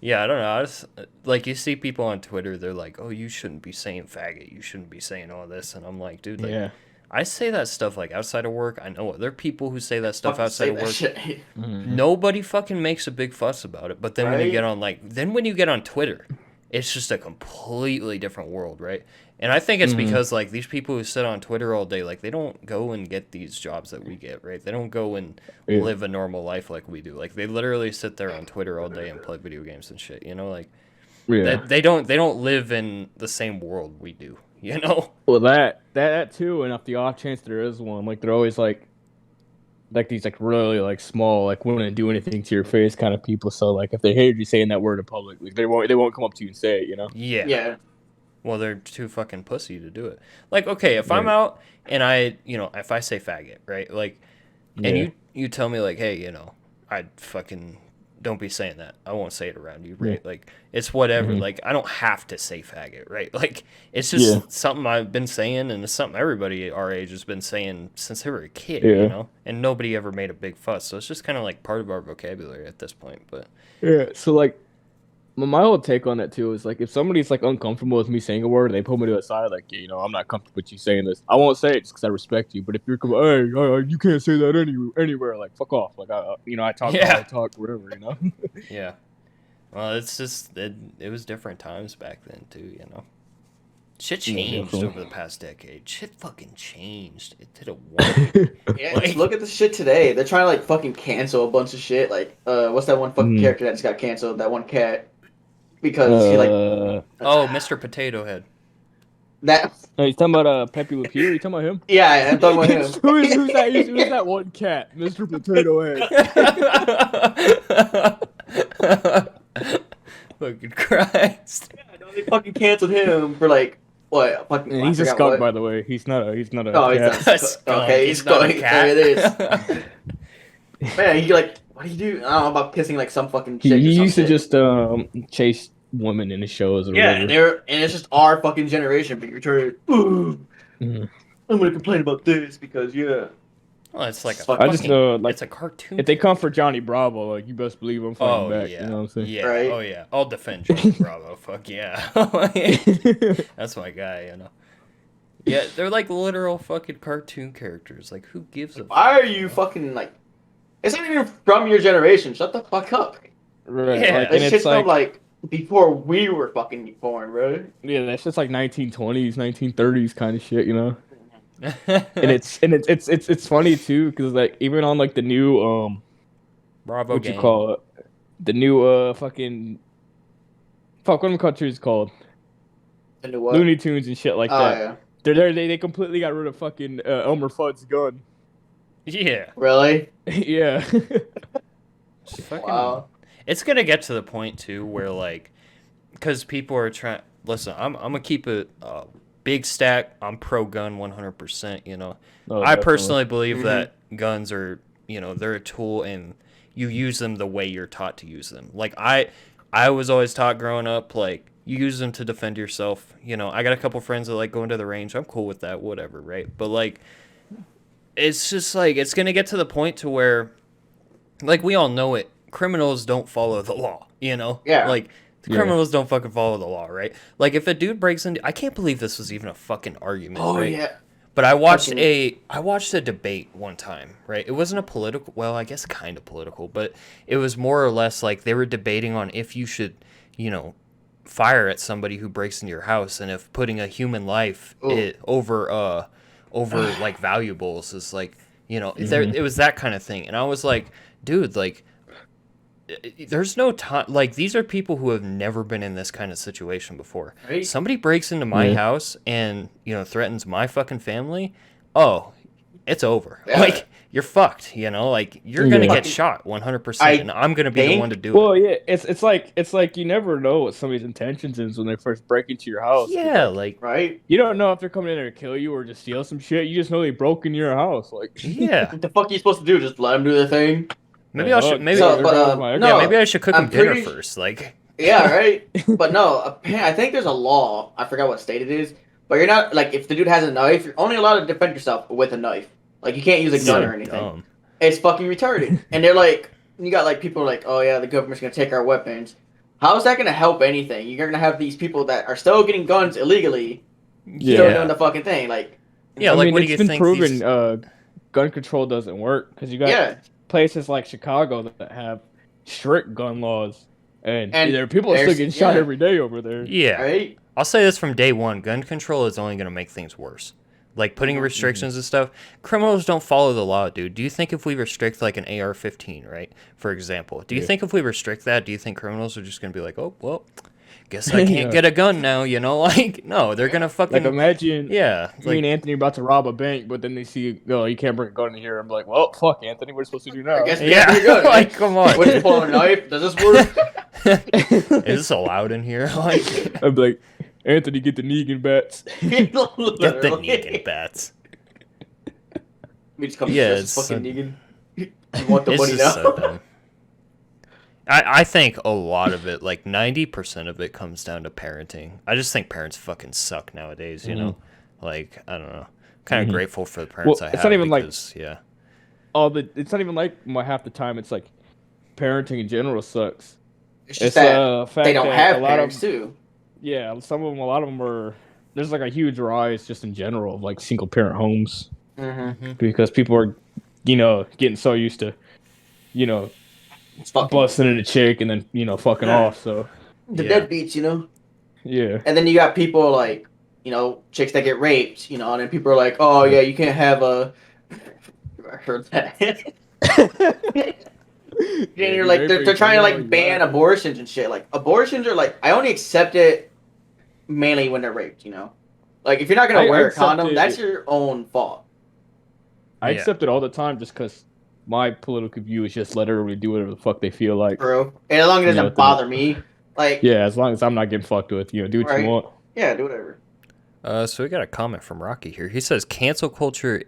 Yeah, I don't know. Like, you see people on Twitter, they're like, oh, you shouldn't be saying faggot. You shouldn't be saying all this. And I'm like, dude, like, I say that stuff, like, outside of work. I know there are people who say that stuff outside of work. Nobody fucking makes a big fuss about it. But then when you get on Twitter, it's just a completely different world, right? And I think it's because, like, these people who sit on Twitter all day, like, they don't go and get these jobs that we get, right? They don't go and live a normal life like we do. Like, they literally sit there on Twitter all day and play video games and shit, you know? Like, they don't live in the same world we do, you know? Well, that too, and if the off chance there is one, like, they're always, like these, like, really, like, small, like, wouldn't do anything to your face kind of people. So, like, if they hated you saying that word in public, like, they won't come up to you and say it, you know? Yeah. Yeah. Well, they're too fucking pussy to do it. Like, okay, if I'm out and if I say faggot, right? Like, and you tell me, like, hey, I fucking don't be saying that. I won't say it around you, right? Like, it's whatever. Like, I don't have to say faggot, right? Like, it's just something I've been saying, and it's something everybody our age has been saying since they were a kid, you know? And nobody ever made a big fuss. So it's just kind of like part of our vocabulary at this point. But so, like, my whole take on that too is, like, if somebody's, like, uncomfortable with me saying a word, they pull me to the side, like, I'm not comfortable with you saying this. I won't say it just because I respect you. But if you're hey, you can't say that anywhere, like, fuck off. Like, I talk how I talk, whatever, you know. Yeah. Well, it's just it was different times back then too, you know. Shit changed over the past decade. Shit fucking changed. It did a 180. Yeah, just look at the shit today. They're trying to, like, fucking cancel a bunch of shit. Like, what's that one fucking character that just got canceled? That one cat. Because he, like... Mr. Potato Head. That... Oh, you talking about Pepe Le Pew? You talking about him? Yeah, I'm talking about him. Who's that one cat? Mr. Potato Head. Fucking Christ. Yeah, no, they fucking canceled him for, like, what? Fucking, he's a skunk, by the way. He's not a oh, cat. He's not a skunk. Okay, he's skunk. There it is. Man, he, like... What do you do? I don't know about kissing, like, some fucking chick. He used to just chase women in the shows or whatever. And it's just our fucking generation being returned. I'm gonna complain about this because well, it's like I just know, like, it's a cartoon. If they come for Johnny Bravo, like, you best believe I'm fighting back. Yeah. You know what I'm saying? Yeah. Right? Oh yeah. I'll defend Johnny Bravo. Fuck yeah. That's my guy. You know. Yeah, they're like literal fucking cartoon characters. Like, who gives a? Why are you fucking like? It's not even from your generation. Shut the fuck up. Right. Yeah. Like, that shit's from, like, before we were fucking born, bro. Yeah, that's just like 1920s, 1930s kind of shit, you know. and it's funny too, because, like, even on, like, the new Bravo what game. you call it, the new fucking what are the cartoons called? The new what? Looney Tunes and shit like that. Yeah. They completely got rid of fucking Elmer Fudd's gun. Yeah. Really? Yeah. Fucking, wow. It's gonna get to the point too where, like, because people are trying. Listen, I'm gonna keep it big stack. I'm pro gun 100%. You know, I personally believe that guns are, they're a tool and you use them the way you're taught to use them. Like, I was always taught growing up, like, you use them to defend yourself. You know, I got a couple friends that like going to the range. I'm cool with that, whatever, right? But, like, it's just like, it's gonna get to the point to where, like, we all know it. Criminals don't follow the law, you know? Yeah. Like, the criminals don't fucking follow the law, right? Like, if a dude breaks into... I can't believe this was even a fucking argument, right? Yeah. But I watched a debate one time, right? It wasn't a political... Well, I guess kind of political, but it was more or less like they were debating on if you should, fire at somebody who breaks into your house, and if putting a human life over like, valuables is, like, it was that kind of thing. And I was like, dude, like, there's no time. Like, these are people who have never been in this kind of situation before. Right. Somebody breaks into my house and, threatens my fucking family. Oh, it's over. Yeah. Like, you're fucked. You know, like you're gonna get shot 100%, and I'm gonna be the one to do it. Well, yeah, it's like you never know what somebody's intentions is when they first break into your house. Yeah, like right. You don't know if they're coming in there to kill you or just steal some shit. You just know they broke into your house. Like, yeah. What the fuck are you supposed to do? Just let them do their thing? Maybe I should. Maybe maybe I should cook them dinner first. Like, yeah, right. But no, I think there's a law. I forgot what state it is. But you're not like if the dude has a knife, you're only allowed to defend yourself with a knife. Like you can't use a gun or anything. Dumb. It's fucking retarded. And they're like, you got like people like, oh yeah, the government's gonna take our weapons. How is that gonna help anything? You're gonna have these people that are still getting guns illegally, still doing the fucking thing. Like, yeah, like what do you think? It's been proven gun control doesn't work because you got places like Chicago that have strict gun laws, and there are people still getting shot every day over there. Yeah, right. I'll say this from day one: gun control is only gonna make things worse. Like putting restrictions and stuff. Criminals don't follow the law, dude. Do you think if we restrict like an AR-15, right, for example, do you think if we restrict that, do you think criminals are just gonna be like, oh well, guess I can't get a gun now, you know? Like, no, they're gonna fucking like imagine me and Anthony about to rob a bank, but then they see you can't bring a gun in here. I'm like, well, fuck Anthony, what are you supposed to do now? I guess like come on. What, you pull a knife? Does this work? Is this allowed in here? Like, I'm like, Anthony, get the Negan bats. Get the Negan bats. We just come fucking Negan. You want the money now? So dumb. I think a lot of it, like 90% of it, comes down to parenting. I just think parents fucking suck nowadays, you know? Like, I don't know. Kind of grateful for the parents I have. It's not even because, it's not even like half the time it's like parenting in general sucks. It's just that they don't have parents too. Yeah, a lot of them are. There's like a huge rise just in general of like single parent homes because people are, getting so used to, busting in a chick and then fucking off. So the deadbeats, Yeah. And then you got people like, chicks that get raped, and then people are like, oh yeah, you can't have a. I heard that. And you're like, they're trying to like ban abortions and shit. Like abortions are like, I only accept it mainly when they're raped, Like if you're not gonna wear a condom, that's your own fault. I accept it all the time just because my political view is just let everybody do whatever the fuck they feel like. Bro, and as long as it doesn't bother me, like as long as I'm not getting fucked with, do what you want. Yeah, do whatever. So we got a comment from Rocky here. He says cancel culture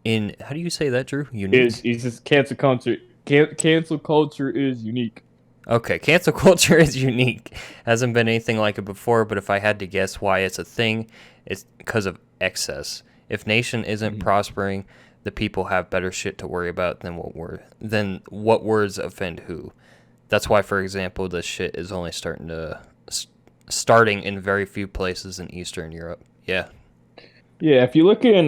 in how do you say that, Drew? Unique. He says cancel culture. Cancel culture is unique. Okay, cancel culture is unique. Hasn't been anything like it before, but if I had to guess why it's a thing, it's because of excess. If nation isn't prospering, the people have better shit to worry about than what words offend who. That's why, for example, this shit is only starting in very few places in Eastern Europe. Yeah. Yeah, if you look in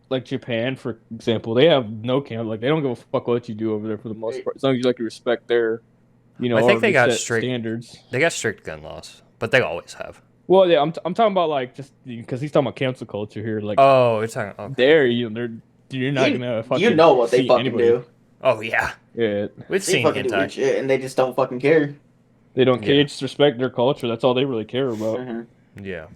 like Japan, for example, they have no cancel. Like they don't give a fuck what you do over there for the most part, as long as you respect their, I think they got strict standards. They got strict gun laws, but they always have. Well, yeah, I'm talking about like just because he's talking about cancel culture here. Like, it's talking. Okay. There, you're not gonna fucking. What they fucking do. Oh yeah. Yeah. We've seen hentai shit, and they just don't fucking care. They don't care. Just respect their culture. That's all they really care about. Yeah.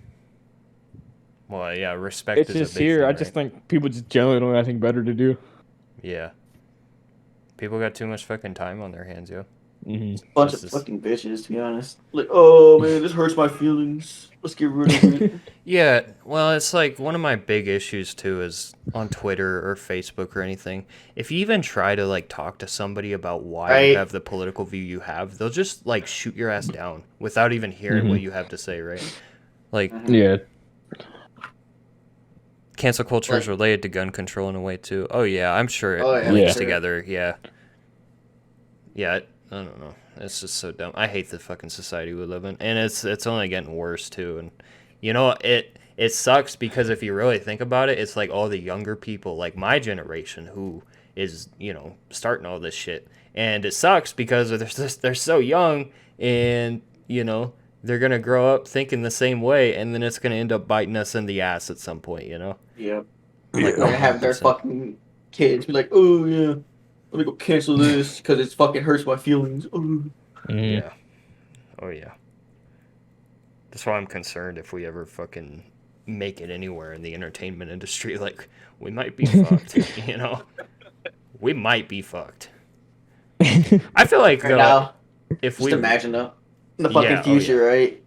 Well, yeah, respect it's is just a big here. thing, I just think people just generally don't have anything better to do. Yeah. People got too much fucking time on their hands, yo. Bunch of fucking bitches, to be honest. Like, oh man, this hurts my feelings. Let's get rid of it. Yeah, well, it's like one of my big issues too is on Twitter or Facebook or anything. If you even try to like talk to somebody about why you have the political view you have, they'll just like shoot your ass down without even hearing what you have to say, right? Like, cancel culture is related to gun control in a way too. Oh yeah, I'm sure it links together. Yeah. Yeah, I don't know. It's just so dumb. I hate the fucking society we live in, and it's only getting worse too. And it sucks because if you really think about it, it's like all the younger people, like my generation, who is starting all this shit, and it sucks because they're so young, and they're gonna grow up thinking the same way, and then it's gonna end up biting us in the ass at some point. Yep. Like they're gonna have their fucking kids be like, oh yeah. Let me go cancel this because it fucking hurts my feelings. Yeah. Oh, yeah. That's why I'm concerned if we ever fucking make it anywhere in the entertainment industry, like, we might be fucked, you know? We might be fucked. I feel like, though, now, if just we... imagine, though, in the fucking future, right?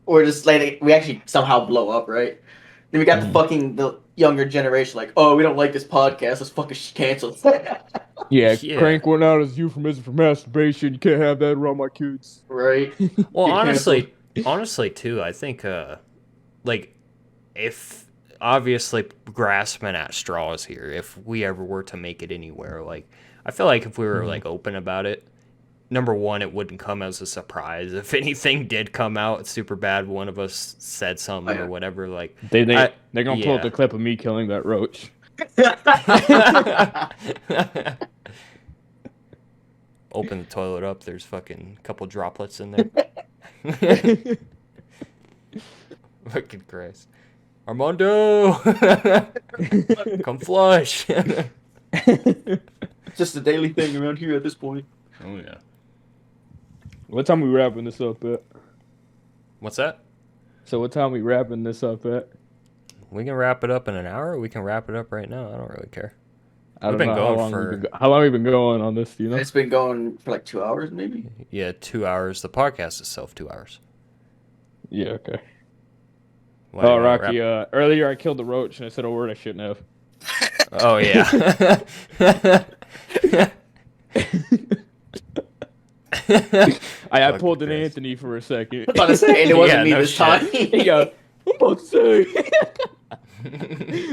Or just, like, we actually somehow blow up, right? Then we got the younger generation, like, oh, we don't like this podcast, let's fucking cancel. Yeah, Crank went out as euphemism for masturbation. You can't have that around my kids. Right. Well, honestly, too, I think, like, if obviously grasping at straws here, if we ever were to make it anywhere, like, I feel like if we were like open about it, number one, it wouldn't come as a surprise. If anything did come out super bad, one of us said something or whatever, like they're gonna pull up the clip of me killing that roach. Open the toilet up, there's fucking couple droplets in there. Fucking Christ. Armando! Come flush! Just a daily thing around here at this point. Oh, yeah. What time we wrapping this up at? What's that? So what time we wrapping this up at? We can wrap it up in an hour, or we can wrap it up right now. I don't really care. How long we been going on this, do you know? It's been going for like 2 hours, maybe? Yeah, 2 hours. The podcast itself, 2 hours. Yeah, okay. Rocky, earlier I killed the roach and I said a word I shouldn't have. Oh, yeah. I pulled an Anthony for a second. I was about to say, it wasn't me this time. Yeah, I'm about to say.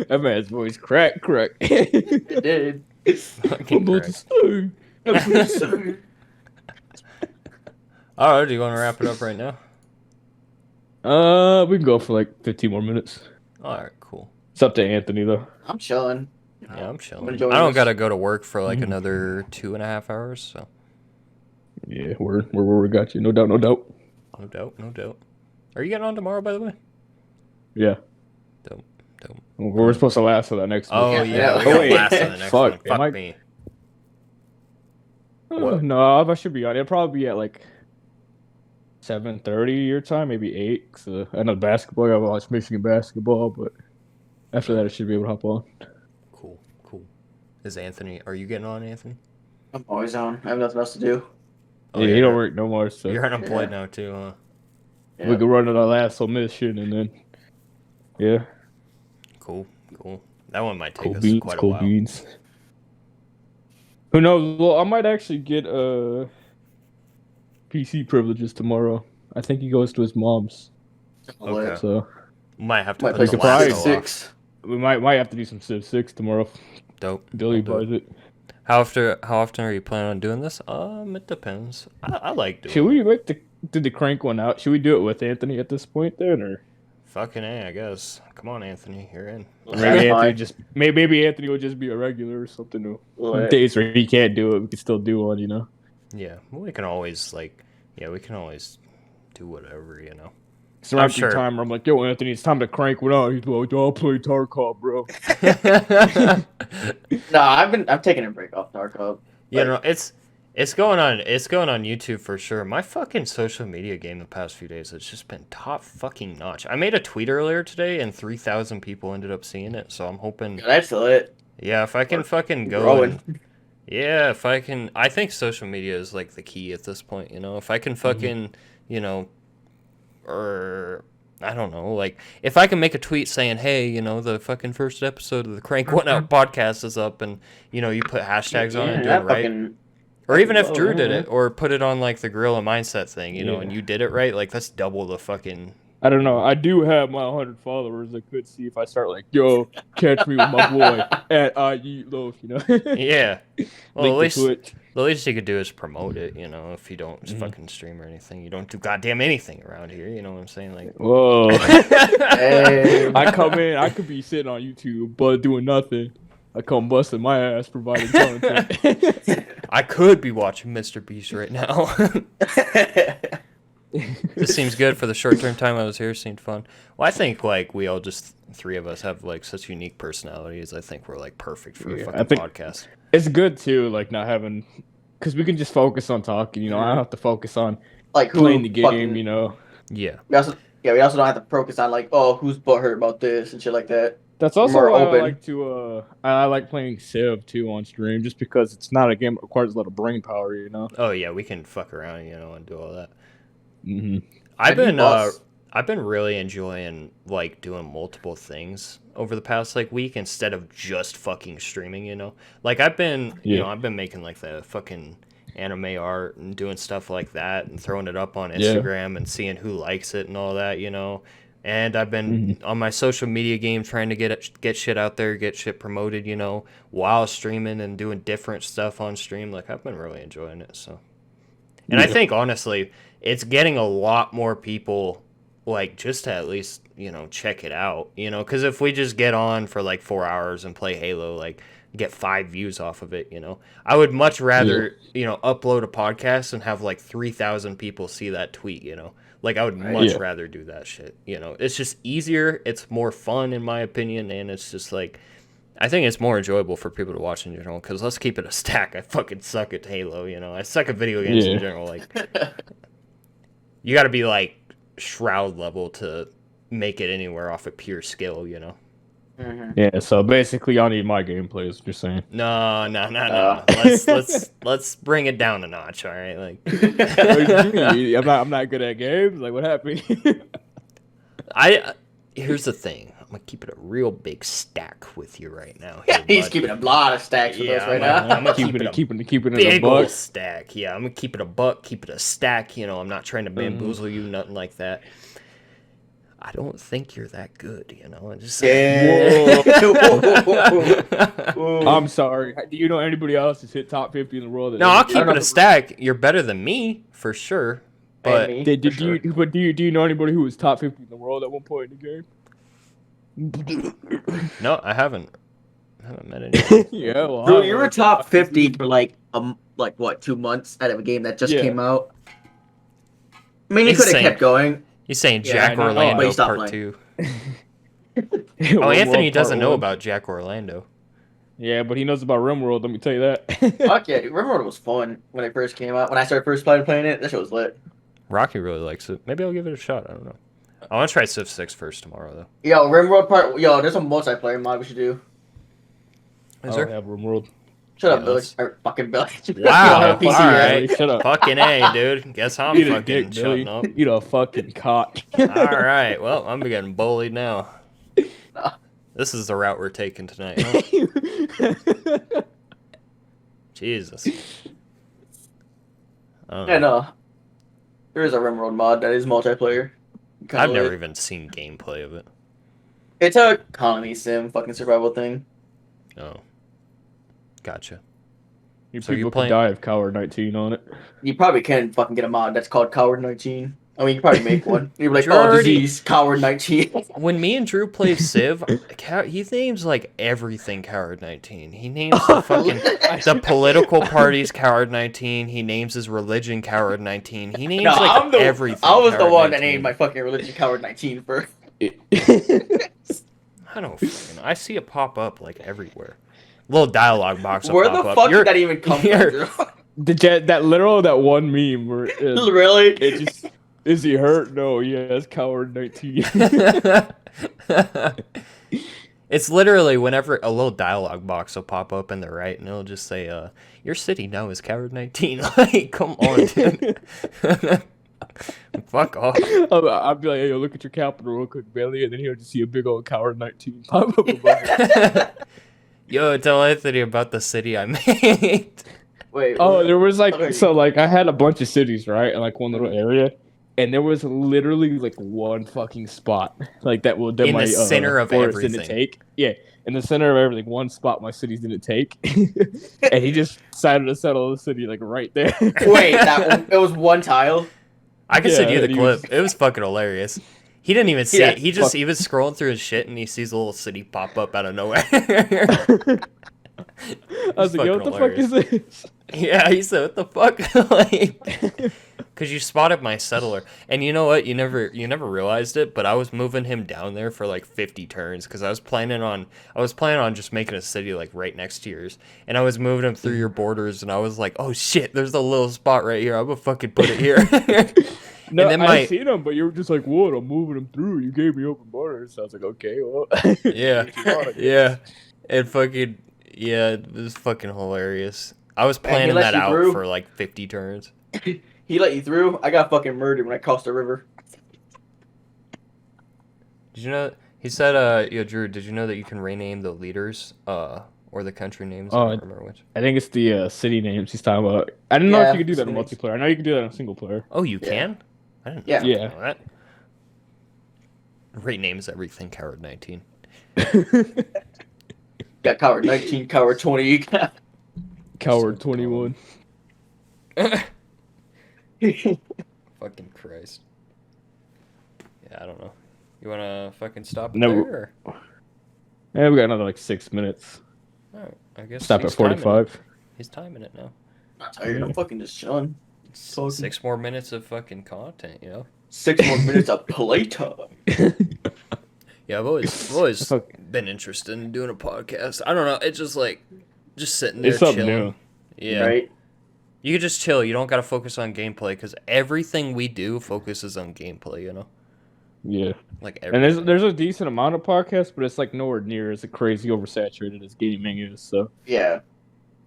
That man's voice crack. It did. I'm about to say. Alright, do you want to wrap it up right now? We can go for like 15 more minutes. Alright, cool. It's up to Anthony, though. I'm chilling. Yeah, I'm chilling. I don't gotta go to work for like another 2.5 hours, so. Yeah, we got you. No doubt. No doubt. Are you getting on tomorrow, by the way? Yeah. Dope. We're supposed to last for that next week. Oh, yeah. We're last on the next one. Fuck me. No, I should be on. It'll probably be at like 7:30 your time, maybe 8. Cause I know basketball. I watch Michigan basketball, but after that, I should be able to hop on. Cool. Are you getting on, Anthony? I'm always on. I have nothing else to do. Oh, yeah, you don't work no more. So you're unemployed now too, huh? Yeah. We can run our last mission and then, yeah. Cool. That one might take us quite a while. Beans. Who knows? Well, I might actually get PC privileges tomorrow. I think he goes to his mom's. Okay. So might have to put the last 6. We might have to do some Civ 6 tomorrow. Dope. Billy buys it. How often are you planning on doing this? It depends. I like doing. Should we did the crank one out? Should we do it with Anthony at this point then, or? Fucking A, I guess. Come on, Anthony, you're in. Maybe Anthony will just be a regular or something. Days where he can't do it, we can still do one, you know. Yeah, well, we can always do whatever, you know. It's around the time where I'm like, yo, Anthony, it's time to crank one out. He's like, I'll play Tarkov, bro. No, I'm taking a break off Tarkov. Yeah, no, it's going on YouTube for sure. My fucking social media game the past few days has just been top fucking notch. I made a tweet earlier today and 3,000 people ended up seeing it, so I'm hoping. That's lit. Yeah, if I can fucking go yeah, if I can, I think social media is like the key at this point, you know. If I can fucking, you know, or I don't know, like if I can make a tweet saying, hey, you know, the fucking first episode of the Crank One Out podcast is up, and you know, you put hashtags on it and do it right. Or even if Drew did it, or put it on like the Gorilla Mindset thing, you know, and you did it right, like that's double the fucking. I don't know. I do have my 100 followers. I could see if I start like, yo, catch me with my boy at Loaf, you know. Yeah. Well, the least you could do is promote it, you know. If you don't fucking stream or anything, you don't do goddamn anything around here. You know what I'm saying? Like, whoa. Hey. I come in. I could be sitting on YouTube, but doing nothing. I come busting my ass providing content. I could be watching Mr. Beast right now. This seems good for the short-term time I was here. Seemed fun. Well, I think like we all just 3 of us have like such unique personalities. I think we're like perfect for a fucking podcast. It's good too, like not having, because we can just focus on talking. You know, I don't have to focus on like playing the game. You know. Yeah. Yeah, we also don't have to focus on like, oh, who's butthurt about this and shit like that. That's also why I like to. I like playing Civ too on stream, just because it's not a game that requires a lot of brain power, you know. Oh yeah, we can fuck around, and do all that. Mm-hmm. I've been really enjoying like doing multiple things over the past like week instead of just fucking streaming. Like I've been I've been making like the fucking anime art and doing stuff like that and throwing it up on Instagram and seeing who likes it and all that. And I've been on my social media game trying to get shit out there, get shit promoted, while streaming and doing different stuff on stream. Like I've been really enjoying it. So, and I think honestly, it's getting a lot more people like just to at least check it out. Because if we just get on for like 4 hours and play Halo, like get 5 views off of it, I would much rather upload a podcast and have like 3,000 people see that tweet. Like, I would much rather do that shit, It's just easier, it's more fun, in my opinion, and it's just, like, I think it's more enjoyable for people to watch in general, because let's keep it a stack. I fucking suck at Halo, I suck at video games in general, like, you gotta be, like, Shroud level to make it anywhere off of pure skill, Mm-hmm. Yeah, so basically, y'all need my gameplay. Is what you're saying? No. Let's bring it down a notch. All right, like I'm not good at games. Like, what happened? Here's the thing. I'm gonna keep it a real big stack with you right now. Here, he's keeping a lot of stacks with us right now. I'm gonna keep it a big buck. Old stack. Yeah, I'm gonna keep it a buck. Keep it a stack. I'm not trying to bamboozle you, nothing like that. I don't think you're that good, I'm just saying. I'm sorry. Do you know anybody else that's hit top 50 in the world? No, I'll keep it a stack. You're better than me, for sure. But do you know anybody who was top 50 in the world at one point in the game? No, I haven't. I haven't met anyone. Yeah, well, bro, you were top 50 for like what, 2 months out of a game that just came out. I mean, you could have kept going. He's saying Jack Orlando Part 2. Anthony doesn't know about Jack Orlando. Yeah, but he knows about RimWorld, let me tell you that. Fuck yeah, dude. RimWorld was fun when it first came out. When I started first playing it, that shit was lit. Rocky really likes it. Maybe I'll give it a shot. I don't know. I want to try Civ 6 first tomorrow, though. Yo, RimWorld there's a multiplayer mod we should do. Is there? I have RimWorld. Shut up, Billy. Or fucking Billy. Wow. All right. Shut up. Fucking A, dude. Guess I'm fucking shutting up. You a fucking cock. All right. Well, I'm getting bullied now. No. This is the route we're taking tonight, huh? Jesus. Yeah, no. There is a RimWorld mod that is multiplayer. I've never even seen gameplay of it. It's a colony sim fucking survival thing. Oh. Gotcha. People can die of Coward 19 on it. You probably can fucking get a mod that's called Coward 19. I mean, you can probably make one. You're like, disease, Coward 19. When me and Drew play Civ, he names like everything Coward 19. He names the fucking the political parties Coward 19. He names his religion Coward 19. He names everything. I was the one that named my fucking religion Coward 19 first. I don't fucking know. I see it pop up like everywhere. Little dialogue box. Where the fuck did that even come from? That one meme where really it just is he hurt? No, yes, Coward 19. It's literally whenever a little dialogue box will pop up in the right, and it'll just say, "Your city now is Coward 19." Like, come on, dude. Fuck off. I'll be like, "Hey, look at your capital real quick, Billy," and then he'll just see a big old Coward 19 pop up above it. Yo, tell Anthony about the city I made. Wait. Oh, there was like I had a bunch of cities, right, in like one little area, and there was literally like one fucking spot like that will in the center of everything. Didn't take. Yeah, in the center of everything, one spot my cities didn't take, and he just decided to settle the city like right there. Wait, it was one tile. I can send you the clip. It was fucking hilarious. He didn't even see it. He was scrolling through his shit and he sees a little city pop up out of nowhere. I was like, yo, what the fuck is this? Yeah, he said, what the fuck? Like, because you spotted my settler. And you know what? You never realized it, but I was moving him down there for like 50 turns because I was planning on just making a city like right next to yours. And I was moving him through your borders and I was like, oh shit, there's a little spot right here. I'm gonna fucking put it here. No, and then I seen them, but you were just like, "What? I'm moving them through. You gave me open borders." So I was like, "Okay, well." Yeah. And fucking it was fucking hilarious. I was planning that out through. for like 50 turns. He let you through. I got fucking murdered when I crossed the river. Did you know? He said, Drew, did you know that you can rename the leaders, or the country names? I don't remember which. I think it's the city names he's talking about. I didn't know if you could do that in multiplayer. I know you can do that in single player. Oh, you can? I didn't know that. Renames everything Coward 19. Got Coward 19, Coward 20. Coward 21. Fucking Christ. Yeah, I don't know. You wanna fucking stop it there? Or? Yeah, we got another like 6 minutes. Alright, I guess stop at 45. He's timing it now. Not tired. I'm fucking just chilling. 6 more minutes of fucking content, 6 more minutes of playtime. Yeah, I've always been interested in doing a podcast. I don't know. It's just like sitting there chilling. New. Yeah. Right. You can just chill. You don't got to focus on gameplay because everything we do focuses on gameplay. Yeah. Like everything. And there's a decent amount of podcasts, but it's like nowhere near as crazy oversaturated as gaming is. So yeah,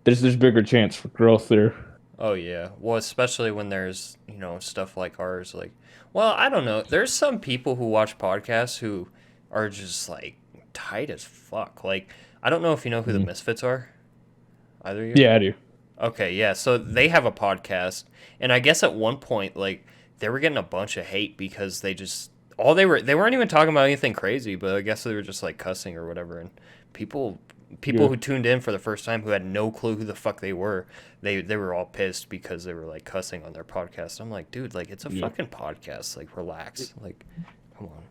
there's bigger chance for growth there. Oh yeah. Well, especially when there's stuff like ours. Like, well, I don't know. There's some people who watch podcasts who are just like tight as fuck. Like, I don't know if you know who the Misfits are. Either of you? Yeah, I do. Okay, yeah. So they have a podcast, and I guess at one point, like, they were getting a bunch of hate because they weren't even talking about anything crazy, but I guess they were just like cussing or whatever. And people who tuned in for the first time who had no clue who the fuck they were were all pissed because they were like cussing on their podcast. I'm like, dude, like, it's a fucking podcast. Like, relax. Like, come on.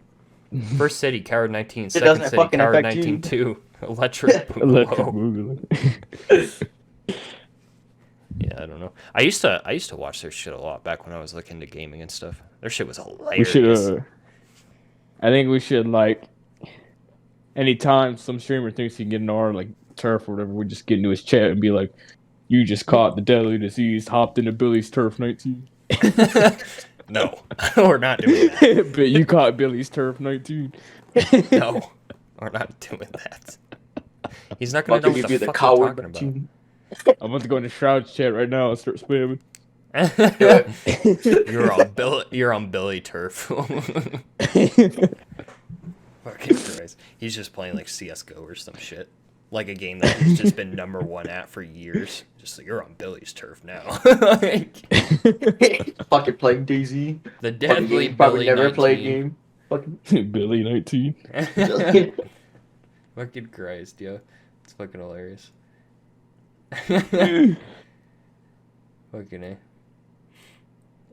First city, Coward 19. Second city, Coward 19 2. Electric Boogaloo. Yeah, I don't know. I used to watch their shit a lot back when I was like into gaming and stuff. Their shit was hilarious. I think we should, like, anytime some streamer thinks he can get into our like turf or whatever, we just get into his chat and be like, "You just caught the deadly disease, hopped into Billy's turf 19." No, we're not doing that. But you caught Billy's turf 19. No, we're not doing that. He's not going to know what the fuck we're talking about. I'm about to go into Shroud's chat right now and start spamming. You're on Billy turf. Fucking Christ. He's just playing like CSGO or some shit. Like a game that he's just been #1 at for years. Just like, you're on Billy's turf now. Fucking playing DayZ. The deadly Billy never 19. played game. Fucking Billy 19. Fucking Christ, yo. It's fucking hilarious. Fucking A.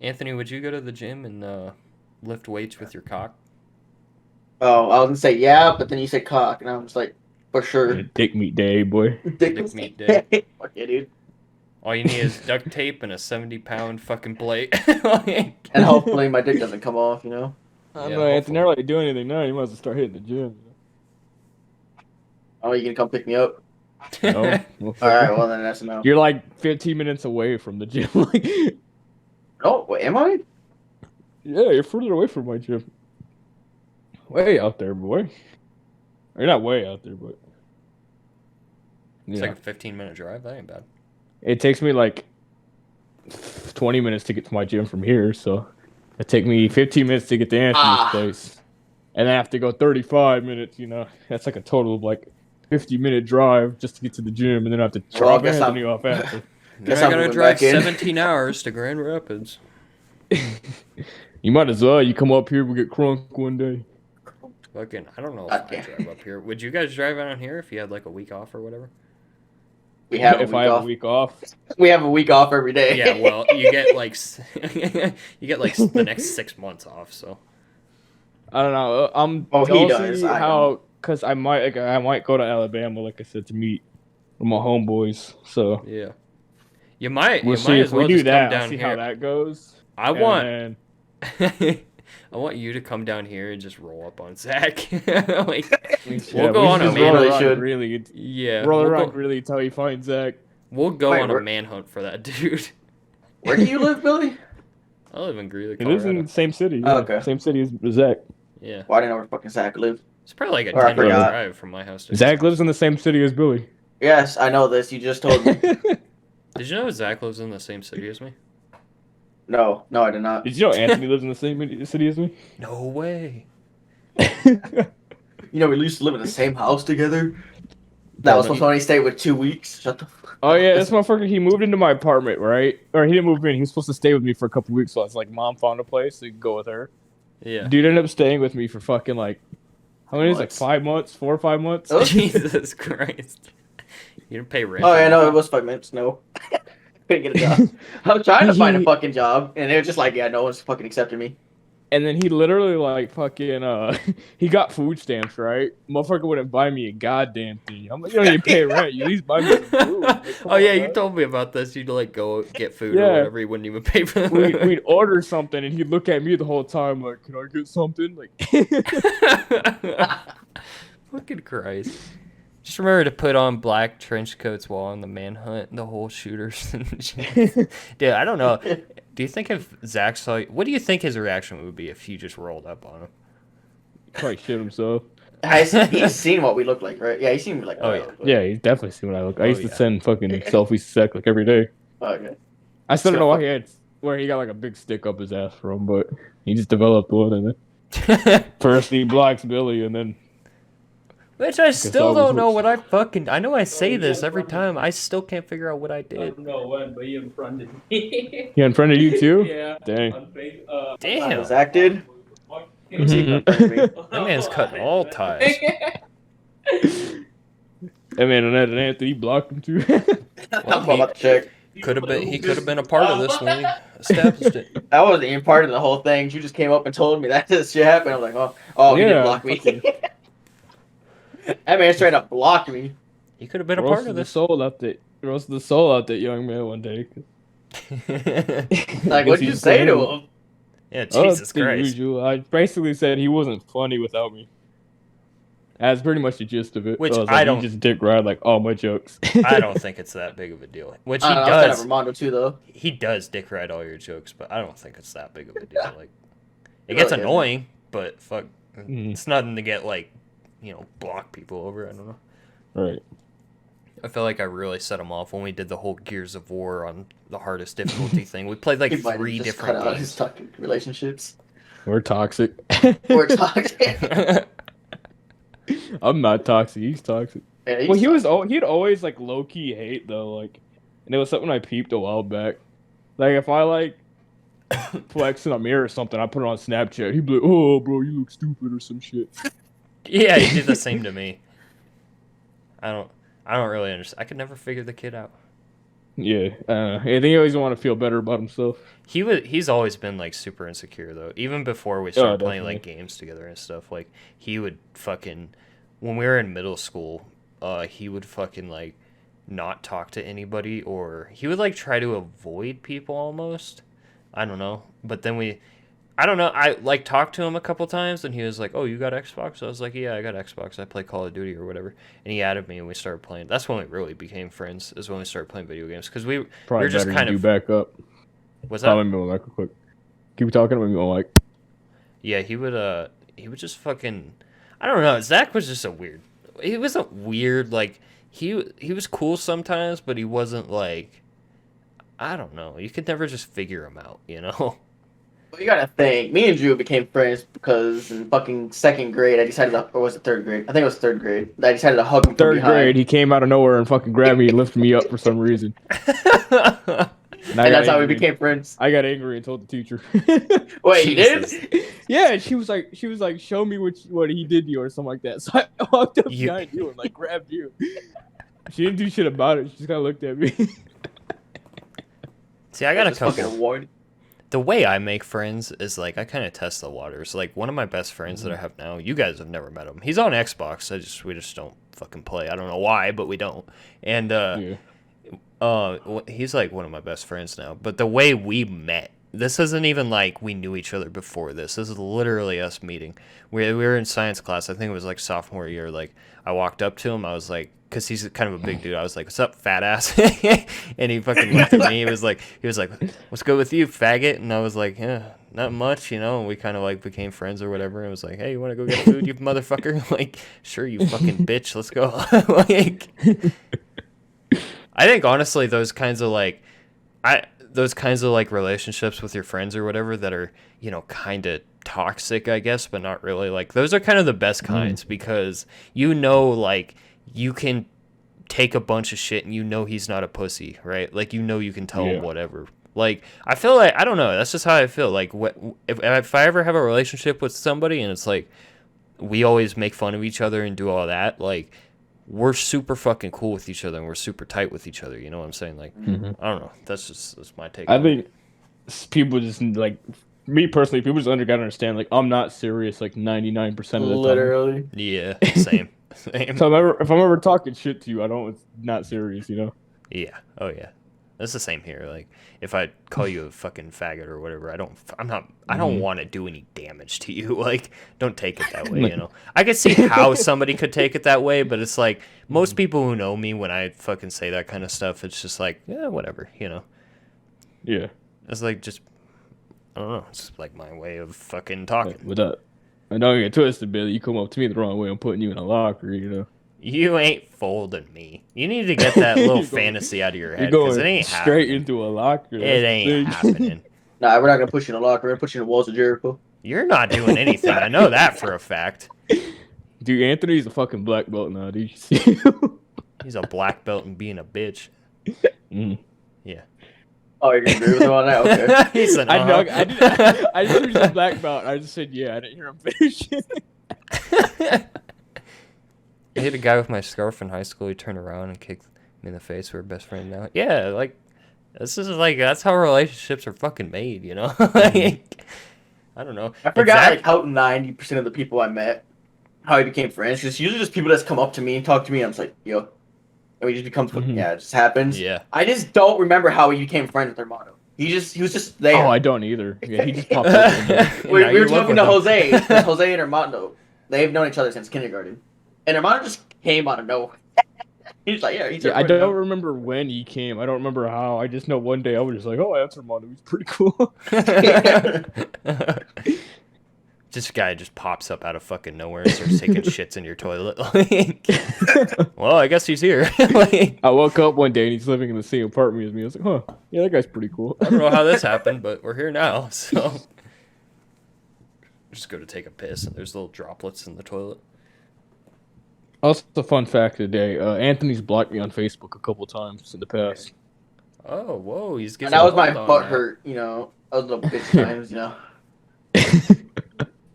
Anthony, would you go to the gym and lift weights with your cock? Oh, I was gonna say yeah, but then you said cock, and I was like, for sure. Dick meat day, boy. Dick meat day. Fuck yeah, dude. All you need is duct tape and a 70-pound fucking plate. And hopefully my dick doesn't come off, I don't know, Anthony, never like do anything now. You might as well start hitting the gym. Oh, you gonna come pick me up? No. Alright, well then that's a no. You're like 15 minutes away from the gym. Oh, wait, am I? Yeah, you're further away from my gym. Way out there, boy. Or not way out there, but... It's like a 15-minute drive. That ain't bad. It takes me like 20 minutes to get to my gym from here, so it takes me 15 minutes to get to Anthony's place. And then I have to go 35 minutes, That's like a total of like 50-minute drive just to get to the gym, and then I have to drop Anthony off after. Then I gotta drive 17 hours to Grand Rapids. You might as well. You come up here, we get crunk one day. Fucking, I don't know if I drive up here. Would you guys drive out here if you had like a week off or whatever? We have a week off. We have a week off every day. Yeah, well, you get like the next 6 months off. So I don't know. He does. Because I might go to Alabama, like I said, to meet with my homeboys. So yeah, you might. We'll see if we do that. I'll see how that goes. I want you to come down here and just roll up on Zach. We'll go on a manhunt. Roll around really until you find Zach. We'll go on a manhunt for that dude. Where do you live, Billy? I live in Greeley, He Colorado. lives in the same city. Yeah. Okay. Same city as Zach. Yeah. Well, I didn't know where fucking Zach lived. It's probably like a Or I 10-minute forgot. drive from my house to Zach his lives house. in the same city as Billy. Yes, I know this. You just told me. Did you know Zach lives in the same city as me? No, I did not. Did you know Anthony lives in the same city as me? No way. You know, we used to live in the same house together. That was supposed to only stay with 2 weeks. Shut the fuck up. Oh yeah, this motherfucker. He moved into my apartment, right? Or he didn't move in. He was supposed to stay with me for a couple weeks. So I was like, Mom found a place, so you can go with her. Yeah. Dude ended up staying with me for fucking like, how many? Is it, like Months. 5 months, 4 or 5 months. Oh. Jesus Christ. You didn't pay rent. Oh yeah, no, it was 5 minutes. No, couldn't get a job. I was trying to find a fucking job, and they were just like, yeah, no one's fucking accepting me. And then he literally like fucking he got food stamps, right? Motherfucker wouldn't buy me a goddamn thing. I'm like, you don't even pay rent. You at least buy me some food. Like, Oh yeah, you told me about this. You'd like go get food or whatever. You wouldn't even pay for it. We'd order something, and he'd look at me the whole time like, "Can I get something?" Like, fucking Christ. Just remember to put on black trench coats while on the manhunt, the whole shooters and shit. Dude, I don't know. Do you think if Zach saw you, what do you think his reaction would be if you just rolled up on him? probably shit himself. He's seen what we look like, right? Yeah, he's seen like. Oh, yeah. Yeah, he's definitely seen what I look. I used to yeah. send fucking selfies to Zach like every day. Okay. I still don't know why he had where he got like a big stick up his ass from, but he just developed one, and then first he blocks Billy, and then. Which I still don't know works. what I know I say this every time. I still can't figure out what I I did. don't know when, but he unfriended me. He unfriended you too? Yeah. Dang. On Damn. Zach did. That man's cutting all ties. Hey man, and Anthony blocked him too. I'm about to check. He could have been a part of this when we established it. That wasn't even part of the whole thing. You just came up and told me that this shit happened. I was like, oh, he didn't block me. That man straight up blocked me. He could have been a part of this. Roasted the soul out that young man one day. Like, what'd you say to him? Yeah, Jesus Christ. Usual. I basically said he wasn't funny without me. That's pretty much the gist of it. Which so I was I like, don't- You just dick ride like all my jokes. I don't think it's that big of a deal. Which he I don't know, I was kind of does. Armando too, though. He does dick ride all your jokes, but I don't think it's that big of a deal. Like, it gets really annoying, but fuck, Mhm. it's nothing to get like, block people over. I don't know. Right. I feel like I really set him off when we did the whole Gears of War on the hardest difficulty thing. We played like He might have 3 just different cut out his games. toxic relationships. We're toxic. We're toxic. I'm not toxic. He's toxic. Yeah, Well, he'd always like low key hate though, like, and it was something I peeped a while back. Like if I like flex in a mirror or something, I put it on Snapchat. He'd be like, "Oh, bro, you look stupid" or some shit. Yeah, he did the same to me. I don't really understand. I could never figure the kid out. Yeah, I think he always want to feel better about himself. He's always been like super insecure though. Even before we started playing like definitely. games together and stuff, like he would fucking when we were in middle school, he would fucking like not talk to anybody, or he would like try to avoid people almost. I don't know. But then I don't know. I like talked to him a couple times, and he was like, "Oh, you got Xbox?" I was like, "Yeah, I got Xbox. I play Call of Duty or whatever." And he added me, and we started playing. That's when we really became friends. Is when we started playing video games because we Probably were just better kind you of. back up. Was Let that? me go like real quick. Keep talking. Let me go like. Yeah, he would just fucking. I don't know. Zach was just a weird. He wasn't weird. Like he was cool sometimes, but he wasn't like. I don't know. You could never just figure him out, you know. Well, you gotta think. Me and Drew became friends because in fucking second grade, I decided to, or was it third grade? I think it was third grade. I decided to hug him from Third behind. grade, he came out of nowhere and fucking grabbed me and lifted me up for some reason. And that's how we became friends. I got angry and told the teacher. Wait, you Jesus. did? Yeah, she was like, show me what he did to you or something like that. So I walked up behind you and like grabbed you. She didn't do shit about it. She just kind of looked at me. See, I got a Just fucking couple. award. The way I make friends is like I kind of test the waters. Like one of my best friends that I have now, you guys have never met him. He's on Xbox. We just don't fucking play. I don't know why, but we don't. And he's like one of my best friends now. But the way we met, this isn't even like we knew each other before this. This is literally us meeting. We were in science class. I think it was like sophomore year. Like I walked up to him. I was like, because he's kind of a big dude. I was like, "What's up, fat ass?" And he fucking looked at me. He was like, "What's good with you, faggot?" And I was like, "Yeah, not much, you know." And we kind of like became friends or whatever. And I was like, "Hey, you want to go get food, you motherfucker?" Like, sure, you fucking bitch. Let's go. Like, I think honestly, those kinds of like relationships with your friends or whatever that are, you know, kind of toxic, I guess, but not really. Like, those are kind of the best kinds because you know, like, you can take a bunch of shit and you know he's not a pussy, right? Like, you know you can tell him whatever. Like, I feel like, I don't know, that's just how I feel. Like, if I ever have a relationship with somebody and it's like, we always make fun of each other and do all that, like, we're super fucking cool with each other and we're super tight with each other. You know what I'm saying? Like, I don't know. That's my take. I think people just like me personally. People just gotta understand. Like, I'm not serious. Like 99% of the time. Literally. Yeah. Same. Same. So if I'm ever talking shit to you, it's not serious. You know. Yeah. Oh yeah. That's the same here. Like, if I call you a fucking faggot or whatever, I don't want to do any damage to you. Like, don't take it that way, you know? I could see how somebody could take it that way, but it's like, most people who know me, when I fucking say that kind of stuff, it's just like, yeah, whatever, you know? Yeah. It's like, just, I don't know. It's like my way of fucking talking. What up? I don't get twisted, Billy. You come up to me the wrong way, I'm putting you in a locker, you know? You ain't folding me. You need to get that little fantasy out of your head, because it ain't straight happening. into a locker. It ain't happening. Nah, we're not gonna put you in a locker. We're gonna put you in the walls of Jericho. You're not doing anything. I know that for a fact. Dude, Anthony's a fucking black belt now. Did you see him? He's a black belt and being a bitch. Yeah. Oh, you're gonna agree with him on that? Okay. He said, I know. I just heard he's a black belt. I just said, yeah. I didn't hear him finish. I hit a guy with my scarf in high school. He turned around and kicked me in the face. We're best friends now. Yeah, like, this is like, that's how relationships are fucking made, you know? Like, I don't know. I forgot like how 90% of the people I met, how I became friends. Because usually just people that come up to me and talk to me. I'm just like, yo, and we just become yeah, it just happens. Yeah. I just don't remember how we became friends with Armando. He was just there. Oh, I don't either. Yeah, he just popped up. we were talking to Jose. Jose and Armando, they've known each other since kindergarten. And Armando just came out of nowhere. He's like, yeah, I don't remember when he came. I don't remember how. I just know one day I was just like, oh, that's Armando. He's pretty cool. This guy just pops up out of fucking nowhere and starts taking shits in your toilet. Well, I guess he's here. Like, I woke up one day and he's living in the same apartment as me. I was like, huh, yeah, that guy's pretty cool. I don't know how this happened, but we're here now. So just go to take a piss and there's little droplets in the toilet. Also, a fun fact today. Anthony's blocked me on Facebook a couple times in the past. Oh, whoa, he's getting. And that was my butt hurt, you know. Those little bitch times, you know.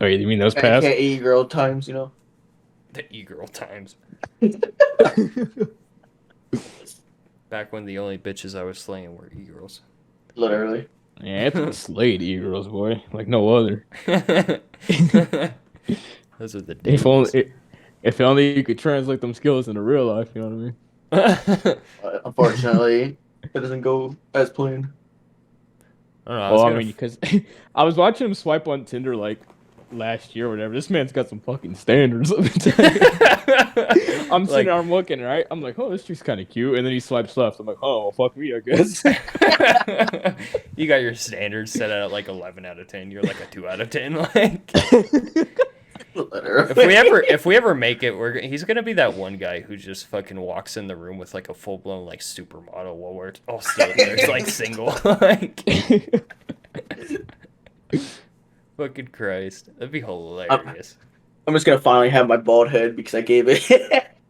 Oh, you mean those past? E-girl times, you know. The e-girl times. Back when the only bitches I was slaying were e-girls. Literally. Yeah, Anthony slayed e-girls, boy, like no other. Those are the days. If only you could translate them skills into real life, you know what I mean? Unfortunately, it doesn't go as planned. I don't know. I mean, because I was watching him swipe on Tinder like last year or whatever. This man's got some fucking standards. Let me tell you. I'm sitting there, I'm looking, right? I'm like, oh, this chick's kind of cute. And then he swipes left. I'm like, oh, well, fuck me, I guess. You got your standards set at like 11 out of 10. You're like a 2 out of 10. Like, if we ever make it, he's gonna be that one guy who just fucking walks in the room with like a full blown like supermodel while we're all still there, like single. Like, fucking Christ, that'd be hilarious. I'm just gonna finally have my bald head because I gave it.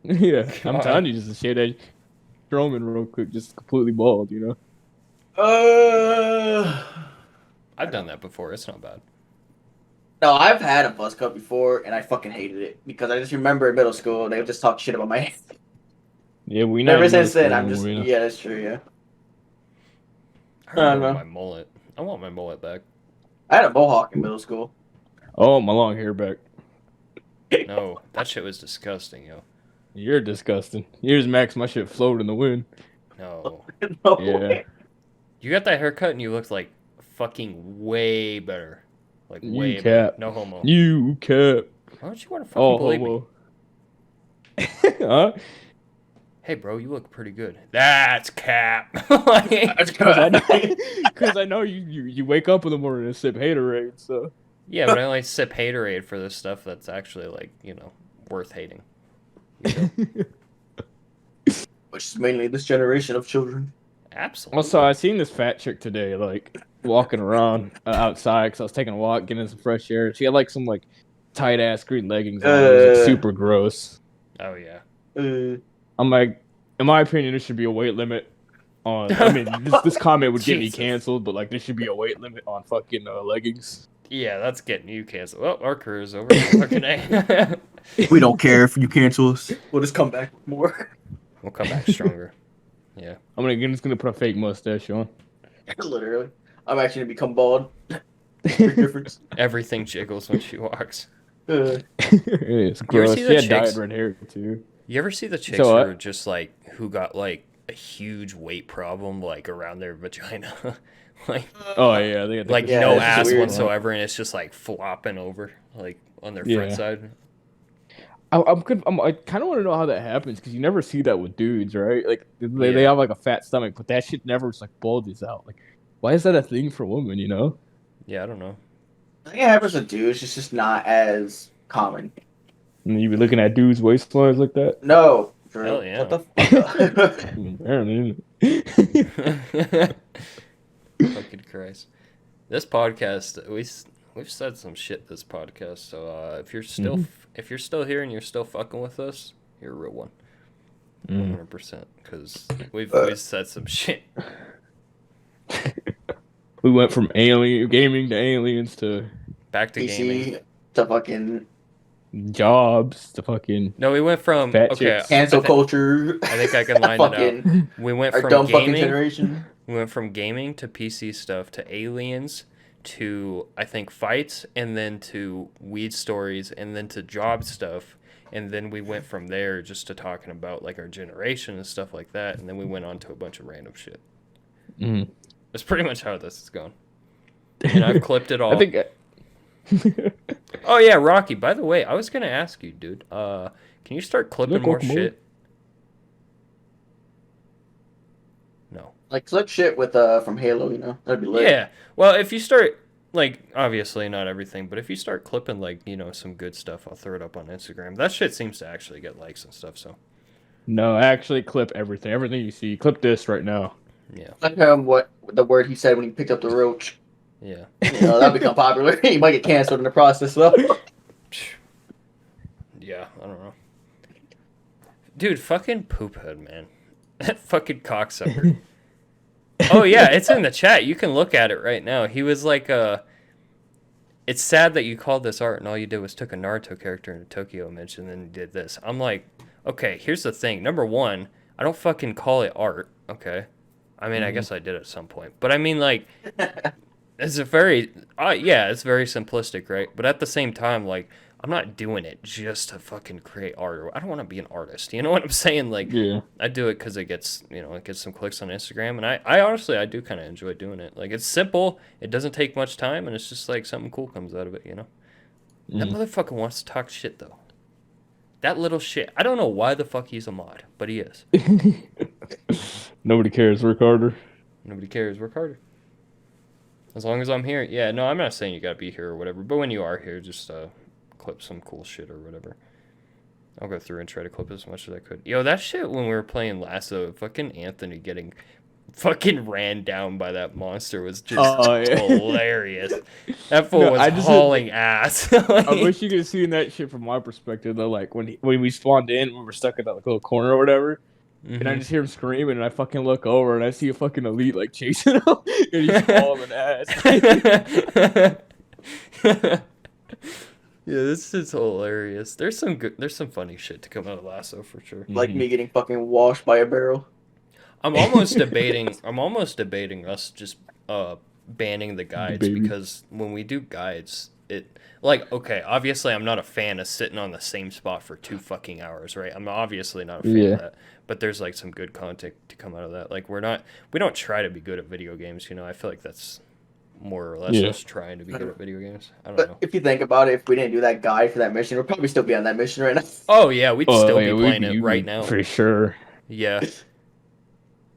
Yeah, I'm telling you, just to shade that Strowman real quick, just completely bald, you know. I've done that before. It's not bad. No, I've had a buzz cut before, and I fucking hated it because I just remember in middle school they would just talk shit about my head. Yeah, we know. Ever since then, I'm just yeah, that's true. Yeah. I remember my mullet. I want my mullet back. I had a mohawk in middle school. Oh, my long hair back. No, that shit was disgusting, yo. You're disgusting. Yours, Max, my shit floated in the wind. No. No yeah. way. You got that haircut and you looked like fucking way better. Like way cap. better. No homo. You cap. Why don't you want to fucking believe homo. Me? Huh? hey, bro, you look pretty good. That's cap. Because I know you wake up in the morning and sip haterade, so. Yeah, but I only sip haterade for the stuff that's actually, like, worth hating. You know? Which is mainly this generation of children. Absolutely. Also, I seen this fat chick today, like, walking around outside because I was taking a walk, getting some fresh air. She had, like, some, like, tight-ass green leggings on. It was, like, super gross. Oh, yeah. I'm like, in my opinion, there should be a weight limit on... I mean, this comment would get me canceled, but, like, there should be a weight limit on fucking leggings. Yeah, that's getting you canceled. Well, our career is over. Fucking A. We don't care if you cancel us. We'll just come back with more. We'll come back stronger. Yeah. I'm just gonna put a fake mustache on. Literally. I'm actually gonna become bald. Big difference. Everything jiggles when she walks. It's gross. She had dyed red hair too. You ever see the chicks who are just like who got like a huge weight problem like around their vagina? Like oh yeah, they like no ass whatsoever, and it's just like flopping over like on their front side. I kind of want to know how that happens because you never see that with dudes, right? Like they have like a fat stomach, but that shit never just like bulges out. Like, why is that a thing for women? You know? Yeah, I don't know. I think it happens with dudes. It's just not as common. And you be looking at dudes' waistlines like that? No. Hell yeah. What the fuck? Fucking Christ. This podcast, we've said some shit this podcast. So if you're still here and you're still fucking with us, you're a real one. 100%. Because we've said some shit. We went from alien gaming to aliens to back to PC gaming to fucking jobs to fucking no. We went from cancel culture. I think I can line it out. We went from dumb gaming. Fucking generation. We went from gaming to PC stuff to aliens to I think fights and then to weed stories and then to job stuff and then we went from there just to talking about like our generation and stuff like that and then we went on to a bunch of random shit. That's pretty much how this is going. And I've clipped it all. I think. Oh yeah, Rocky. By the way, I was gonna ask you, dude. Can you start clipping more shit? No. Like clip shit with from Halo, you know, that'd be lit. Yeah. Well, if you start like obviously not everything, but if you start clipping like some good stuff, I'll throw it up on Instagram. That shit seems to actually get likes and stuff. So. No, actually clip everything. Everything you see. Clip this right now. Yeah. Like what the word he said when he picked up the roach. Yeah. That'll become popular. He might get canceled in the process, though. Yeah, I don't know. Dude, fucking poophead, man. That fucking cocksucker. Oh, yeah, it's in the chat. You can look at it right now. He was like, it's sad that you called this art and all you did was took a Naruto character in a Tokyo image and then did this. I'm like, okay, here's the thing. Number one, I don't fucking call it art, okay? I mean, I guess I did at some point. But I mean, like... It's a very, it's very simplistic, right? But at the same time, like, I'm not doing it just to fucking create art. I don't want to be an artist. You know what I'm saying? Like, I do it because it gets, it gets some clicks on Instagram. And I honestly, I do kind of enjoy doing it. Like, it's simple. It doesn't take much time. And it's just like something cool comes out of it, That motherfucker wants to talk shit, though. That little shit. I don't know why the fuck he's a mod, but he is. Nobody cares. Work harder. Nobody cares. Work harder. As long as I'm here. Yeah, no, I'm not saying you gotta be here or whatever, but when you are here, just clip some cool shit or whatever. I'll go through and try to clip as much as I could. Yo, that shit when we were playing Lasso, fucking Anthony getting fucking ran down by that monster was just hilarious. That fool was hauling ass. Like, I wish you could have seen that shit from my perspective, though. Like, when we spawned in, we were stuck in that little corner or whatever. And I just hear him screaming, and I fucking look over, and I see a fucking elite, like, chasing him, and he's hauling ass. Yeah, this is hilarious. There's some funny shit to come out of Lasso, for sure. Like me getting fucking washed by a barrel. I'm almost debating us just banning the guides, because when we do guides, okay, obviously I'm not a fan of sitting on the same spot for 2 fucking hours, right? I'm obviously not a fan of that. But there's like some good content to come out of that. Like we don't try to be good at video games, I feel like that's more or less just trying to be good at video games. I don't know. If you think about it, if we didn't do that guide for that mission, we'd probably still be on that mission right now. Oh yeah, we'd still be playing it right now. For sure. Yeah.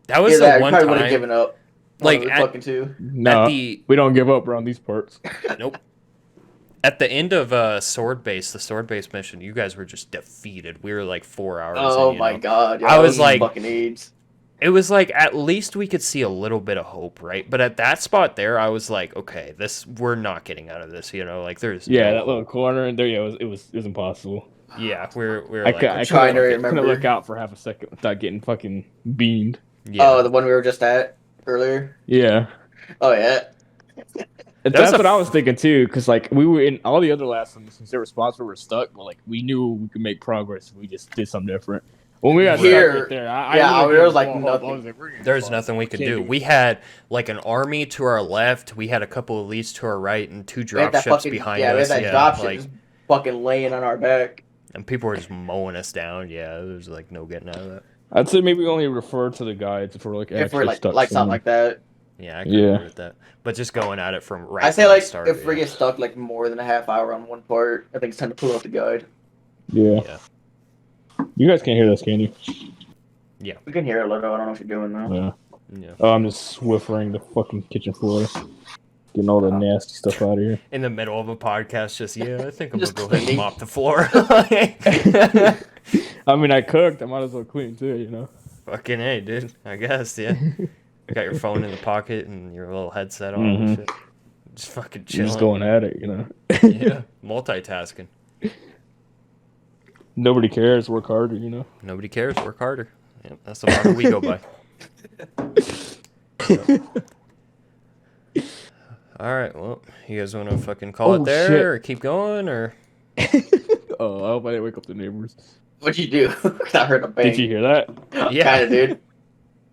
That was the one probably time. Would have given up. Like fucking two. No, we don't give up around these parts. Nope. At the end of Sword Base, the Sword Base mission, you guys were just defeated. We were like 4 hours. Oh my god! I was like, fucking AIDS. It was like at least we could see a little bit of hope, right? But at that spot there, I was like, okay, we're not getting out of this. Like there's that little corner in there. Yeah, it was impossible. Yeah, we're I trying to remember. Couldn't look out for half a second without getting fucking beamed. Yeah. Oh, the one we were just at earlier. Yeah. Oh yeah. That's what I was thinking too, because like we were in all the other last ones, since their spots were stuck, but like we knew we could make progress if we just did something different. When we got here, right there, there was like nothing. There's nothing we could do. We had like an army to our left, we had a couple of elites to our right, and 2 drop ships behind us. Yeah, we had that drop ship just fucking laying on our back. And people were just mowing us down. Yeah, there's like no getting out of that. I'd say maybe only refer to the guides if we're like stuck something like that. Yeah, I can agree with that. But just going at it from I say like if we get stuck like more than a half hour on one part, I think it's time to pull out the guide. Yeah. You guys can't hear this, can you? Yeah. We can hear it a little. I don't know if you're doing that. Yeah. Oh, I'm just swiffering the fucking kitchen floor. Getting all the nasty stuff out of here. In the middle of a podcast, I think I'm going to go ahead and mop the floor. I mean, I cooked. I might as well clean too, Fucking A, dude. I guess, yeah. You got your phone in the pocket and your little headset on and shit. Just fucking chilling. Just going at it, Yeah. Multitasking. Nobody cares. Work harder, Nobody cares. Work harder. Yep, that's the motto we go by. All right. Well, you guys want to fucking call it there or keep going or? Oh, I hope I didn't wake up the neighbors. What'd you do? I heard a bang. Did you hear that? Yeah. Kinda, dude.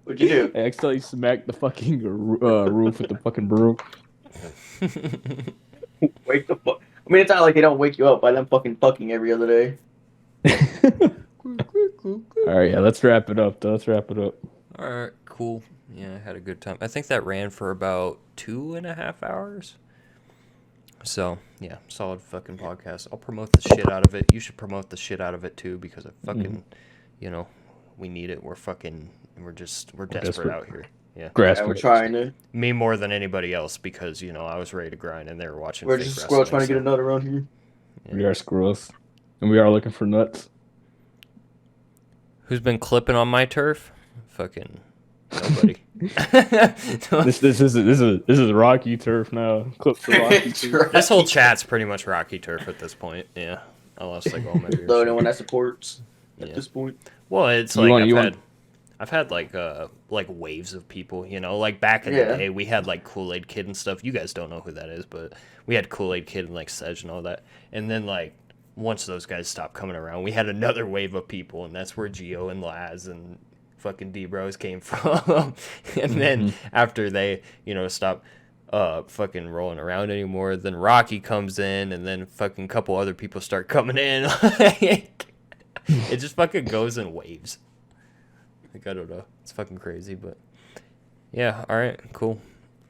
What'd you do? I accidentally smacked the fucking roof with the fucking broom. Wake the fuck. I mean, it's not like they don't wake you up by them fucking every other day. All right, yeah, let's wrap it up. All right, cool. Yeah, I had a good time. I think that ran for about 2.5 hours. So, yeah, solid fucking podcast. I'll promote the shit out of it. You should promote the shit out of it too, because I fucking, we need it. We're desperate out here. Yeah. We're trying to. Me more than anybody else because, I was ready to grind and they were watching. We're just squirrels trying to get a nut around here. Yeah. We are squirrels. And we are looking for nuts. Who's been clipping on my turf? Fucking nobody. This is rocky turf now. Clips for rocky turf. This whole chat's pretty much rocky turf at this point. Yeah. I lost like all my viewers. The only one that supports at this point. Well, it's like I've had like waves of people, like back in the day we had like Kool-Aid Kid and stuff. You guys don't know who that is, but we had Kool-Aid Kid and like Sedge and all that. And then like once those guys stopped coming around, we had another wave of people, and that's where Gio and Laz and fucking D-Bros came from. And then after they, stopped fucking rolling around anymore, then Rocky comes in, and then fucking couple other people start coming in. It just fucking goes in waves. Like, I don't know. It's fucking crazy, but yeah, alright, cool.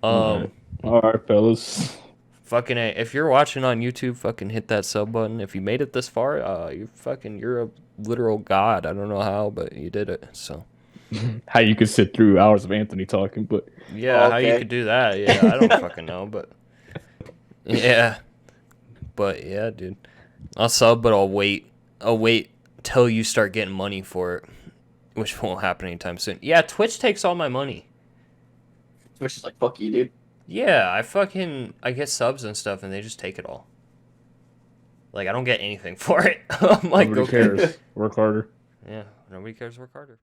Alright, fellas. Fucking A. If you're watching on YouTube, fucking hit that sub button. If you made it this far, you're a literal god. I don't know how, but you did it, so. How you could sit through hours of Anthony talking, but. Yeah, how you could do that. Yeah, I don't fucking know, but. Yeah. But, yeah, dude. I'll sub, but I'll wait till you start getting money for it, which won't happen anytime soon. Yeah, Twitch takes all my money. Twitch is like, fuck you, dude. Yeah, I get subs and stuff, and they just take it all. Like, I don't get anything for it. I'm like, nobody cares. Work harder. Yeah, nobody cares. Work harder.